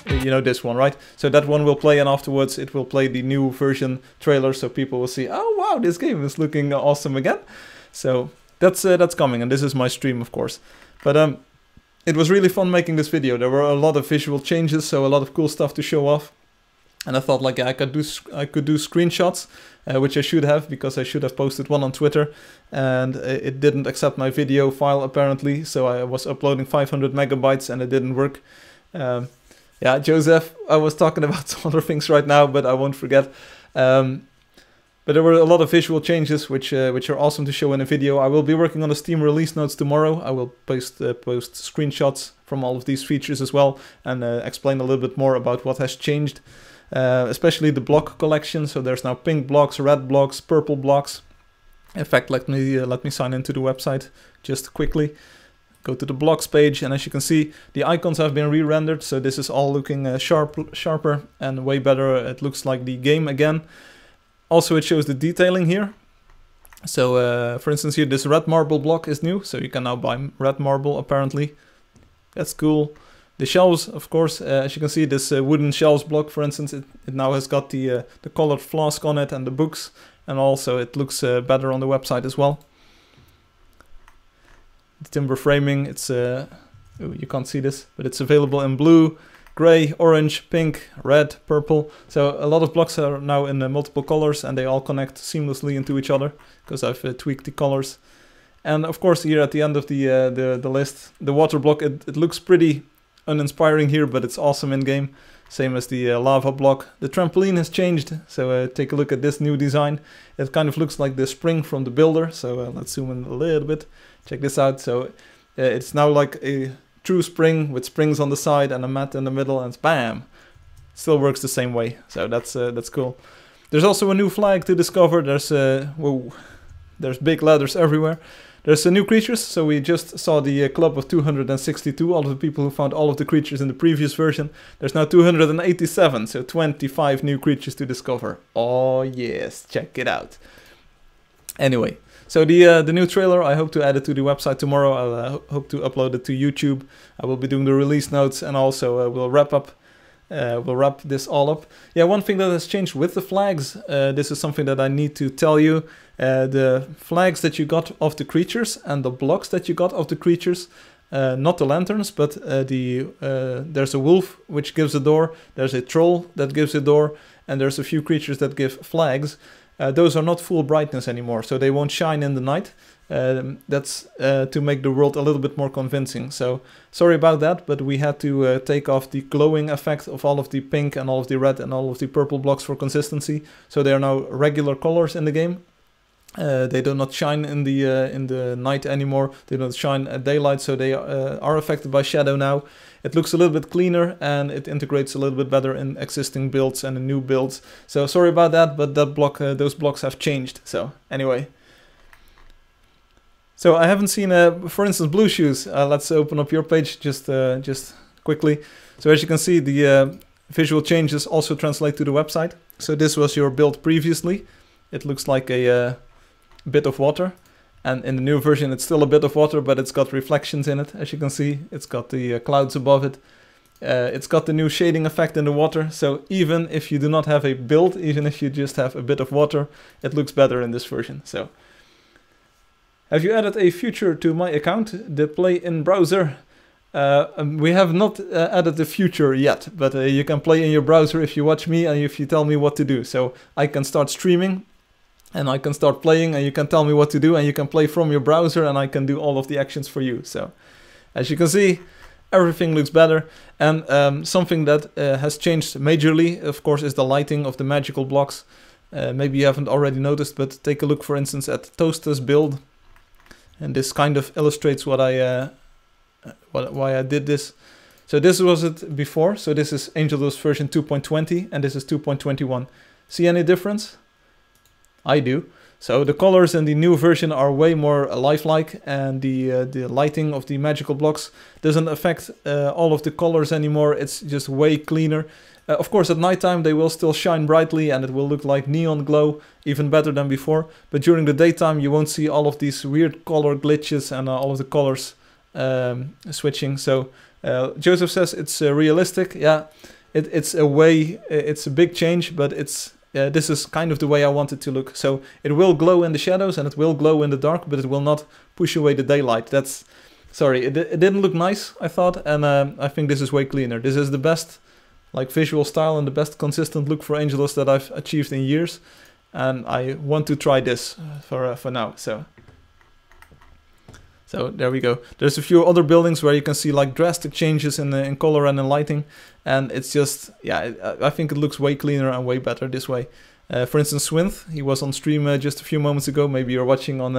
you know, this one, right? So that one will play, and afterwards it will play the new version trailer, so people will see, oh wow, this game is looking awesome again. So that's coming, and this is my stream, of course. But it was really fun making this video. There were a lot of visual changes, so a lot of cool stuff to show off. And I thought, like, I could do screenshots, which I should have, because I should have posted one on Twitter, and it didn't accept my video file apparently. So I was uploading 500 megabytes, and it didn't work. Yeah, Joseph, I was talking about some other things right now, but I won't forget. But there were a lot of visual changes, which are awesome to show in a video. I will be working on the Steam release notes tomorrow. I will post screenshots from all of these features as well, and explain a little bit more about what has changed, especially the block collection. So there's now pink blocks, red blocks, purple blocks. In fact, let me sign into the website just quickly. Go to the blocks page, and as you can see, the icons have been re-rendered. So this is all looking sharper and way better. It looks like the game again. Also, it shows the detailing here. So, for instance, here this red marble block is new, so you can now buy red marble, apparently. That's cool. The shelves, of course, as you can see, this wooden shelves block, for instance, it now has got the colored flask on it and the books, and also it looks better on the website as well. The timber framing, it's ooh, you can't see this, but it's available in blue, gray, orange, pink, red, purple. So a lot of blocks are now in multiple colors, and they all connect seamlessly into each other because I've tweaked the colors. And of course, here at the end of the list, the water block, it looks pretty uninspiring here, but it's awesome in game. Same as the lava block. The trampoline has changed, so take a look at this new design. It kind of looks like the spring from the builder. So let's zoom in a little bit. Check this out. So It's now like a true spring with springs on the side and a mat in the middle, and it's bam! Still works the same way, so that's cool. There's also a new flag to discover. There's big ladders everywhere. There's new creatures, so we just saw the club of 262, all of the people who found all of the creatures in the previous version. There's now 287, so 25 new creatures to discover. Oh yes, check it out. Anyway, so the new trailer, I hope to add it to the website tomorrow. I'll hope to upload it to YouTube. I will be doing the release notes, and also we'll wrap this all up. Yeah, one thing that has changed with the flags, this is something that I need to tell you. The flags that you got of the creatures and the blocks that you got of the creatures, not the lanterns, but there's a wolf which gives a door, there's a troll that gives a door, and there's a few creatures that give flags. Those are not full brightness anymore, so they won't shine in the night. That's to make the world a little bit more convincing. So sorry about that, but we had to take off the glowing effect of all of the pink and all of the red and all of the purple blocks for consistency. So they are now regular colors in the game. They do not shine in the night anymore. They don't shine at daylight, so they are affected by shadow now. It looks a little bit cleaner and it integrates a little bit better in existing builds and in new builds. So sorry about that, but those blocks have changed. So anyway. So I haven't seen, for instance, blue shoes. Let's open up your page just quickly. So as you can see, the visual changes also translate to the website. So this was your build previously. It looks like a bit of water. And in the new version, it's still a bit of water, but it's got reflections in it. As you can see, it's got the clouds above it. It's got the new shading effect in the water. So even if you do not have a build, even if you just have a bit of water, it looks better in this version. So. Have you added a feature to my account, the play in browser? We have not added the feature yet, but you can play in your browser if you watch me and if you tell me what to do. So I can start streaming and I can start playing and you can tell me what to do and you can play from your browser and I can do all of the actions for you. So as you can see, everything looks better. And something that has changed majorly, of course, is the lighting of the magical blocks. Maybe you haven't already noticed, but take a look, for instance, at Toaster's build. And this kind of illustrates what why I did this. So this was it before. So this is Angeldust version 2.20 and this is 2.21. See any difference? I do. So the colors in the new version are way more lifelike, and the lighting of the magical blocks doesn't affect all of the colors anymore. It's just way cleaner. Of course, at nighttime they will still shine brightly and it will look like neon glow, even better than before. But during the daytime you won't see all of these weird color glitches and all of the colors switching. So Joseph says it's realistic. Yeah, it's a big change, but this is kind of the way I want it to look. So it will glow in the shadows and it will glow in the dark, but it will not push away the daylight. Sorry, it didn't look nice, I thought, and I think this is way cleaner. This is the best visual style and the best consistent look for Angeldust that I've achieved in years, and I want to try this for now. So there we go. There's a few other buildings where you can see like drastic changes in color and in lighting, and it's just, yeah, I think it looks way cleaner and way better this way. For instance, Swinth, he was on stream just a few moments ago. Maybe you're watching on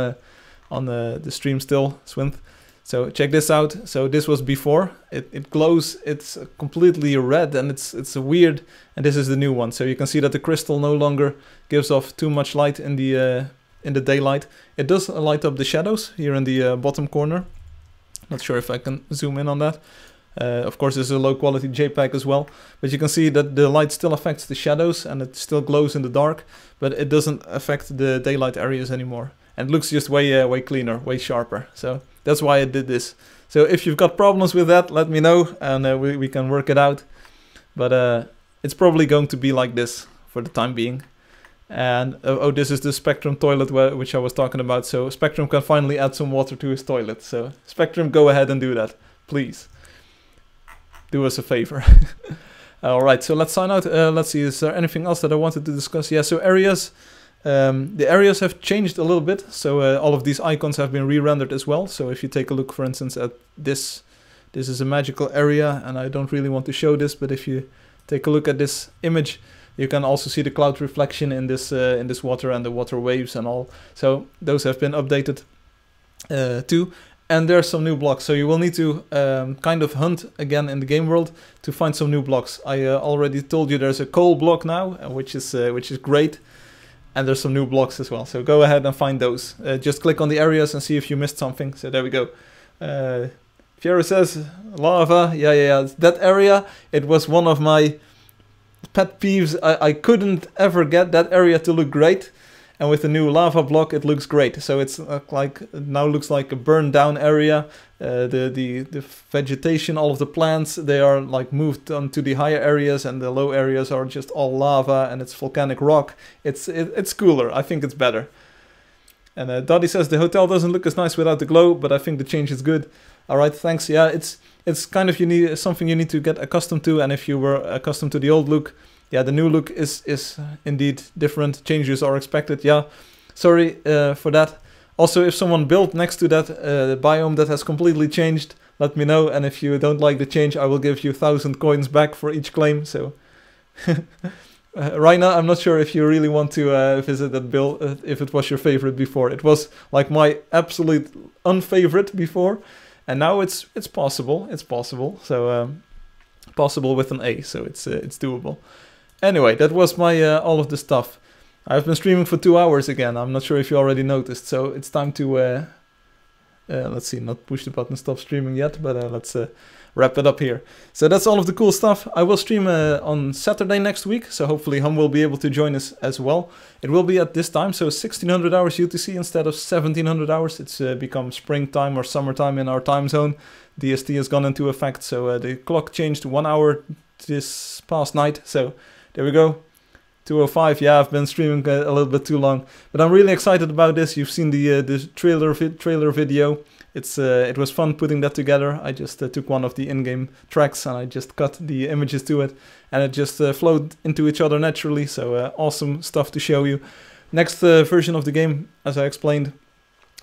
the stream still, Swinth. So check this out. So this was before. It glows. It's completely red and it's weird. And this is the new one. So you can see that the crystal no longer gives off too much light in the daylight. It does light up the shadows here in the bottom corner. Not sure if I can zoom in on that. Of course, this is a low quality JPEG as well. But you can see that the light still affects the shadows and it still glows in the dark. But it doesn't affect the daylight areas anymore. And it looks just way cleaner, way sharper. So that's why I did this. So if you've got problems with that, let me know and we can work it out. But it's probably going to be like this for the time being. And oh, this is the Spectrum toilet which I was talking about. So Spectrum can finally add some water to his toilet. So Spectrum, go ahead and do that, please. Do us a favor. Alright, so let's sign out. Let's see, is there anything else that I wanted to discuss? Yeah, so areas. The areas have changed a little bit, so all of these icons have been re-rendered as well. So if you take a look, for instance, at this is a magical area, and I don't really want to show this, but if you take a look at this image, you can also see the cloud reflection in this water and the water waves and all. So those have been updated too. and there's some new blocks. So you will need to kind of hunt again in the game world to find some new blocks. I already told you there's a coal block now, which is great. And there's some new blocks as well. So go ahead and find those. Just click on the areas and see if you missed something. So there we go. Fiero says, lava. Yeah. That area, it was one of my pet peeves. I couldn't ever get that area to look great. And with the new lava block, it looks great. So it's now looks like a burned down area. The vegetation, all of the plants, they are like moved onto the higher areas, and the low areas are just all lava and it's volcanic rock. It's cooler. I think it's better. And Dottie says the hotel doesn't look as nice without the glow, but I think the change is good. All right, thanks. Yeah, it's kind of something you need to get accustomed to, and if you were accustomed to the old look, yeah, the new look is indeed different. Changes are expected. Yeah, sorry for that. Also, if someone built next to that biome that has completely changed, let me know. And if you don't like the change, I will give you 1,000 coins back for each claim. So, Raina, I'm not sure if you really want to visit that build, if it was your favorite before. It was like my absolute unfavorite before, and now it's possible. It's possible. So possible with an A. So it's doable. Anyway, that was my all of the stuff. I've been streaming for 2 hours again. I'm not sure if you already noticed. So it's time to, let's see, not push the button stop streaming yet, but let's wrap it up here. So that's all of the cool stuff. I will stream on Saturday next week. So hopefully Hum will be able to join us as well. It will be at this time, so 1600 hours UTC instead of 1700 hours. It's become springtime or summertime in our time zone. DST has gone into effect, so the clock changed 1 hour this past night. So there we go. 2:05. Yeah, I've been streaming a little bit too long, but I'm really excited about this. You've seen the trailer video. It was fun putting that together. I just took one of the in-game tracks and I just cut the images to it, and it just flowed into each other naturally. So awesome stuff to show you. Next version of the game, as I explained,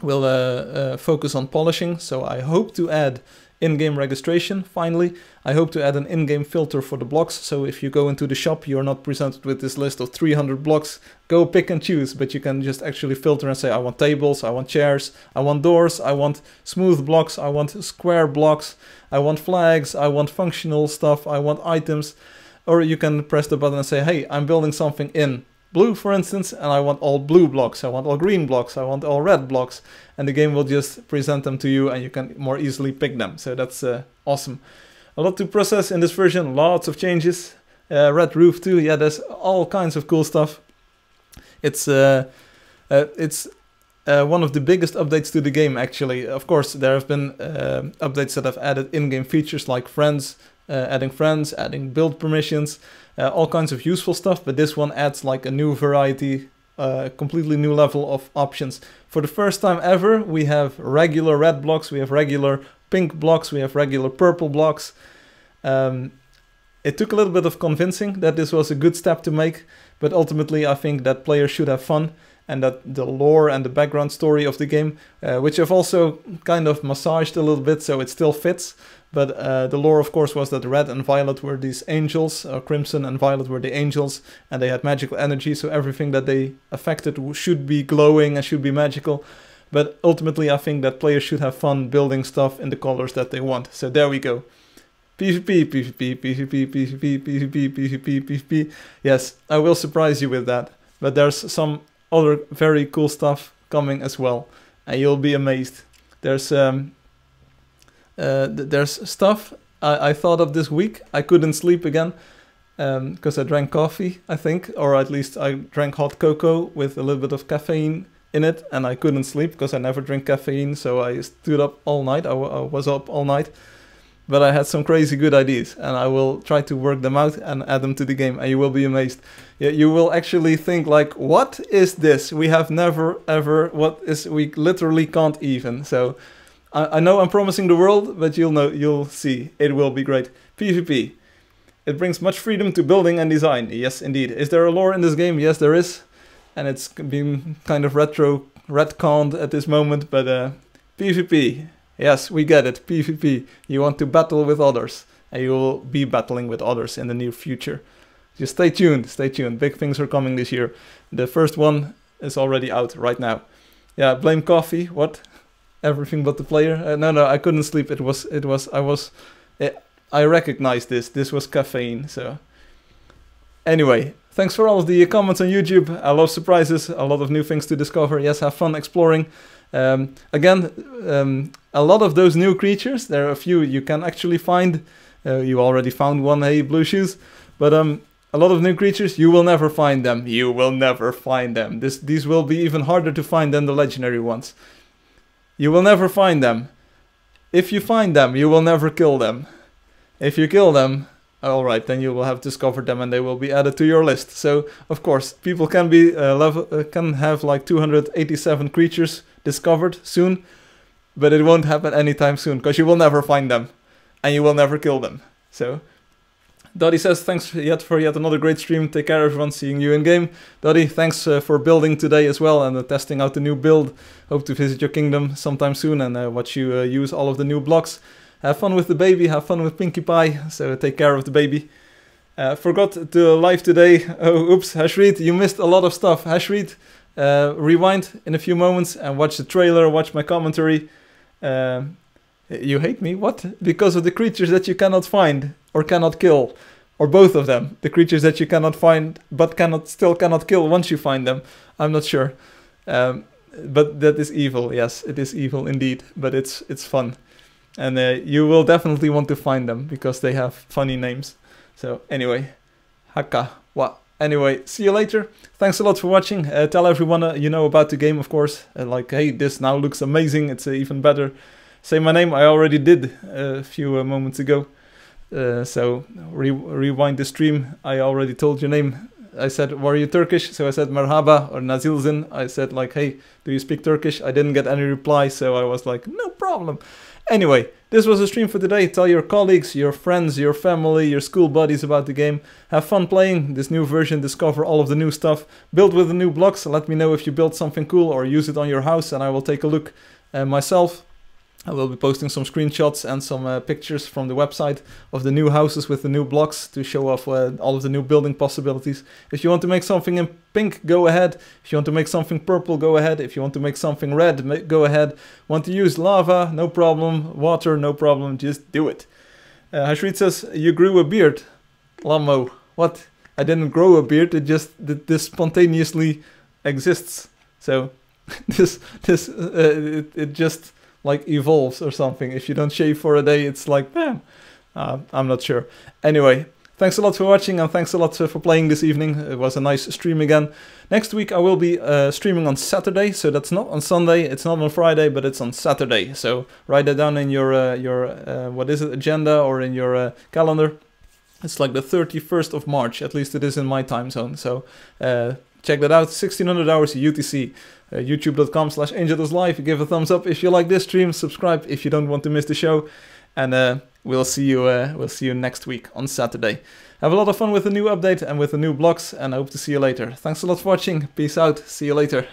will focus on polishing. So I hope to add in-game registration. Finally, I hope to add an in-game filter for the blocks, so if you go into the shop, you're not presented with this list of 300 blocks. Go pick and choose, but you can just actually filter and say, I want tables, I want chairs, I want doors, I want smooth blocks, I want square blocks, I want flags, I want functional stuff, I want items. Or you can press the button and say, hey, I'm building something in blue, for instance, and I want all blue blocks, I want all green blocks, I want all red blocks, and the game will just present them to you and you can more easily pick them. So that's awesome. A lot to process in this version, lots of changes. Red roof too, yeah, there's all kinds of cool stuff. It's one of the biggest updates to the game, actually. Of course, there have been updates that have added in-game features like friends, adding build permissions, all kinds of useful stuff, but this one adds like a new variety, completely new level of options. For the first time ever, we have regular red blocks, we have regular pink blocks, we have regular purple blocks. It took a little bit of convincing that this was a good step to make, but ultimately I think that players should have fun, and that the lore and the background story of the game, which I've also kind of massaged a little bit so it still fits, but the lore of course was that red and violet were these angels, or crimson and violet were the angels, and they had magical energy, so everything that they affected should be glowing and should be magical. But ultimately I think that players should have fun building stuff in the colors that they want. So there we go. PvP, PvP, PvP, PvP, PvP, PvP, PvP. Yes, I will surprise you with that. But there's some other very cool stuff coming as well, and you'll be amazed. There's stuff I thought of this week. I couldn't sleep again because I drank coffee, I think, or at least I drank hot cocoa with a little bit of caffeine in it, and I couldn't sleep because I never drink caffeine, so I stood up all night. I was up all night. But I had some crazy good ideas, and I will try to work them out and add them to the game, and you will be amazed. Yeah, you will actually think like, what is this? We have never ever, we literally can't even. So I know I'm promising the world, but you'll see, it will be great. PvP. It brings much freedom to building and design. Yes, indeed. Is there a lore in this game? Yes, there is. And it's been kind of retconned at this moment, but PvP. Yes, we get it. PvP. You want to battle with others, and you will be battling with others in the near future. Just stay tuned, stay tuned. Big things are coming this year. The first one is already out right now. Yeah, blame coffee. What? everything but the player. No, I couldn't sleep. I recognized this. This was caffeine. So anyway, thanks for all of the comments on YouTube. I love surprises. A lot of new things to discover. Yes, have fun exploring. Again, a lot of those new creatures. There are a few you can actually find. You already found one, hey, Blue Shoes. But a lot of new creatures, you will never find them. You will never find them. These will be even harder to find than the legendary ones. You will never find them. If you find them, you will never kill them. If you kill them, alright, then you will have discovered them and they will be added to your list. So, of course, people can be can have like 287 creatures discovered soon, but it won't happen anytime soon, because you will never find them, and you will never kill them. So, Dottie says, thanks for yet another great stream. Take care, everyone. Seeing you in game. Dottie, thanks for building today as well and testing out the new build. Hope to visit your kingdom sometime soon and watch you use all of the new blocks. Have fun with the baby. Have fun with Pinkie Pie. So take care of the baby. Forgot to live today. Oh, oops. Hashreed, you missed a lot of stuff. Hashreed, rewind in a few moments and watch the trailer. Watch my commentary. You hate me? What? Because of the creatures that you cannot find or cannot kill, or both of them. The creatures that you cannot find but still cannot kill once you find them. I'm not sure. But that is evil. Yes, it is evil indeed. But it's fun, and you will definitely want to find them because they have funny names. So anyway, Haka. Wa. Anyway, see you later. Thanks a lot for watching. Tell everyone you know about the game, of course. Like, hey, this now looks amazing. It's even better. Say my name. I already did a few moments ago. So rewind the stream. I already told your name. I said, were you Turkish? So I said merhaba or nazilzin. I said like, hey, do you speak Turkish? I didn't get any reply, so I was like, no problem. Anyway, this was a stream for today. Tell your colleagues, your friends, your family, your school buddies about the game. Have fun playing this new version. Discover all of the new stuff. Build with the new blocks. Let me know if you built something cool or use it on your house, and I will take a look myself. I will be posting some screenshots and some pictures from the website of the new houses with the new blocks to show off all of the new building possibilities. If you want to make something in pink, go ahead. If you want to make something purple, go ahead. If you want to make something red, go ahead. Want to use lava? No problem. Water? No problem. Just do it. Hashreed says, you grew a beard. Lamo. What? I didn't grow a beard. This spontaneously exists. So it just like evolves or something. If you don't shave for a day, it's like, bam. I'm not sure. Anyway, thanks a lot for watching and thanks a lot for playing this evening. It was a nice stream again. Next week I will be streaming on Saturday, so that's not on Sunday, it's not on Friday, but it's on Saturday. So write that down in your what is it, agenda or in your calendar. It's like the 31st of March, at least it is in my time zone. So check that out, 1600 hours UTC. YouTube.com/AngeldustLive. Give a thumbs up if you like this stream. Subscribe if you don't want to miss the show. And we'll see you next week on Saturday. Have a lot of fun with the new update and with the new blocks, and I hope to see you later. Thanks a lot for watching. Peace out. See you later.